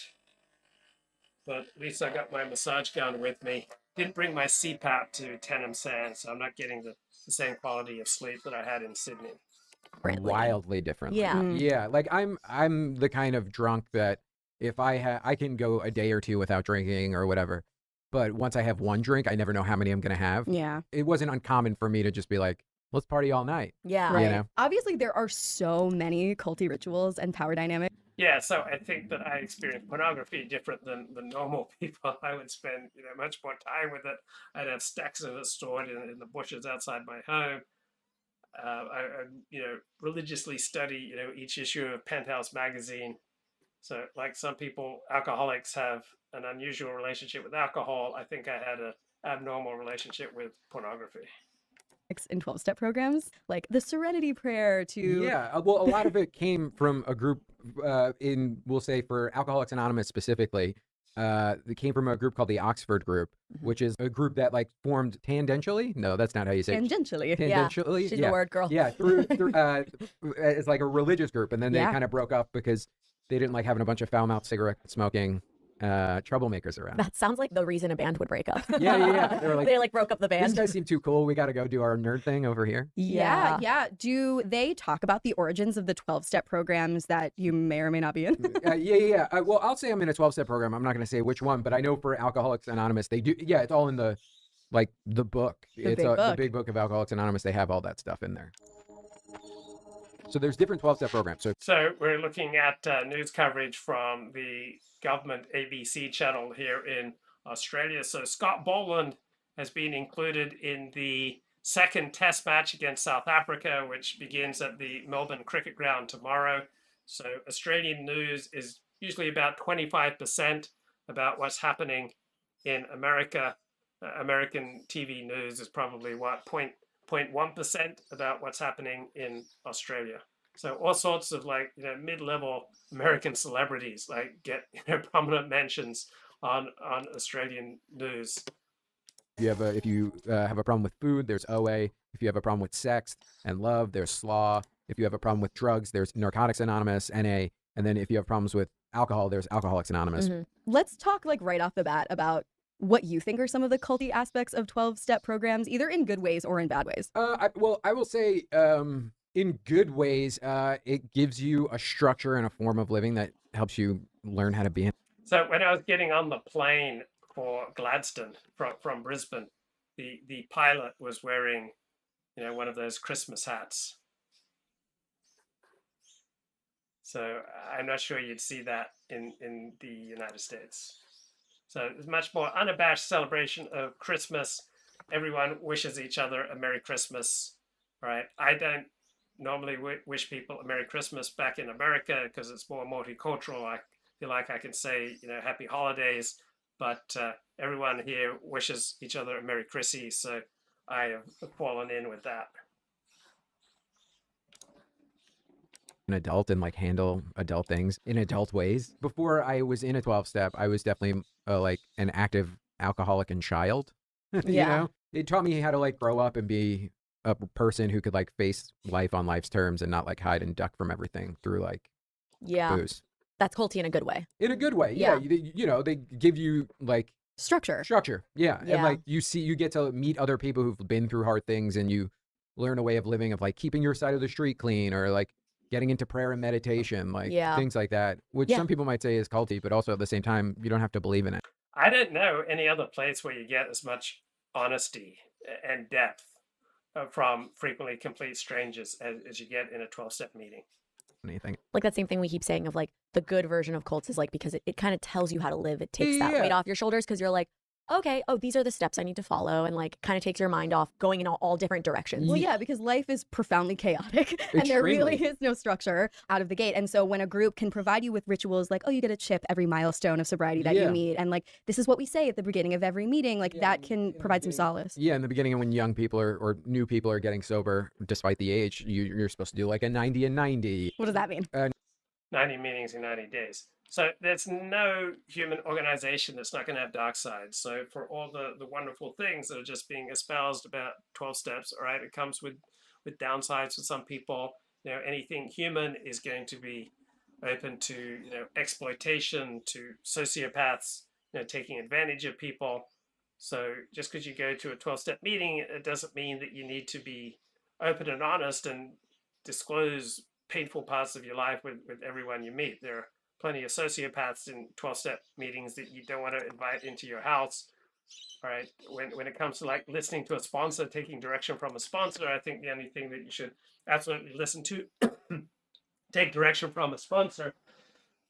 But at least I got my massage gun with me. Didn't bring my CPAP to Tenem Sand, so I'm not getting the same quality of sleep that I had in Sydney. Wildly different. Yeah. Yeah. I'm the kind of drunk that if I can go a day or two without drinking or whatever. But once I have one drink, I never know how many I'm going to have. Yeah. It wasn't uncommon for me to just be like, let's party all night. Yeah. Right. Obviously, there are so many culty rituals and power dynamics. Yeah, so I think that I experienced pornography different than the normal people. I would spend, much more time with it. I'd have stacks of it stored in the bushes outside my home. I religiously study, each issue of Penthouse magazine. So like some people, alcoholics have an unusual relationship with alcohol. I think I had an abnormal relationship with pornography. In 12-step programs, like the Serenity Prayer to... Yeah, well, a lot of it came from a group we'll say for Alcoholics Anonymous specifically, it came from a group called the Oxford Group, which is a group that formed tangentially. No, that's not how you say it. Tangentially. Tangentially. Yeah, she's a word girl. Yeah, through it's like a religious group, and then they kind of broke up because they didn't like having a bunch of foul-mouthed cigarette smoking troublemakers around. That sounds like the reason a band would break up. Yeah. They were like, they like broke up the band. These guys seem too cool. We got to go do our nerd thing over here. Yeah. Do they talk about the origins of the 12-step programs that you may or may not be in? Yeah. Well, I'll say I'm in a 12-step program. I'm not going to say which one, but I know for Alcoholics Anonymous, they do. Yeah, it's all in the book. The big book of Alcoholics Anonymous. They have all that stuff in there. So there's different 12-step programs. So we're looking at news coverage from the government ABC channel here in Australia. So Scott Boland has been included in the second test match against South Africa, which begins at the Melbourne Cricket Ground tomorrow. So Australian news is usually about 25% about what's happening in America. American TV news is probably 0.1% about what's happening in Australia. So all sorts of mid-level American celebrities get prominent mentions on Australian news. If you have a problem with food, there's OA. If you have a problem with sex and love, there's SLAW. If you have a problem with drugs, there's Narcotics Anonymous, NA. And then if you have problems with alcohol, there's Alcoholics Anonymous. Let's talk right off the bat about what you think are some of the culty aspects of 12-step programs, either in good ways or in bad ways. I will say in good ways, it gives you a structure and a form of living that helps you learn how to be in. So when I was getting on the plane for Gladstone from Brisbane, the pilot was wearing, one of those Christmas hats. So I'm not sure you'd see that in the United States. So it's much more unabashed celebration of Christmas. Everyone wishes each other a Merry Christmas, right? I don't normally wish people a Merry Christmas back in America because it's more multicultural. I feel like I can say, Happy Holidays, but everyone here wishes each other a Merry Chrissy, so I have fallen in with that. An adult and handle adult things in adult ways. Before I was in a 12-step, I was definitely an active alcoholic and child. It taught me how to grow up and be a person who could face life on life's terms and not hide and duck from everything through booze. That's culty in a good way. In a good way. Yeah. They give you structure. Yeah. And you get to meet other people who've been through hard things, and you learn a way of living of keeping your side of the street clean, or getting into prayer and meditation, things like that, which some people might say is culty, but also at the same time, you don't have to believe in it. I don't know any other place where you get as much honesty and depth from frequently complete strangers as you get in a 12-step meeting. Anything. That same thing we keep saying of the good version of cults is because it kind of tells you how to live. It takes that weight off your shoulders because you're okay, these are the steps I need to follow, and kind of takes your mind off going in all different directions. Well, yeah, because life is profoundly chaotic and there really is no structure out of the gate. And so when a group can provide you with rituals you get a chip every milestone of sobriety that you meet, and this is what we say at the beginning of every meeting, that can provide some solace. Yeah, in the beginning when young people or new people are getting sober, despite the age, you're supposed to do a 90 and 90. What does that mean? 90 meetings in 90 days. So there's no human organization that's not going to have dark sides. So for all the wonderful things that are just being espoused about 12 steps, all right, it comes with downsides for some people. Anything human is going to be open to, exploitation, to sociopaths, taking advantage of people. So just because you go to a 12-step meeting, it doesn't mean that you need to be open and honest and disclose painful parts of your life with everyone you meet. There are plenty of sociopaths in 12-step meetings that you don't want to invite into your house. All right. When it comes to listening to a sponsor, taking direction from a sponsor, I think the only thing that you should absolutely listen to, take direction from a sponsor,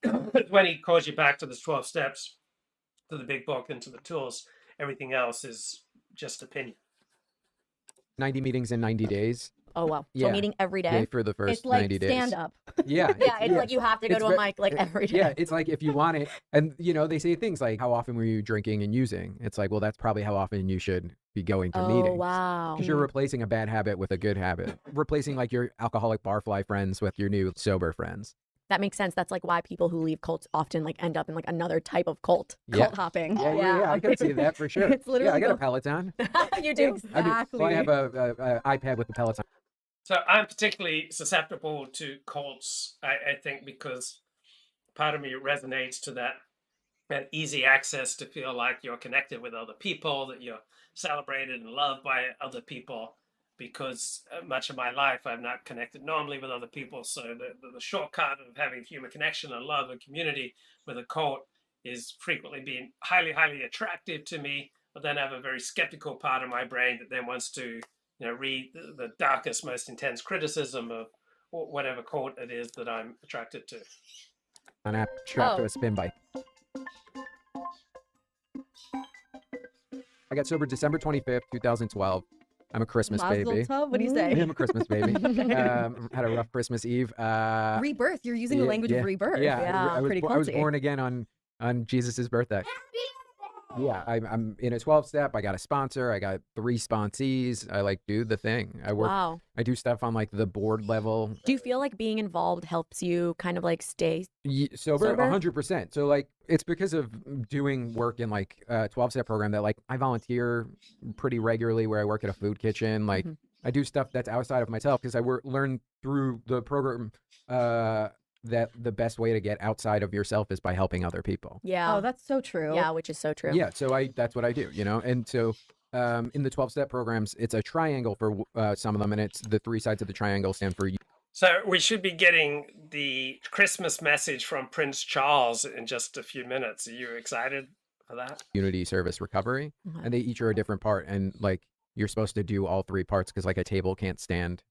is when he calls you back to the 12 steps, to the big book, and to the tools. Everything else is just opinion. 90 meetings in 90 days. Oh, wow. So meeting every day? For the first 90 days. Stand up. Yeah. It's you have to go to a mic every day. Yeah, it's if you want it. And, they say things how often were you drinking and using? It's well, that's probably how often you should be going to meetings. Oh, wow. Because you're replacing a bad habit with a good habit. Replacing your alcoholic barfly friends with your new sober friends. That makes sense. That's why people who leave cults often end up in another type of cult. Cult hopping. Yeah. I can see that for sure. It's literally I got a Peloton. You do? Exactly. I have a iPad with the Peloton. So I'm particularly susceptible to cults, I think, because part of me resonates to that and easy access to feel like you're connected with other people, that you're celebrated and loved by other people, because much of my life I've not connected normally with other people. So the shortcut of having human connection and love and community with a cult is frequently being highly, highly attractive to me, but then I have a very skeptical part of my brain that then wants to, read the darkest, most intense criticism of whatever cult it is that I'm attracted to. An app strapped to a spin bike. I got sober December 25th, 2012. I'm a Christmas baby. What do you say? I'm a Christmas baby. Had a rough Christmas Eve. Rebirth. You're using the language of rebirth. Yeah, I was culty. born again on Jesus' birthday. Yeah, I'm in a 12-step. I got a sponsor. I got 3 sponsees. I do the thing. I work. Wow. I do stuff on the board level. Do you feel like being involved helps you kind of stay sober? 100%. So it's because of doing work in a 12-step program that I volunteer pretty regularly where I work at a food kitchen. I do stuff that's outside of myself because I learn through the program that the best way to get outside of yourself is by helping other people. Yeah. Oh, that's so true. Yeah, which is so true. Yeah, so that's what I do, And so in the 12-step programs, it's a triangle for some of them, and it's the 3 sides of the triangle stand for you. So we should be getting the Christmas message from Prince Charles in just a few minutes. Are you excited for that? Unity, service, recovery, and they each are a different part, and you're supposed to do all 3 parts because a table can't stand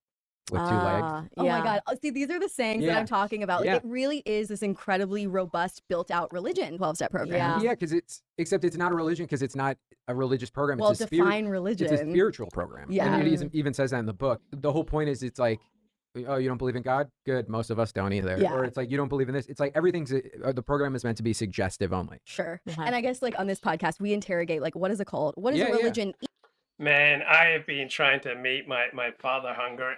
with 2 legs. Oh my God. See, these are the sayings that I'm talking about. It really is this incredibly robust, built-out religion 12-step program. Yeah, because except it's not a religion because it's not a religious program. Well, it's define religion. It's a spiritual program. Yeah. And it even says that in the book. The whole point is it's oh, you don't believe in God? Good. Most of us don't either. Yeah. Or it's you don't believe in this. It's everything's, the program is meant to be suggestive only. Sure. And I guess on this podcast, we interrogate what is a cult? What is a religion? Man, I have been trying to meet my father hunger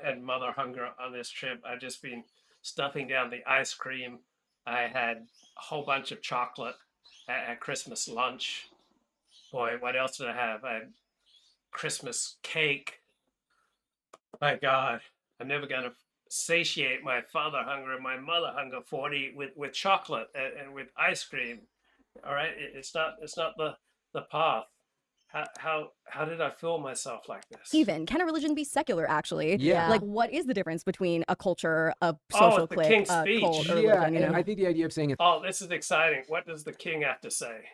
and mother hunger on this trip. I've just been stuffing down the ice cream. I had a whole bunch of chocolate at Christmas lunch. Boy, what else did I have? I had Christmas cake. My God, I'm never going to satiate my father hunger and my mother hunger 40 with chocolate and with ice cream. All right, it's not the path. How did I feel myself like this? Even can a religion be secular? Actually, Yeah. What is the difference between a culture, a social the clique, King's a speech. cult, or Yeah, religion? and I think the idea of saying it. Oh, this is exciting. What does the king have to say?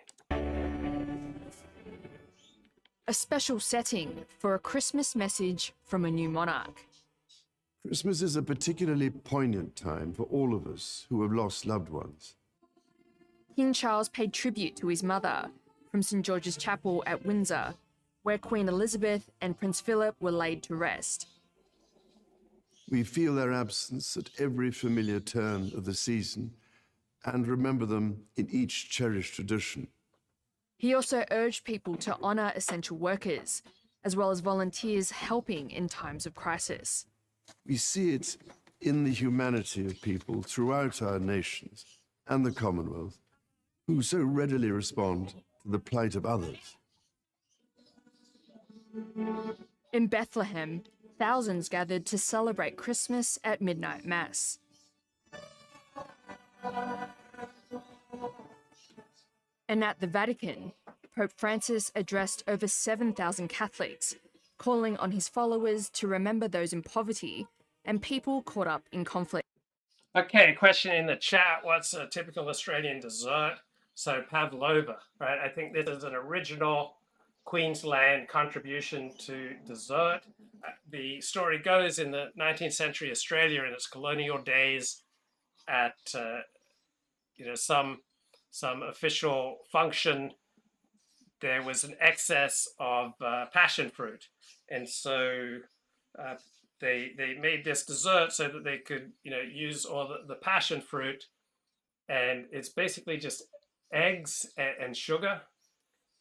A special setting for a Christmas message from a new monarch. Christmas is a particularly poignant time for all of us who have lost loved ones. King Charles paid tribute to his mother from St. George's Chapel at Windsor, where Queen Elizabeth and Prince Philip were laid to rest. We feel their absence at every familiar turn of the season and remember them in each cherished tradition. He also urged people to honour essential workers, as well as volunteers helping in times of crisis. We see it in the humanity of people throughout our nations and the Commonwealth, who so readily respond to the plight of others. In Bethlehem, thousands gathered to celebrate Christmas at midnight mass. And at the Vatican, Pope Francis addressed over 7,000 Catholics, calling on his followers to remember those in poverty and people caught up in conflict. Okay, question in the chat. What's a typical Australian dessert? So Pavlova, right? I think this is an original Queensland contribution to dessert. The story goes in the 19th century Australia in its colonial days at some official function, there was an excess of passion fruit. And so they made this dessert so that they could, use all the passion fruit. And it's basically just eggs and sugar.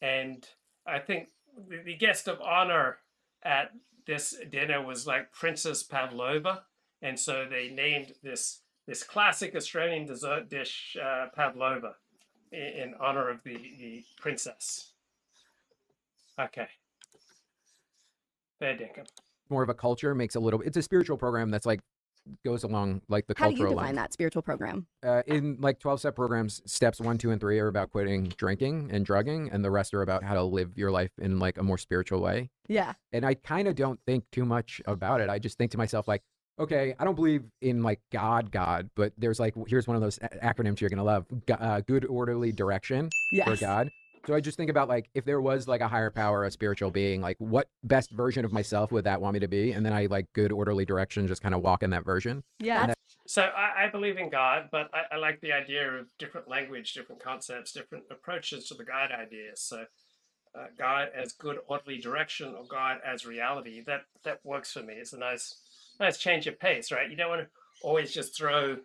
And I think the guest of honor at this dinner was Princess Pavlova. And so they named this classic Australian dessert dish Pavlova in honor of the princess. Okay. Fair dinkum. More of a culture, makes it's a spiritual program that's goes along like the How do cultural you define lines. that spiritual program? In like 12-step programs, steps 1, 2, and 3 are about quitting drinking and drugging, and the rest are about how to live your life in like a more spiritual way. Yeah. And I kind of don't think too much about it. I just think to myself like, okay, I don't believe in like God, but there's like, here's one of those acronyms you're going to love. Good orderly direction for Yes. God. So I just think about like, if there was like a higher power, a spiritual being, like what best version of myself would that want me to be? And then I like good orderly direction, just kind of walk in that version. Yeah. So I believe in God, but I like the idea of different language, different concepts, different approaches to the God idea. So God as good orderly direction or God as reality, that works for me. It's a nice change of pace, right? You don't want to always just throw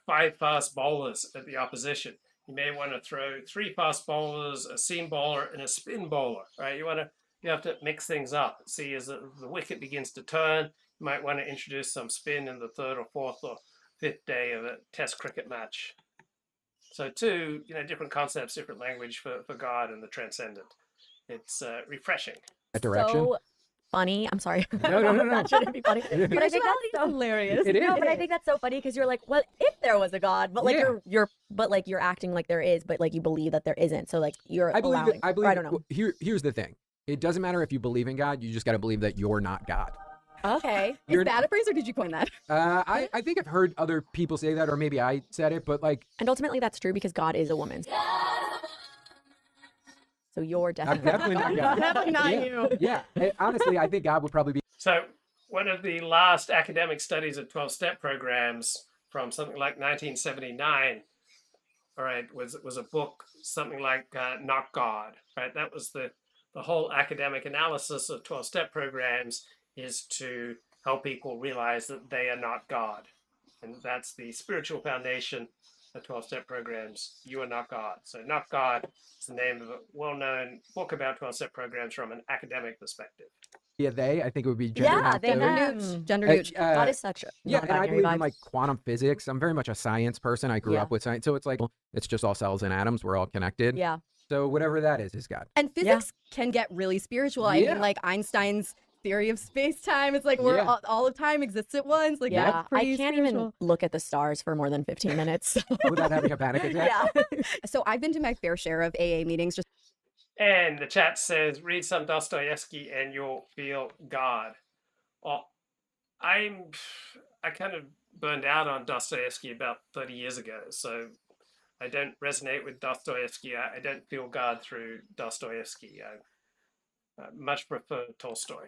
5 fast bowlers at the opposition. You may want to throw 3 fast bowlers, a seam bowler, and a spin bowler, right? You have to mix things up. See, as the wicket begins to turn, you might want to introduce some spin in the 3rd or 4th or 5th day of a Test cricket match. So 2, different concepts, different language for God and the transcendent. It's refreshing. That direction. So funny. I'm sorry. No. That shouldn't be funny. But I think that's so hilarious. It is. No, but I think that's so funny because you're like, well, if there was a God, but like you're acting like there is, but like you believe that there isn't. So like you're I believe allowing. I believe. I don't know. Here's the thing. It doesn't matter if you believe in God. You just got to believe that you're not God. Okay. Is that a phrase or did you coin that? I think I've heard other people say that, or maybe I said it, but like. And ultimately, that's true because God is a woman. So you're definitely, definitely not you. Yeah. Honestly, I think God would probably be. So one of the last academic studies of 12-step programs from something like 1979, all right, was a book, something like Not God, right? That was the whole academic analysis of 12-step programs is to help people realize that they are not God. And that's the spiritual foundation of 12-step programs. You are not God. So Not God is the name of a well-known book about 12-step programs from an academic perspective. Yeah, I think it would be gender Gender neutral. God is such a yeah, and I non-binary believe in vibe. like quantum physics. I'm very much a science person. I grew up with science, so it's like it's just all cells and atoms. We're all connected. Yeah. So whatever that is God. And physics can get really spiritual. I mean, like Einstein's theory of space-time. It's like we're all of time exists at once. Like Yeah, that's pretty I can't spiritual. even look at the stars for more than 15 minutes. Without having a panic attack. Yeah. So I've been to my fair share of AA meetings. Just And the chat says, read some Dostoevsky and you'll feel God. Well, I kind of burned out on Dostoevsky about 30 years ago, so I don't resonate with Dostoevsky. I don't feel God through Dostoevsky. I much prefer Tolstoy.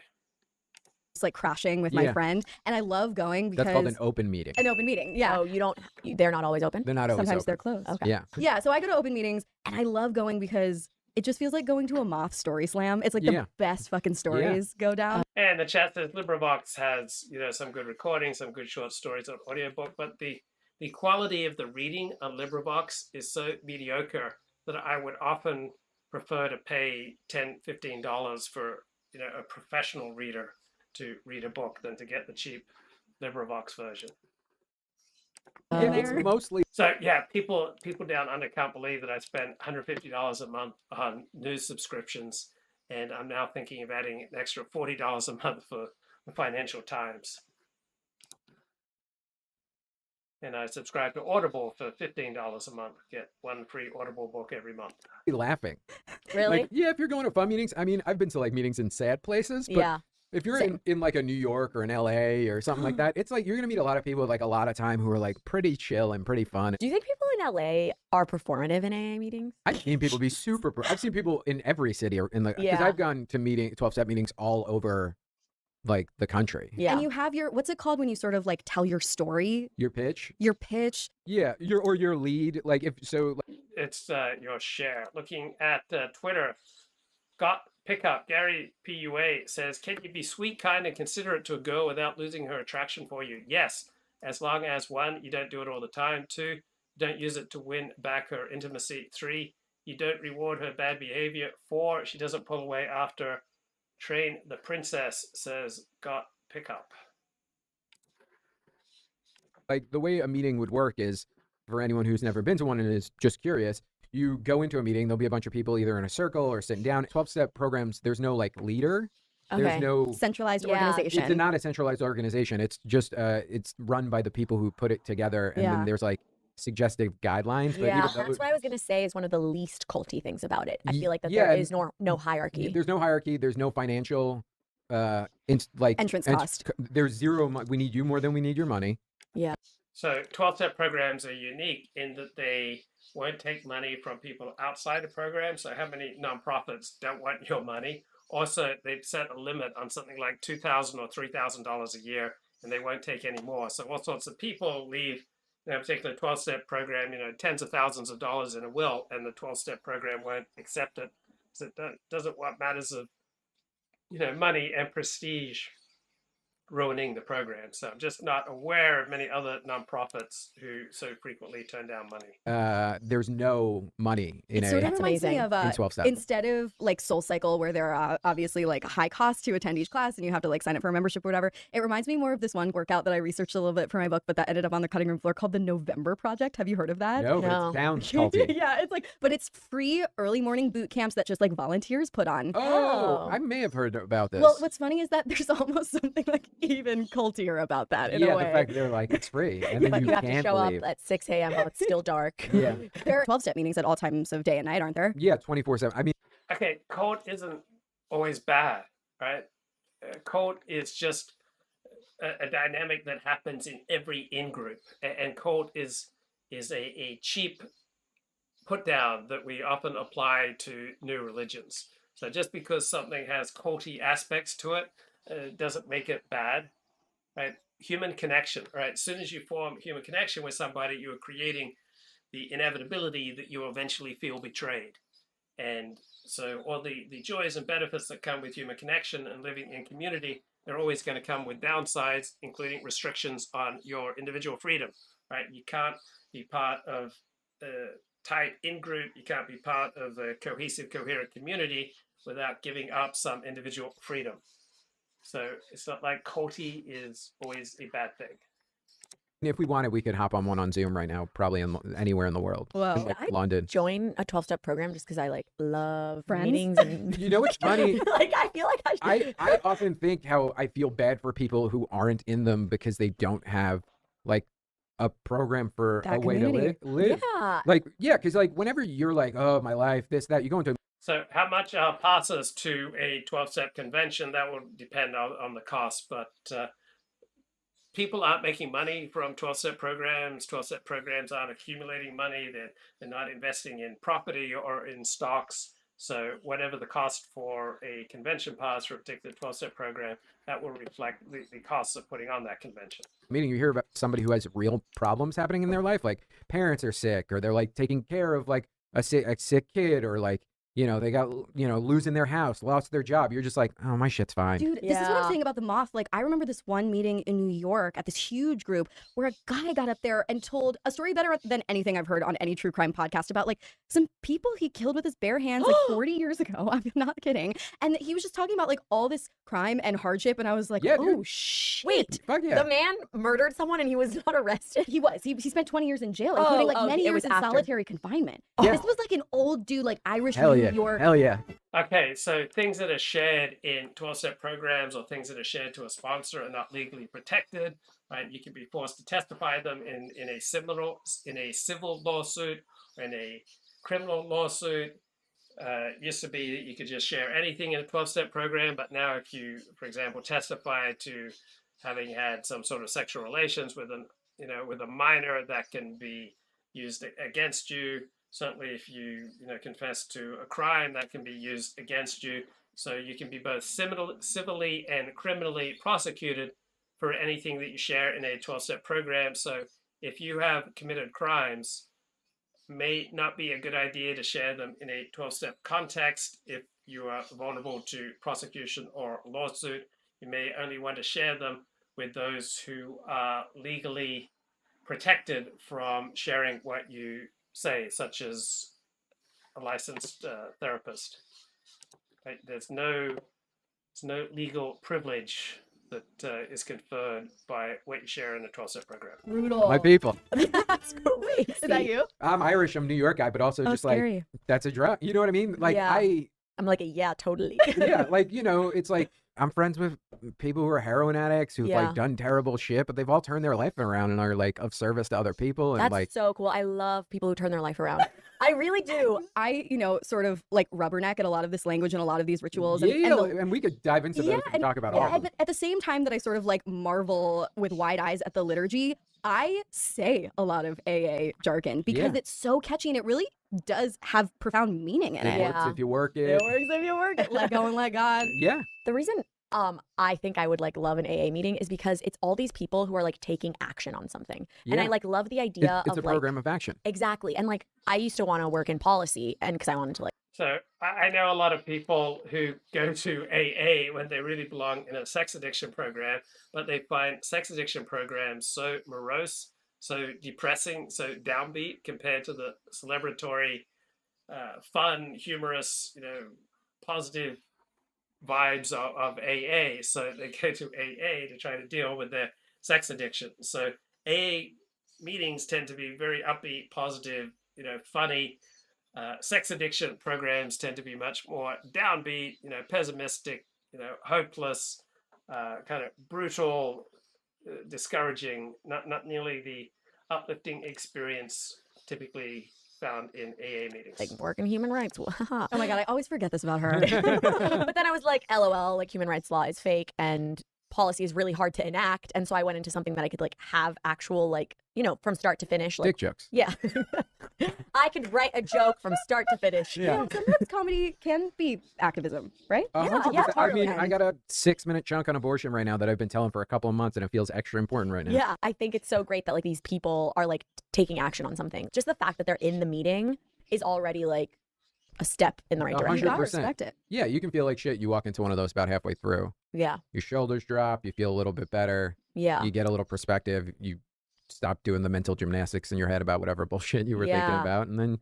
like crashing with my friend, and I love going because That's called an open meeting. An open meeting, yeah. Oh, they're not always open? They're not always Sometimes open. they're closed. Okay. Yeah. Yeah, so I go to open meetings, and I love going because it just feels like going to a Moth story slam. It's like the best fucking stories go down. And the chat says LibriVox has, some good recordings, some good short stories on audiobook, but the quality of the reading on LibriVox is so mediocre that I would often prefer to pay $10, $15 for, a professional reader to read a book than to get the cheap LibriVox version. It's mostly so. Yeah, people down under can't believe that I spent $150 a month on news subscriptions, and I'm now thinking of adding an extra $40 a month for the Financial Times. And I subscribe to Audible for $15 a month. Get one free Audible book every month. laughing. Really? Like, yeah, if you're going to fun meetings, I mean, I've been to like meetings in sad places, but Yeah. if you're in like a New York or an LA or something like that, it's like you're gonna meet a lot of people with like a lot of time who are like pretty chill and pretty fun. Do you think people in LA are performative in AA meetings? I've seen people be super. I've seen people in every city or in the because Yeah. I've gone to 12-step meetings all over like the country. Yeah. And you have what's it called when you sort of like tell your story? Your pitch. Your pitch. Yeah, your lead. Like if so. Like, It's your share. Looking at Twitter, got pickup. Gary PUA says, "Can you be sweet, kind, and considerate to a girl without losing her attraction for you?" Yes, as long as 1, you don't do it all the time. 2, you don't use it to win back her intimacy. 3, you don't reward her bad behavior. 4, she doesn't pull away after. Train the princess, says got pickup. like the way a meeting would work is, for anyone who's never been to one and is just curious, you go into a meeting, there'll be a bunch of people either in a circle or sitting down. 12-step programs, there's no like leader. There's no centralized Yeah. organization. It's not a centralized organization. It's just it's run by the people who put it together, and then there's like suggestive guidelines. But Yeah, even though, that's what I was gonna say is one of the least culty things about it. I feel like that yeah, there and is no hierarchy. there's no hierarchy. There's no financial Entrance cost. There's zero. We need you more than we need your money. Yeah. So 12-step programs are unique in that they won't take money from people outside the program. So how many nonprofits don't want your money? Also, they've set a limit on something like $2,000 or $3,000 a year, and they won't take any more. So all sorts of people leave, in a particular 12-step program, tens of thousands of dollars in a will, and the 12-step program won't accept it. So it doesn't want matters of, money and prestige ruining the program. So I'm just not aware of many other nonprofits who so frequently turn down money. There's no money in So it reminds me of in 12 step. instead of like Soul Cycle, where there are obviously like high costs to attend each class and you have to like sign up for a membership or whatever. It reminds me more of this one workout that I researched a little bit for my book, but that ended up on the cutting room floor, called the November Project. Have you heard of that? No, but it sounds culty. Yeah, it's like, but it's free early morning boot camps that just like volunteers put on. Oh, I may have heard about this. Well, what's funny is that there's almost something like even cultier about that in a way. The fact that they're like, it's free, and then But you have to can't show leave. up at 6 a.m. while it's still dark. Yeah. There are 12-step meetings at all times of day and night, aren't there? Yeah, 24/7. I mean, Okay, cult isn't always bad, right? Cult is just a dynamic that happens in every in-group. And cult is a cheap put down that we often apply to new religions. So just because something has culty aspects to it doesn't make it bad, right? Human connection, right? As soon as you form human connection with somebody, you are creating the inevitability that you will eventually feel betrayed. And so all the joys and benefits that come with human connection and living in community, they're always going to come with downsides, including restrictions on your individual freedom, right? You can't be part of a tight in-group, you can't be part of a cohesive, coherent community without giving up some individual freedom. So it's not like culty is always a bad thing. if we wanted, we could hop on one on Zoom right now, probably anywhere in the world. Well, like I'd London. Join a 12-step program just because I like love Friends? meetings. And You know what's funny? like I feel like I should. I often think how I feel bad for people who aren't in them because they don't have like a program for That a way to community. live. Yeah. Like, yeah, because like whenever you're like, oh, my life, this, that, you go into So how much passes to a 12-step convention, that will depend on the cost, but people aren't making money from 12-step programs. 12-step programs aren't accumulating money. They're not investing in property or in stocks. So whatever the cost for a convention pass for a particular 12-step program, that will reflect the costs of putting on that convention. meeting, you hear about somebody who has real problems happening in their life, like parents are sick, or they're like taking care of like a sick kid, or like, you know, they got, you know, losing their house, lost their job. You're just like, oh, my shit's fine. Dude, this is what I'm saying about the moth. Like, I remember this one meeting in New York at this huge group where a guy got up there and told a story better than anything I've heard on any true crime podcast about like some people he killed with his bare hands like 40 years ago. I'm not kidding. And he was just talking about like all this crime and hardship. And I was like, Yeah, oh, dude. shit. Wait, Fuck yeah. the man murdered someone and he was not arrested? He was. He spent 20 years in jail, including like many it years was in after. solitary confinement. Yeah. This was like an old dude, like Irish Hell New yeah. York. Hell yeah. Okay, so things that are shared in 12-step programs or things that are shared to a sponsor are not legally protected, right? You can be forced to testify them in a civil lawsuit or in a criminal lawsuit. Used to be that you could just share anything in a 12-step program, but now if you, for example, testify to having had some sort of sexual relations with a minor, that can be used against you. Certainly, if you confess to a crime, that can be used against you. So you can be both civilly and criminally prosecuted for anything that you share in a 12-step program. So if you have committed crimes, may not be a good idea to share them in a 12-step context. If you are vulnerable to prosecution or lawsuit, you may only want to share them with those who are legally protected from sharing what you say, such as a licensed therapist. Right? There's no legal privilege that is conferred by what you share in a 12-step program. Brutal. My people. That's crazy. Is that you? I'm Irish. I'm a New York guy, but also just scary. like, that's a drug. You know what I mean? Like, Yeah. I'm like, yeah, totally. Yeah, like, you know, it's like I'm friends with people who are heroin addicts who've Yeah. like done terrible shit, but they've all turned their life around and are like of service to other people. And That's like, so cool. I love people who turn their life around. I really do. I, sort of like rubberneck at a lot of this language and a lot of these rituals. and we could dive into those and talk about all of them. But at the same time that I sort of like marvel with wide eyes at the liturgy, I say a lot of AA jargon because it's so catchy and it really does have profound meaning in it. It works if you work it. It works if you work it. Let go and let God. Yeah. The reason I think I would like love an AA meeting is because it's all these people who are like taking action on something. And I Yeah. like love the idea It's of a program of action. Exactly. And like I used to want to work in policy and because I wanted to like So I know a lot of people who go to AA when they really belong in a sex addiction program, but they find sex addiction programs so morose, so depressing, so downbeat compared to the celebratory, fun, humorous, positive vibes of AA. So they go to AA to try to deal with their sex addiction. So AA meetings tend to be very upbeat, positive, funny. Sex addiction programs tend to be much more downbeat, pessimistic, hopeless, kind of brutal, discouraging, not nearly the uplifting experience typically found in AA meetings. like work in human rights. Oh my God, I always forget this about her. But then I was like, LOL, like human rights law is fake and policy is really hard to enact. And so I went into something that I could like have actual like, from start to finish. Like, Dick jokes. Yeah. I could write a joke from start to finish. Yeah, sometimes comedy can be activism, right? 100%. I mean, totally. I got a 6-minute chunk on abortion right now that I've been telling for a couple of months, and it feels extra important right now. Yeah, I think it's so great that like these people are like taking action on something. Just the fact that they're in the meeting is already like a step in the right direction. 100%. Respect it. Yeah, you can feel like shit. You walk into one of those about halfway through. Yeah. Your shoulders drop. You feel a little bit better. Yeah. You get a little perspective. You stop doing the mental gymnastics in your head about whatever bullshit you were thinking about. And then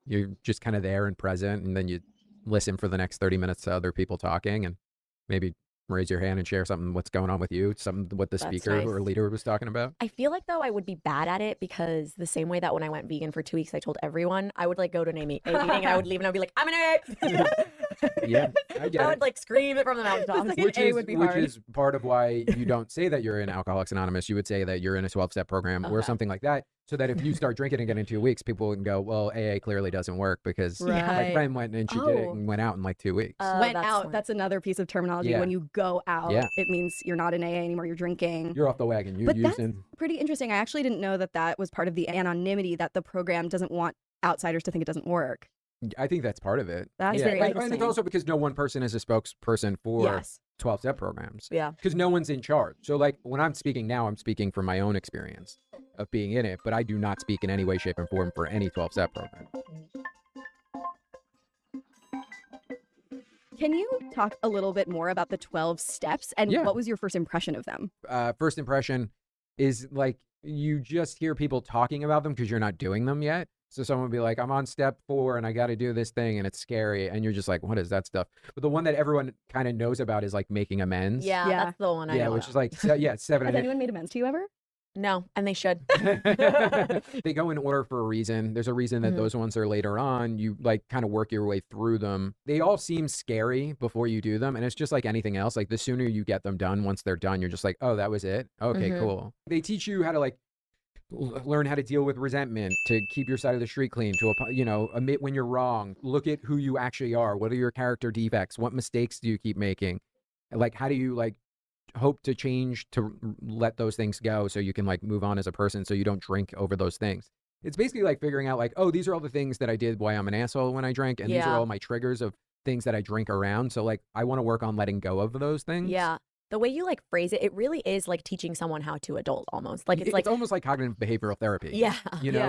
you're just kind of there and present. And then you listen for the next 30 minutes to other people talking and maybe raise your hand and share something what's going on with you, something what the speaker nice. or leader was talking about. I feel like though I would be bad at it because the same way that when I went vegan for 2 weeks, I told everyone I would like go to an AA meeting and I would leave and I'd be like, I'm an AA. Yeah, I get I it. would like scream it from the mountaintops. Which is part of why you don't say that you're in Alcoholics Anonymous. You would say that you're in a 12-step program or something like that, so that if you start drinking again in 2 weeks, people wouldn't go, well, AA clearly doesn't work because my Right. friend went and she did it and went out in like 2 weeks. Went out. That's another piece of terminology. Yeah. When you go out, Yeah. it means you're not in AA anymore. You're drinking. You're off the wagon. You're But using. that's pretty interesting. I actually didn't know that that was part of the anonymity, that the program doesn't want outsiders to think it doesn't work. I think that's part of it. That's very And it's interesting. also because no one person is a spokesperson for Yes. 12-step programs. Yeah. Because no one's in charge. So like when I'm speaking now, I'm speaking from my own experience of being in it, but I do not speak in any way, shape, and form for any 12-step program. Can you talk a little bit more about the 12 steps and Yeah. what was your first impression of them? First impression is like you just hear people talking about them because you're not doing them yet. So someone would be like, I'm on step 4 and I got to do this thing and it's scary. And you're just like, what is that stuff? But the one that everyone kind of knows about is like making amends. Yeah, that's the one I know. which is like, 7 Has and anyone made amends to you ever? No, and they should. they go in order for a reason. There's a reason that those ones are later on. You like kind of work your way through them. They all seem scary before you do them. And it's just like anything else. Like the sooner you get them done, once they're done, you're just like, oh, that was it. Okay, cool. They teach you how to like learn how to deal with resentment, to keep your side of the street clean, to, admit when you're wrong, look at who you actually are. What are your character defects? What mistakes do you keep making? Like, how do you like hope to change to let those things go so you can like move on as a person so you don't drink over those things? It's basically like figuring out like, oh, these are all the things that I did why I'm an asshole when I drank. And these are all my triggers of things that I drink around. So like, I want to work on letting go of those things. Yeah. The way you like phrase it, it really is like teaching someone how to adult almost. Like it's like almost like cognitive behavioral therapy. Yeah.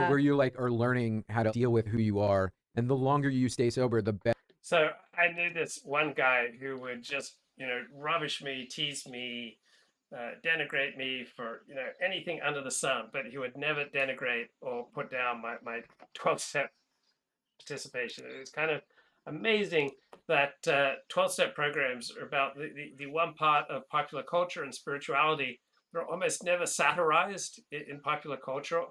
Where you like are learning how to deal with who you are. And the longer you stay sober, the better. So I knew this one guy who would just, rubbish me, tease me, denigrate me for, anything under the sun, but he would never denigrate or put down my 12-step participation. It was kind of amazing that 12-step programs are about the one part of popular culture and spirituality that are almost never satirized in popular culture.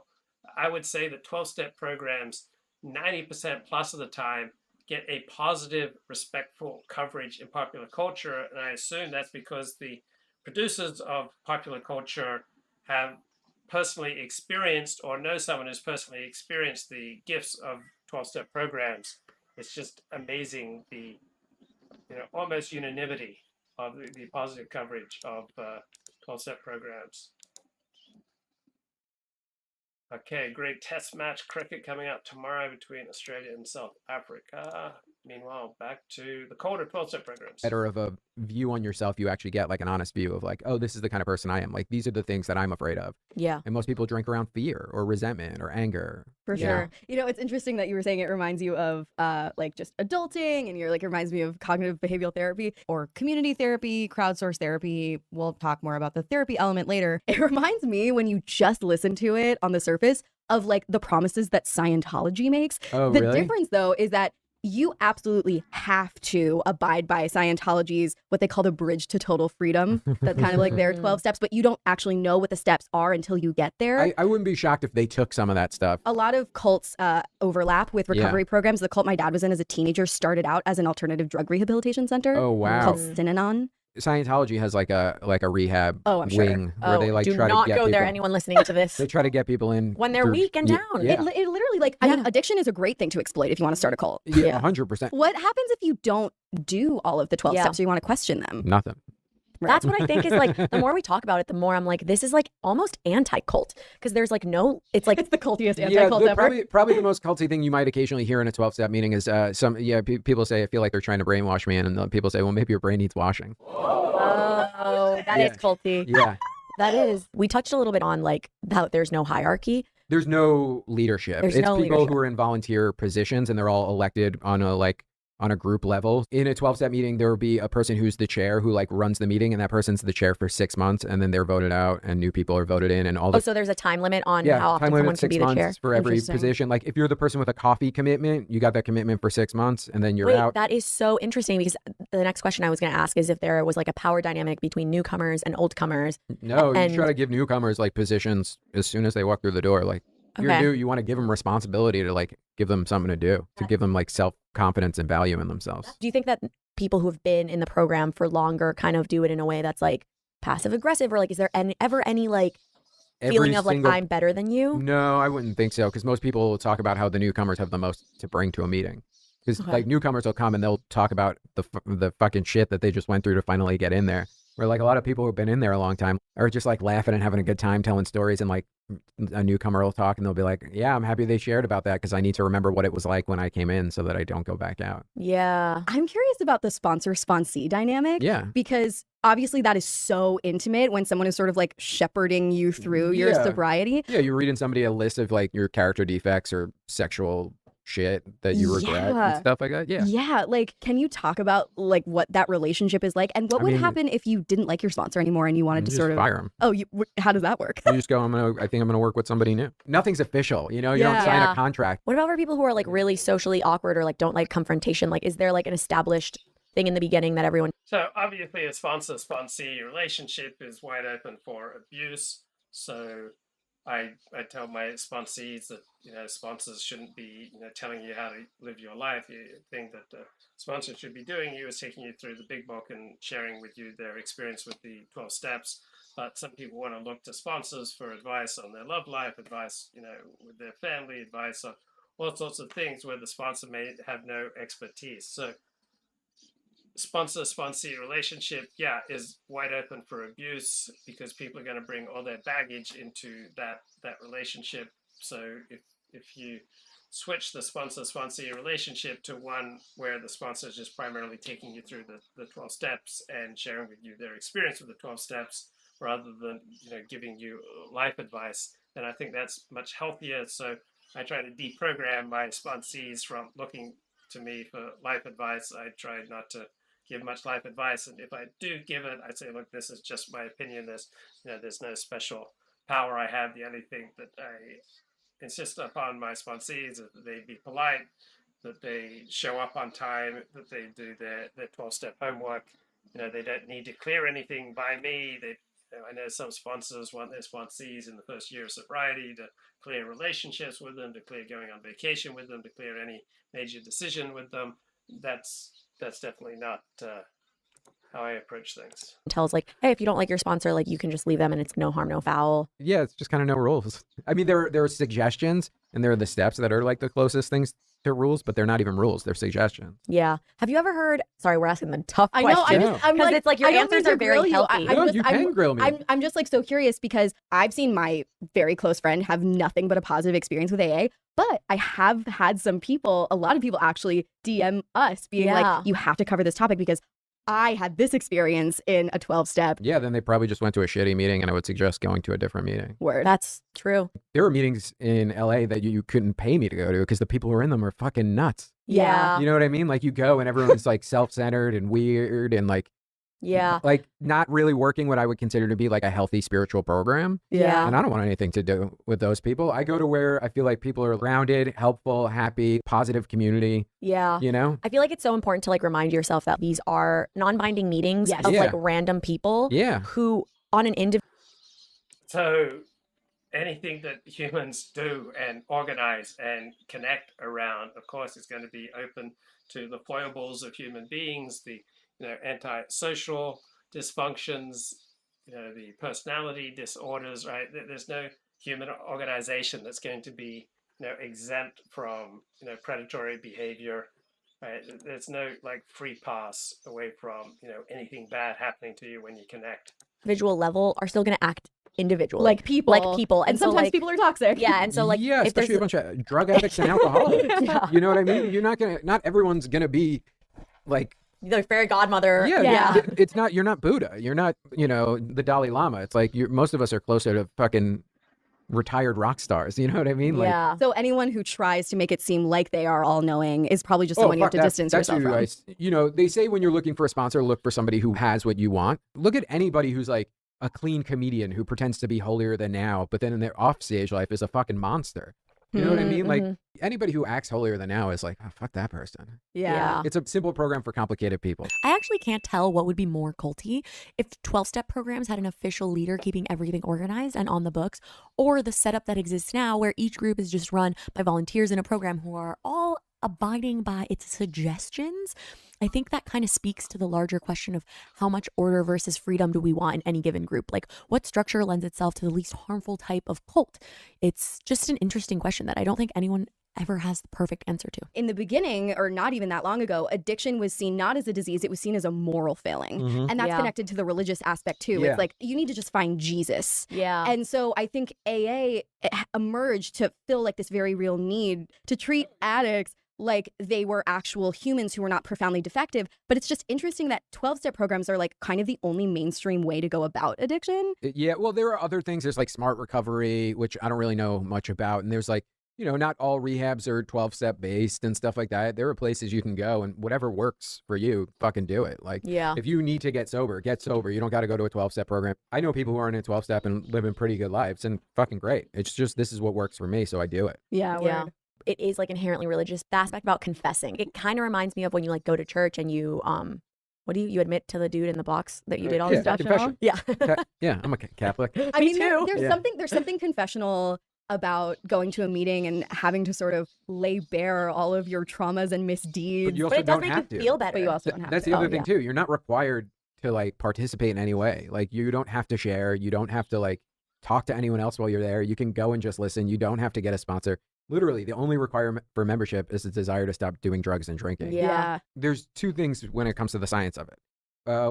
I would say that 12-step programs, 90% plus of the time, get a positive, respectful coverage in popular culture. And I assume that's because the producers of popular culture have personally experienced or know someone who's personally experienced the gifts of 12-step programs. It's just amazing the almost unanimity of the positive coverage of 12-step programs. Okay, great test match cricket coming up tomorrow between Australia and South Africa. Meanwhile, back to the colder 12-step programs. Better of a view on yourself, you actually get like an honest view of like, oh, this is the kind of person I am. Like, these are the things that I'm afraid of. Yeah. And most people drink around fear or resentment or anger. For sure. You know, it's interesting that you were saying it reminds you of like just adulting, and you're like, it reminds me of cognitive behavioral therapy or community therapy, crowdsourced therapy. We'll talk more about the therapy element later. It reminds me, when you just listen to it on the surface, of like the promises that Scientology makes. Oh, the really? difference though is that you absolutely have to abide by Scientology's what they call the bridge to total freedom. That's kind of like their 12 steps, but you don't actually know what the steps are until you get there. I wouldn't be shocked if they took some of that stuff. A lot of cults overlap with recovery programs. The cult my dad was in as a teenager started out as an alternative drug rehabilitation center. Oh, wow. Called Synanon. Scientology has like a rehab wing where they like do try not to get go people. there, anyone listening to this. They try to get people in when they're through- weak and Yeah, down. Yeah, It literally, like, I mean, addiction is a great thing to exploit if you want to start a cult. yeah, 100%. What happens if you don't do all of the 12 steps or you want to question them? Nothing. That's what I think is like, the more we talk about it, the more I'm like, this is like almost anti-cult. Because there's like no, it's like. It's the cultiest Yeah, anti-cult ever. probably the most culty thing you might occasionally hear in a 12-step meeting is people say, I feel like they're trying to brainwash me. And people say, well, maybe your brain needs washing. Oh, that is culty. Yeah. That is. We touched a little bit on like how there's no hierarchy. There's no leadership. There's It's no people leadership. who are in volunteer positions and they're all elected on a group level. In a 12-step meeting, there will be a person who's the chair who like runs the meeting, and that person's the chair for 6 months, and then they're voted out and new people are voted in, and all the So there's a time limit on how often time someone limit can be 6 the chair. months for every Interesting. position. Like if you're the person with a coffee commitment, you got that commitment for 6 months, and then you're Wait, out. that is so interesting, because the next question I was going to ask is if there was like a power dynamic between newcomers and oldcomers. No, and you try to give newcomers like positions as soon as they walk through the door. Like if you're Okay. new, you want to give them responsibility to like give them something to do, to give them like self-confidence and value in themselves. Do you think that people who have been in the program for longer kind of do it in a way that's like passive aggressive, or like is there ever any like feeling of like I'm better than you? No, I wouldn't think so, because most people will talk about how the newcomers have the most to bring to a meeting. Because Okay. like newcomers will come and they'll talk about the fucking shit that they just went through to finally get in there. Where like a lot of people who've been in there a long time are just like laughing and having a good time telling stories, and like a newcomer will talk and they'll be like, yeah, I'm happy they shared about that because I need to remember what it was like when I came in so that I don't go back out. Yeah. I'm curious about the sponsor-sponsee dynamic. Yeah. Because obviously that is so intimate when someone is sort of like shepherding you through your Yeah. sobriety. Yeah, you're reading somebody a list of like your character defects or sexual shit that you regret Yeah. and stuff like that. Yeah. Yeah. Like, can you talk about like what that relationship is like, and what I would mean- happen if you didn't like your sponsor anymore and you wanted to You sort just of fire 'em. Oh, how does that work? You just go, I think I'm going to work with somebody new. Nothing's official. You know, you don't Yeah. sign Yeah. a contract. What about for people who are like really socially awkward or like don't like confrontation? Like, is there like an established thing in the beginning that everyone? So obviously a sponsor-sponsee relationship is wide open for abuse. So I tell my sponsees that, sponsors shouldn't be, telling you how to live your life. The thing that the sponsor should be doing is taking you through the big book and sharing with you their experience with the 12 steps. But some people want to look to sponsors for advice on their love life, advice, with their family, advice on all sorts of things where the sponsor may have no expertise. So sponsor-sponsee relationship, is wide open for abuse because people are going to bring all their baggage into that relationship. So if you switch the sponsor-sponsee relationship to one where the sponsor is just primarily taking you through the 12 steps and sharing with you their experience with the 12 steps rather than giving you life advice, then I think that's much healthier. So I try to deprogram my sponsees from looking to me for life advice. I try not to give much life advice, and if I do give it, I say, look, this is just my opinion. There's no special power I have. The only thing that I insist upon my sponsees is that they be polite, that they show up on time, that they do their 12-step homework. They don't need to clear anything by me. They I know some sponsors want their sponsees in the first year of sobriety to clear relationships with them, to clear going on vacation with them, to clear any major decision with them. That's definitely not how I approach things. Tells like, hey, if you don't like your sponsor, like you can just leave them and it's no harm, no foul. Yeah, it's just kind of no rules. I mean, there are suggestions and there are the steps that are like the closest things to rules, but they're not even rules. They're suggestions. Yeah. Have you ever heard? Sorry, we're asking the tough I know. questions. I'm because like, it's like your I don't answers mean are to very grill you. healthy. No, you can grill me. I'm just like so curious because I've seen my very close friend have nothing but a positive experience with AA. But I have had a lot of people actually DM us being like, you have to cover this topic because I had this experience in a 12-step. Yeah, then they probably just went to a shitty meeting, and I would suggest going to a different meeting. Word. That's true. There were meetings in LA that you couldn't pay me to go to because the people who were in them are fucking nuts. Yeah. You know what I mean? Like you go and everyone's like self-centered and weird and like like not really working what I would consider to be like a healthy spiritual program. Yeah. And I don't want anything to do with those people. I go to where I feel like people are grounded, helpful, happy, positive community. Yeah. You know? I feel like it's so important to like remind yourself that these are non-binding meetings of like random people who on an individual. So anything that humans do and organize and connect around, of course, is going to be open to the foibles of human beings, the antisocial dysfunctions, the personality disorders, right? There's no human organization that's going to be, exempt from, predatory behavior, right? There's no like free pass away from, anything bad happening to you when you connect. Individual level are still going to act individually. Like people. And so sometimes like, people are toxic. Yeah. And so like, yeah, if especially there's a bunch of drug addicts and alcoholics. You know what I mean? You're not everyone's going to be like, the fairy godmother. It's not, you're not Buddha. You're not, the Dalai Lama. It's like most of us are closer to fucking retired rock stars. You know what I mean? Yeah. So anyone who tries to make it seem like they are all knowing is probably just someone you have to distance yourself from. They say when you're looking for a sponsor, look for somebody who has what you want. Look at anybody who's like a clean comedian who pretends to be holier than now, but then in their offstage life is a fucking monster. You know what I mean? Like anybody who acts holier than now is like, oh, fuck that person. Yeah. It's a simple program for complicated people. I actually can't tell what would be more culty if 12-step programs had an official leader keeping everything organized and on the books, or the setup that exists now where each group is just run by volunteers in a program who are all abiding by its suggestions. I think that kind of speaks to the larger question of how much order versus freedom do we want in any given group? Like, what structure lends itself to the least harmful type of cult? It's just an interesting question that I don't think anyone ever has the perfect answer to. In the beginning, or not even that long ago, addiction was seen not as a disease, it was seen as a moral failing. And that's connected to the religious aspect too. It's like, you need to just find Jesus. Yeah. And so I think AA emerged to fill like this very real need to treat addicts like they were actual humans who were not profoundly defective. But it's just interesting that 12-step programs are like kind of the only mainstream way to go about addiction. Yeah, well, there are other things. There's like smart recovery, which I don't really know much about. And there's like, not all rehabs are 12-step based and stuff like that. There are places you can go and whatever works for you, fucking do it. Like, if you need to get sober, get sober. You don't got to go to a 12-step program. I know people who are in a 12-step and living pretty good lives and fucking great. It's just, this is what works for me, so I do it. Yeah. It is like inherently religious. The aspect about confessing, it kind of reminds me of when you like go to church and you what do you admit to the dude in the box that you did all this stuff? Yeah. Yeah, I'm a Catholic. I mean, there's something confessional about going to a meeting and having to sort of lay bare all of your traumas and misdeeds. But you also don't have to feel better. But you also don't have That's to. the other thing too. You're not required to like participate in any way. Like you don't have to share. You don't have to like talk to anyone else while you're there. You can go and just listen. You don't have to get a sponsor. Literally, the only requirement for membership is the desire to stop doing drugs and drinking. Yeah. There's two things when it comes to the science of it.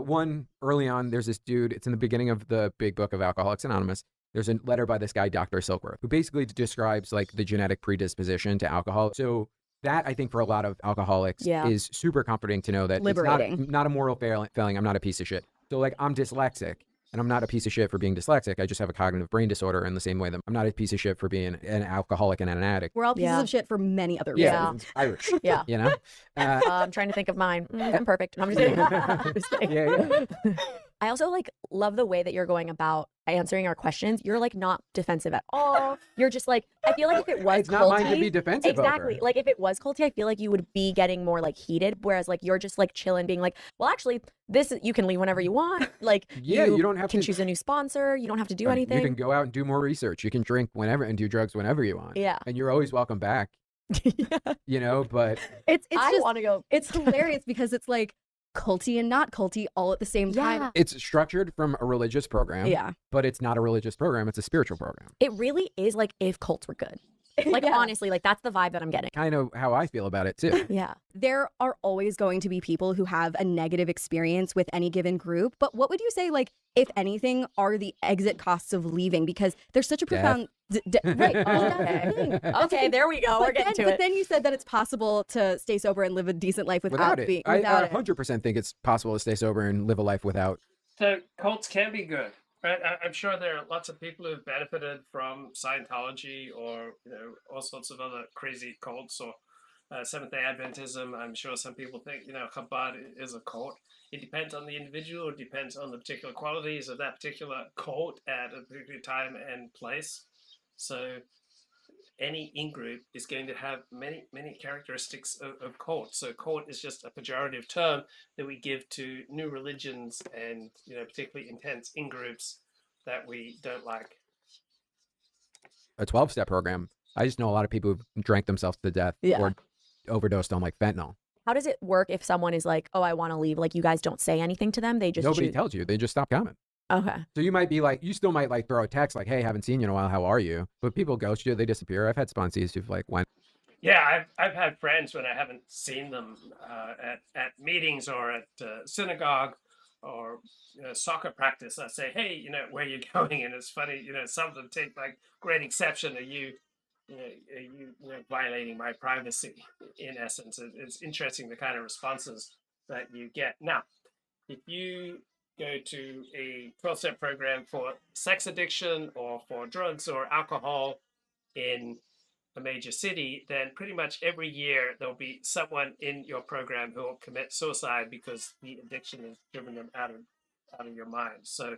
One, early on, there's this dude, it's in the beginning of the big book of Alcoholics Anonymous. There's a letter by this guy, Dr. Silkworth, who basically describes like the genetic predisposition to alcohol. So that, I think, for a lot of alcoholics is super comforting to know that liberating. It's not a moral failing. I'm not a piece of shit. So like, I'm dyslexic. And I'm not a piece of shit for being dyslexic. I just have a cognitive brain disorder in the same way that I'm not a piece of shit for being an alcoholic and an addict. We're all pieces of shit for many other reasons. Yeah, it's Irish. Yeah. You know? I'm trying to think of mine. I'm perfect. I'm just kidding. Yeah. I also like love the way that you're going about answering our questions. You're like not defensive at all. You're just like, I feel like if it was It's not mine to culty- be defensive Exactly. over. Like if it was culty, I feel like you would be getting more like heated. Whereas like you're just like chilling, being like, well, actually, this you can leave whenever you want. Like Yeah, you don't have can to choose a new sponsor. You don't have to do anything. You can go out and do more research. You can drink whenever and do drugs whenever you want. Yeah. And you're always welcome back. You know, but It's I just, wanna go. It's hilarious because it's like culty and not culty all at the same time. it's structured from a religious program. Yeah. But it's not a religious program. It's a spiritual program. It really is like if cults were good. Like honestly, like that's the vibe that I'm getting. Kind of how I feel about it too. Yeah. There are always going to be people who have a negative experience with any given group. But what would you say, like, if anything, are the exit costs of leaving? Because there's such a profound. Right. Okay, there we go. We're getting to But it. then you said that it's possible to stay sober and live a decent life without Without it. being. I Without it. 100% think it's possible to stay sober and live a life without. So cults can be good, right? I'm sure there are lots of people who've benefited from Scientology or all sorts of other crazy cults or Seventh-day Adventism. I'm sure some people think Chabad is a cult. It depends on the individual. It depends on the particular qualities of that particular cult at a particular time and place. So any in-group is going to have many characteristics of cult. So cult is just a pejorative term that we give to new religions and particularly intense in-groups that we don't like. A 12-step program. I just know a lot of people who drank themselves to death or overdosed on like fentanyl. How does it work if someone is like, oh, I want to leave? Like you guys don't say anything to them. They just Nobody choose- tells you. They just stop coming. Okay. So you might be like, you still might like throw a text like, hey, haven't seen you in a while. How are you? But people ghost you. They disappear. I've had sponsees who've like went. Yeah, I've had friends when I haven't seen them at meetings or at synagogue or soccer practice. I say, hey, where are you going? And it's funny, some of them take like great exception. Are you violating my privacy? In essence, it's interesting the kind of responses that you get. Now, if you go to a 12-step program for sex addiction or for drugs or alcohol in a major city, then pretty much every year there'll be someone in your program who will commit suicide because the addiction has driven them out of your mind. So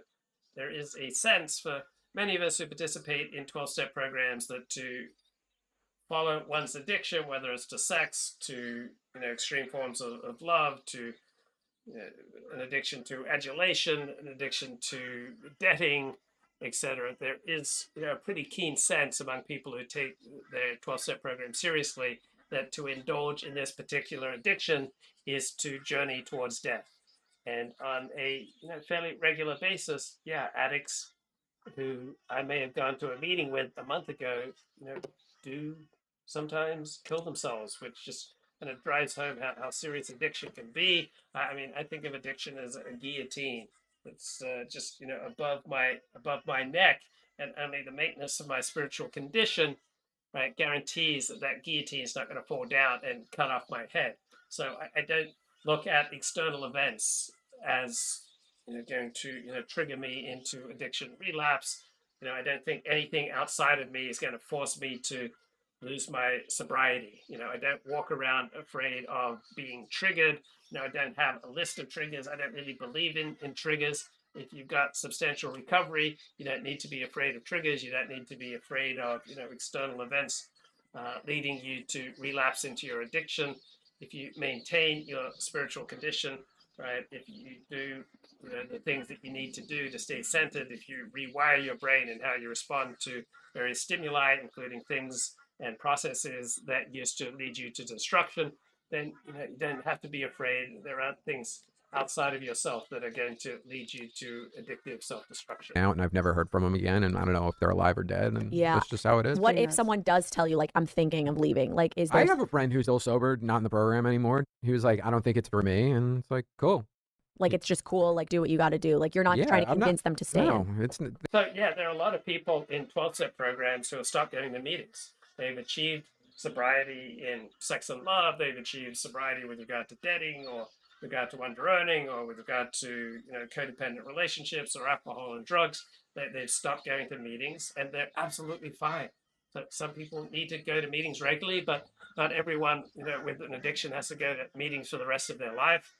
there is a sense for many of us who participate in 12-step programs that to follow one's addiction, whether it's to sex, to extreme forms of love, to an addiction to adulation, an addiction to debting, etc. There is a pretty keen sense among people who take their 12-step program seriously that to indulge in this particular addiction is to journey towards death. And on a fairly regular basis, addicts who I may have gone to a meeting with a month ago, do sometimes kill themselves, which just drives home how serious addiction can be. I mean, I think of addiction as a guillotine. It's just above my neck, and only the maintenance of my spiritual condition, right, guarantees that guillotine is not going to fall down and cut off my head. So I don't look at external events as going to trigger me into addiction relapse. I don't think anything outside of me is going to force me to lose my sobriety. I don't walk around afraid of being triggered. I don't have a list of triggers. I don't really believe in triggers. If you've got substantial recovery, you don't need to be afraid of triggers. You don't need to be afraid of external events leading you to relapse into your addiction. If you maintain your spiritual condition, right? If you do the things that you need to do to stay centered, if you rewire your brain and how you respond to various stimuli, including things and processes that used to lead you to destruction, then you don't have to be afraid. There aren't things outside of yourself that are going to lead you to addictive self-destruction. Out, and I've never heard from them again, and I don't know if they're alive or dead, and that's just how it is. What if someone does tell you, like, I'm thinking of leaving? Like, is there... I have a friend who's still sober, not in the program anymore. He was like, I don't think it's for me, and it's like, cool. Like, it's just cool, like, do what you got to do. Like, you're not trying to convince them to stay. No, it's... So, there are a lot of people in 12-step programs who have stopped going to meetings. They've achieved sobriety in sex and love. They've achieved sobriety with regard to dating or with regard to under-earning or with regard to codependent relationships or alcohol and drugs. They've stopped going to meetings and they're absolutely fine. So some people need to go to meetings regularly, but not everyone with an addiction has to go to meetings for the rest of their life.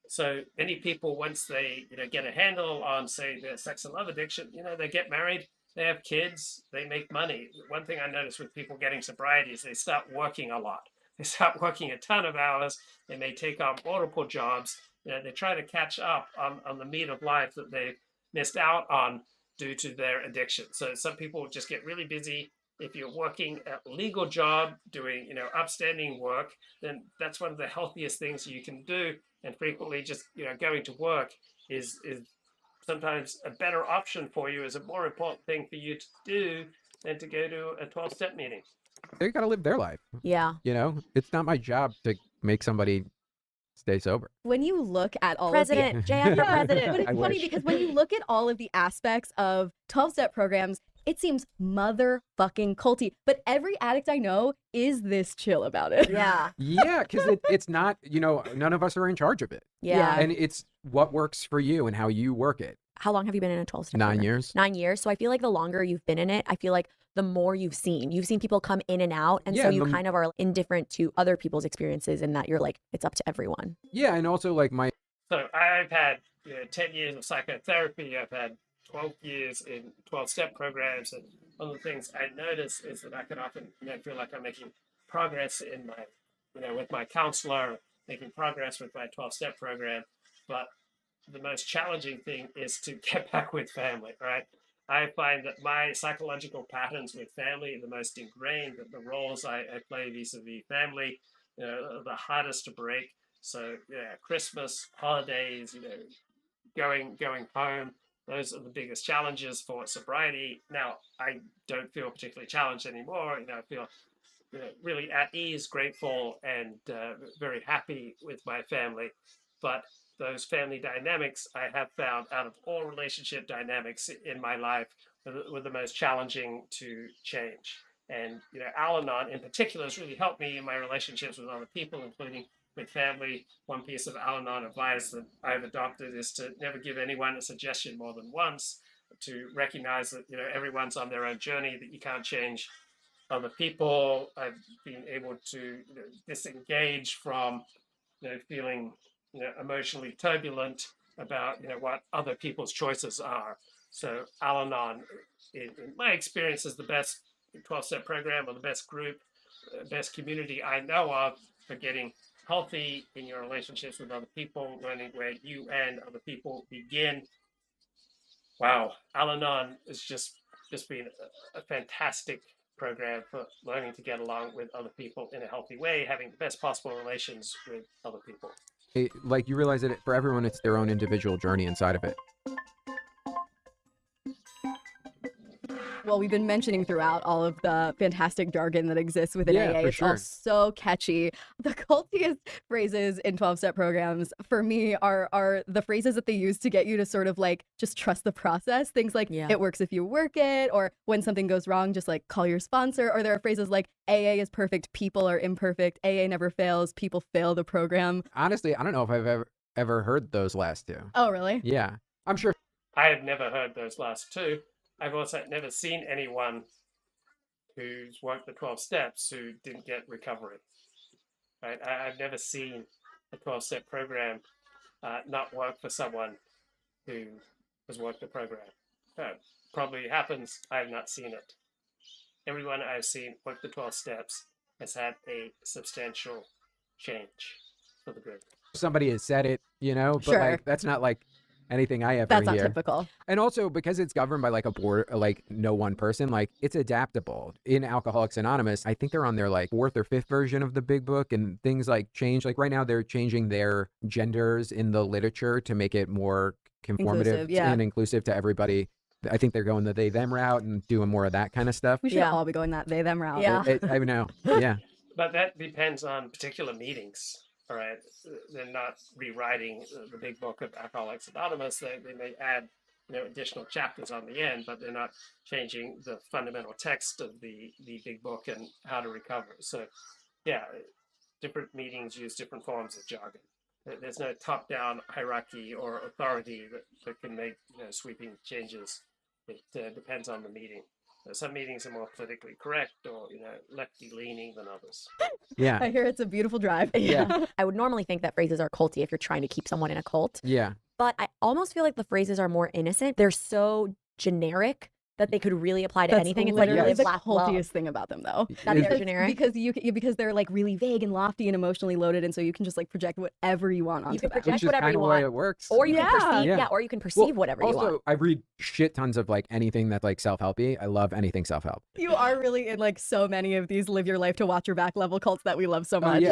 So many people, once they get a handle on, say, their sex and love addiction, they get married, they have kids, they make money. One thing I notice with people getting sobriety is they start working a lot. They start working a ton of hours. They may take on multiple jobs. They try to catch up on the meat of life that they've missed out on due to their addiction. So some people just get really busy. If you're working a legal job, doing upstanding work, then that's one of the healthiest things you can do. And frequently, just going to work is sometimes a better option for you, is a more important thing for you to do than to go to a 12-step meeting. They got to live their life. Yeah. It's not my job to make somebody stay sober. When you look at all President, of the JF for president. But it's funny because when you look at all of the aspects of 12-step programs, it seems motherfucking culty. But every addict I know is this chill about it. Yeah. Yeah, because it's not, none of us are in charge of it. Yeah. And it's what works for you and how you work it. How long have you been in a 12-step 9 program? years. 9 years. So I feel like the longer you've been in it, I feel like the more you've seen. You've seen people come in and out. And so you kind of are indifferent to other people's experiences in that you're like, it's up to everyone. Yeah. And also like So I've had 10 years of psychotherapy. I've had 12 years in 12-step programs. And one of the things I notice is that I can often feel like I'm making progress in my, with my counselor, making progress with my 12-step program. But the most challenging thing is to get back with family, right? I find that my psychological patterns with family are the most ingrained, that the roles I play vis-a-vis family are the hardest to break. So Christmas, holidays, going home, those are the biggest challenges for sobriety. Now, I don't feel particularly challenged anymore. I feel really at ease, grateful, and very happy with my family. But those family dynamics, I have found, out of all relationship dynamics in my life, were the most challenging to change. And Al-Anon in particular has really helped me in my relationships with other people, including with family. One piece of Al-Anon advice that I've adopted is to never give anyone a suggestion more than once, to recognize that everyone's on their own journey, that you can't change other people. I've been able to disengage from feeling emotionally turbulent about what other people's choices are. So Al-Anon, in my experience, is the best 12-step program, or the best group, best community I know of for getting healthy in your relationships with other people, learning where you and other people begin. Wow, Al-Anon has just been a fantastic program for learning to get along with other people in a healthy way, having the best possible relations with other people. Like you realize that for everyone, it's their own individual journey inside of it. Well, we've been mentioning throughout all of the fantastic jargon that exists within AA. For It's all sure. so catchy. The cultiest phrases in 12-step programs for me are the phrases that they use to get you to sort of like just trust the process. Things like it works if you work it, or when something goes wrong, just like call your sponsor. Or there are phrases like AA is perfect, people are imperfect, AA never fails, people fail the program. Honestly, I don't know if I've ever heard those last two. Oh, really? Yeah, I'm sure. I have never heard those last two. I've also never seen anyone who's worked the 12 steps who didn't get recovery. Right? I've never seen a 12-step program not work for someone who has worked the program. Probably happens. I have not seen it. Everyone I've seen work the 12 steps has had a substantial change for the group. Somebody has said it, but Sure. like that's not like anything I ever That's hear. not typical. And also because it's governed by like a board, like no one person, like it's adaptable. In Alcoholics Anonymous, I think they're on their like 4th or 5th version of the big book, and things like change. Like right now they're changing their genders in the literature to make it more conformative and inclusive to everybody. I think they're going the they them route and doing more of that kind of stuff. We should all be going that they them route. Yeah. I know. Yeah. But that depends on particular meetings. All right, they're not rewriting the big book of Alcoholics Anonymous. They may add additional chapters on the end, but they're not changing the fundamental text of the big book and how to recover. So yeah, different meetings use different forms of jargon. There's no top-down hierarchy or authority that can make sweeping changes. It depends on the meeting. Some meetings are more politically correct or, lefty leaning than others. Yeah. I hear it's a beautiful drive. Yeah. I would normally think that phrases are culty if you're trying to keep someone in a cult. Yeah. But I almost feel like the phrases are more innocent. They're so generic that they could really apply to anything. It's like literally live, the laugh, love. cultiest thing about them, though. That they're generic? Because they're like really vague and lofty and emotionally loaded, and so you can just like project whatever you want onto You can them. project whatever you the way want, it works. or you can perceive, Yeah. or you can perceive whatever you want. Also, I read shit tons of like anything that's like self-helpy. I love anything self-help. You are really in like so many of these live your life to watch your back level cults that we love so much.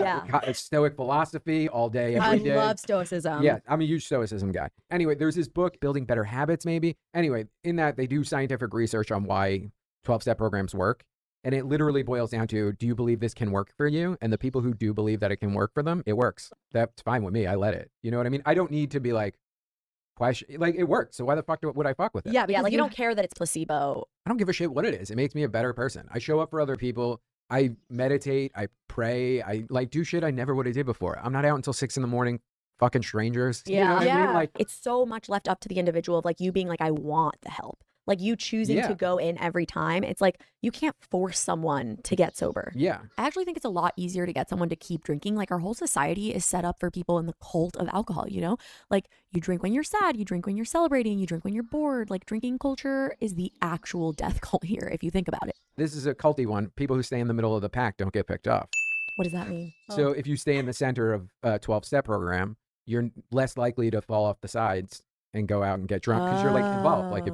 It's Stoic philosophy all day, I every day. love Stoicism. Yeah, I'm a huge Stoicism guy. Anyway, there's this book, Building Better Habits, maybe. Anyway, in that they do scientific research on why 12-step programs work. And it literally boils down to, do you believe this can work for you? And the people who do believe that it can work for them, it works. That's fine with me. I let it. You know what I mean? I don't need to be like, question, like it works. So why the fuck would I fuck with it? Yeah, like you don't care that it's placebo. I don't give a shit what it is. It makes me a better person. I show up for other people. I meditate. I pray. I like do shit I never would have did before. I'm not out until 6 a.m. fucking strangers. Yeah. You know what I mean? Like, it's so much left up to the individual of like you being like, I want the help. Like you choosing to go in every time. It's like you can't force someone to get sober. Yeah. I actually think it's a lot easier to get someone to keep drinking. Like our whole society is set up for people in the cult of alcohol, Like you drink when you're sad, you drink when you're celebrating, you drink when you're bored. Like drinking culture is the actual death cult here, if you think about it. This is a culty one. People who stay in the middle of the pack don't get picked off. What does that mean? So if you stay in the center of a 12-step program, you're less likely to fall off the sides and go out and get drunk because you're like involved. Like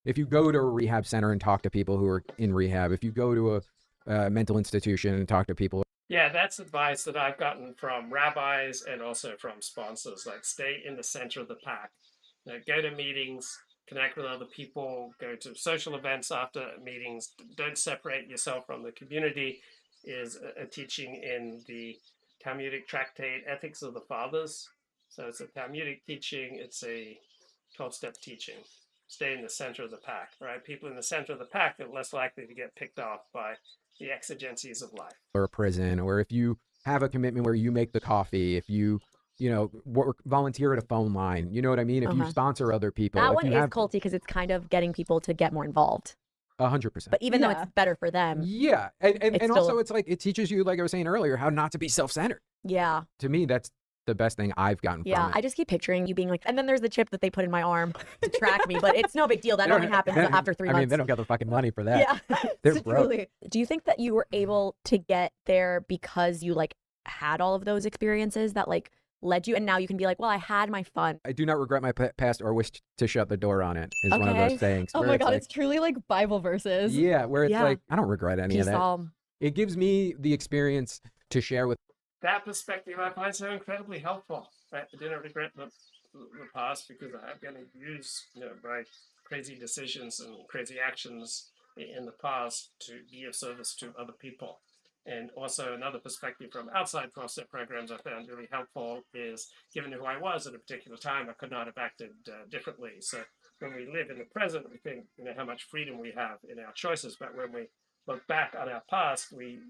if you go to a rehab center and talk to people who are in rehab, if you go to a mental institution and talk to people. Yeah, that's advice that I've gotten from rabbis and also from sponsors. Like stay in the center of the pack. Go to meetings, connect with other people, go to social events after meetings. Don't separate yourself from the community is a teaching in the Talmudic tractate Ethics of the Fathers. So it's a Talmudic teaching. It's a 12-step teaching. Stay in the center of the pack, right? People in the center of the pack are less likely to get picked off by the exigencies of life. Or a prison, or if you have a commitment where you make the coffee, if you volunteer at a phone line, you know what I mean? If you sponsor other people. That one is culty because it's kind of getting people to get more involved. 100%. But even though it's better for them. Yeah. And also it's like, it teaches you, like I was saying earlier, how not to be self-centered. Yeah. To me, that's the best thing I've gotten from it. I just keep picturing you being like, and then there's the chip that they put in my arm to track me, but it's no big deal. That only happens after 3 months. I mean, they don't got the fucking money for that. Yeah. They're broke. Do you think that you were able to get there because you like had all of those experiences that like led you, and now you can be like, well, I had my fun. I do not regret my past or wish to shut the door on it is one of those sayings. Oh my God, it's truly like Bible verses. Yeah, where it's like, I don't regret any of that. It gives me the experience to share with. That perspective I find so incredibly helpful. Right? I do not regret the past because I'm going to use my crazy decisions and crazy actions in the past to be of service to other people. And also another perspective from outside 12-step programs I found really helpful is, given who I was at a particular time, I could not have acted differently. So when we live in the present, we think how much freedom we have in our choices. But when we look back on our past, we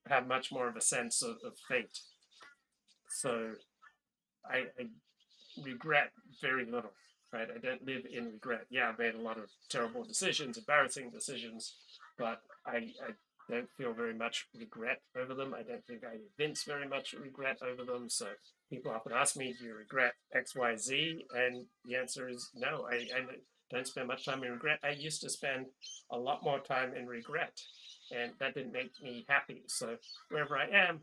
have much more of a sense of fate. So I regret very little, right? I don't live in regret. Yeah, I made a lot of terrible decisions, embarrassing decisions, but I don't feel very much regret over them. I don't think I evince very much regret over them. So people often ask me, do you regret X, Y, Z? And the answer is no, I don't spend much time in regret. I used to spend a lot more time in regret, and that didn't make me happy. So wherever I am,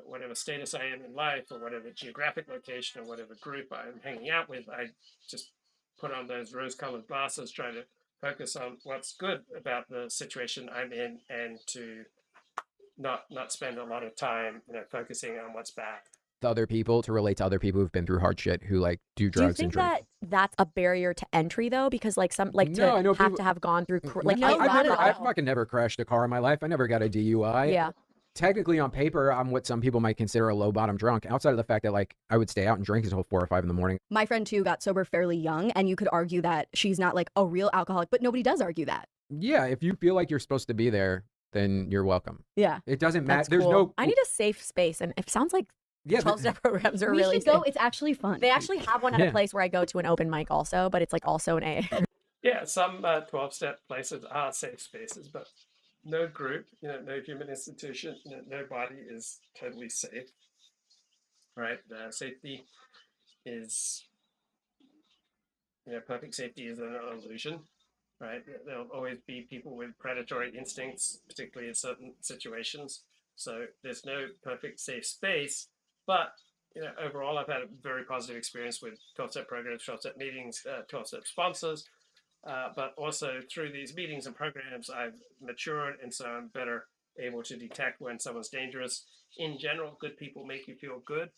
whatever status I am in life, or whatever geographic location, or whatever group I'm hanging out with, I just put on those rose-colored glasses, try to focus on what's good about the situation I'm in, and to not spend a lot of time, focusing on what's bad. Other people, to relate to other people who've been through hard shit, who like do drugs and drink. Do you think that that's a barrier to entry though? Because like to have gone through I've fucking never crashed a car in my life. I never got a DUI. Yeah. Technically, on paper, I'm what some people might consider a low bottom drunk, outside of the fact that like I would stay out and drink until 4 or 5 in the morning. My friend too got sober fairly young, and you could argue that she's not like a real alcoholic, but nobody does argue that. Yeah, if you feel like you're supposed to be there, then you're welcome. Yeah. It doesn't matter. There's There's no. I need a safe space, and it sounds like 12-step programs are we really should go. It's actually fun. They actually have one at a place where I go to an open mic also, but it's like also an AA. Yeah, some 12-step places are safe spaces, but no group, no human institution, nobody is totally safe, right? Safety is, perfect safety is an illusion, right? There'll always be people with predatory instincts, particularly in certain situations. So there's no perfect safe space, but overall, I've had a very positive experience with 12-step programs, 12-step meetings, 12-step sponsors. But also through these meetings and programs, I've matured, and so I'm better able to detect when someone's dangerous. In general, good people make you feel good.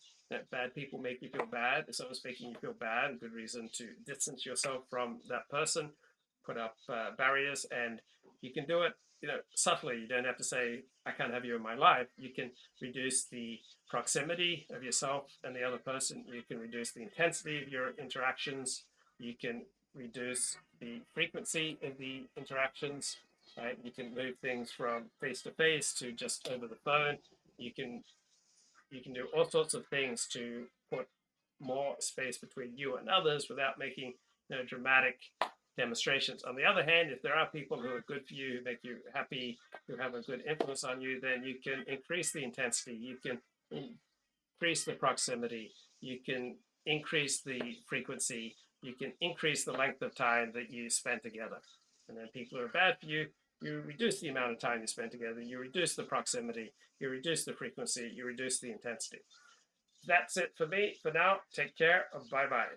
Bad people make you feel bad. If someone's making you feel bad, good reason to distance yourself from that person, put up barriers, and you can do it, subtly. You don't have to say, "I can't have you in my life." You can reduce the proximity of yourself and the other person. You can reduce the intensity of your interactions. You can reduce the frequency of the interactions, right? You can move things from face to face to just over the phone. You can do all sorts of things to put more space between you and others without making dramatic demonstrations. On the other hand, if there are people who are good for you, who make you happy, who have a good influence on you, then you can increase the intensity. You can increase the proximity. You can increase the frequency. You can increase the length of time that you spend together. And then people who are bad for you, you reduce the amount of time you spend together. You reduce the proximity. You reduce the frequency. You reduce the intensity. That's it for me for now. Take care. Bye-bye.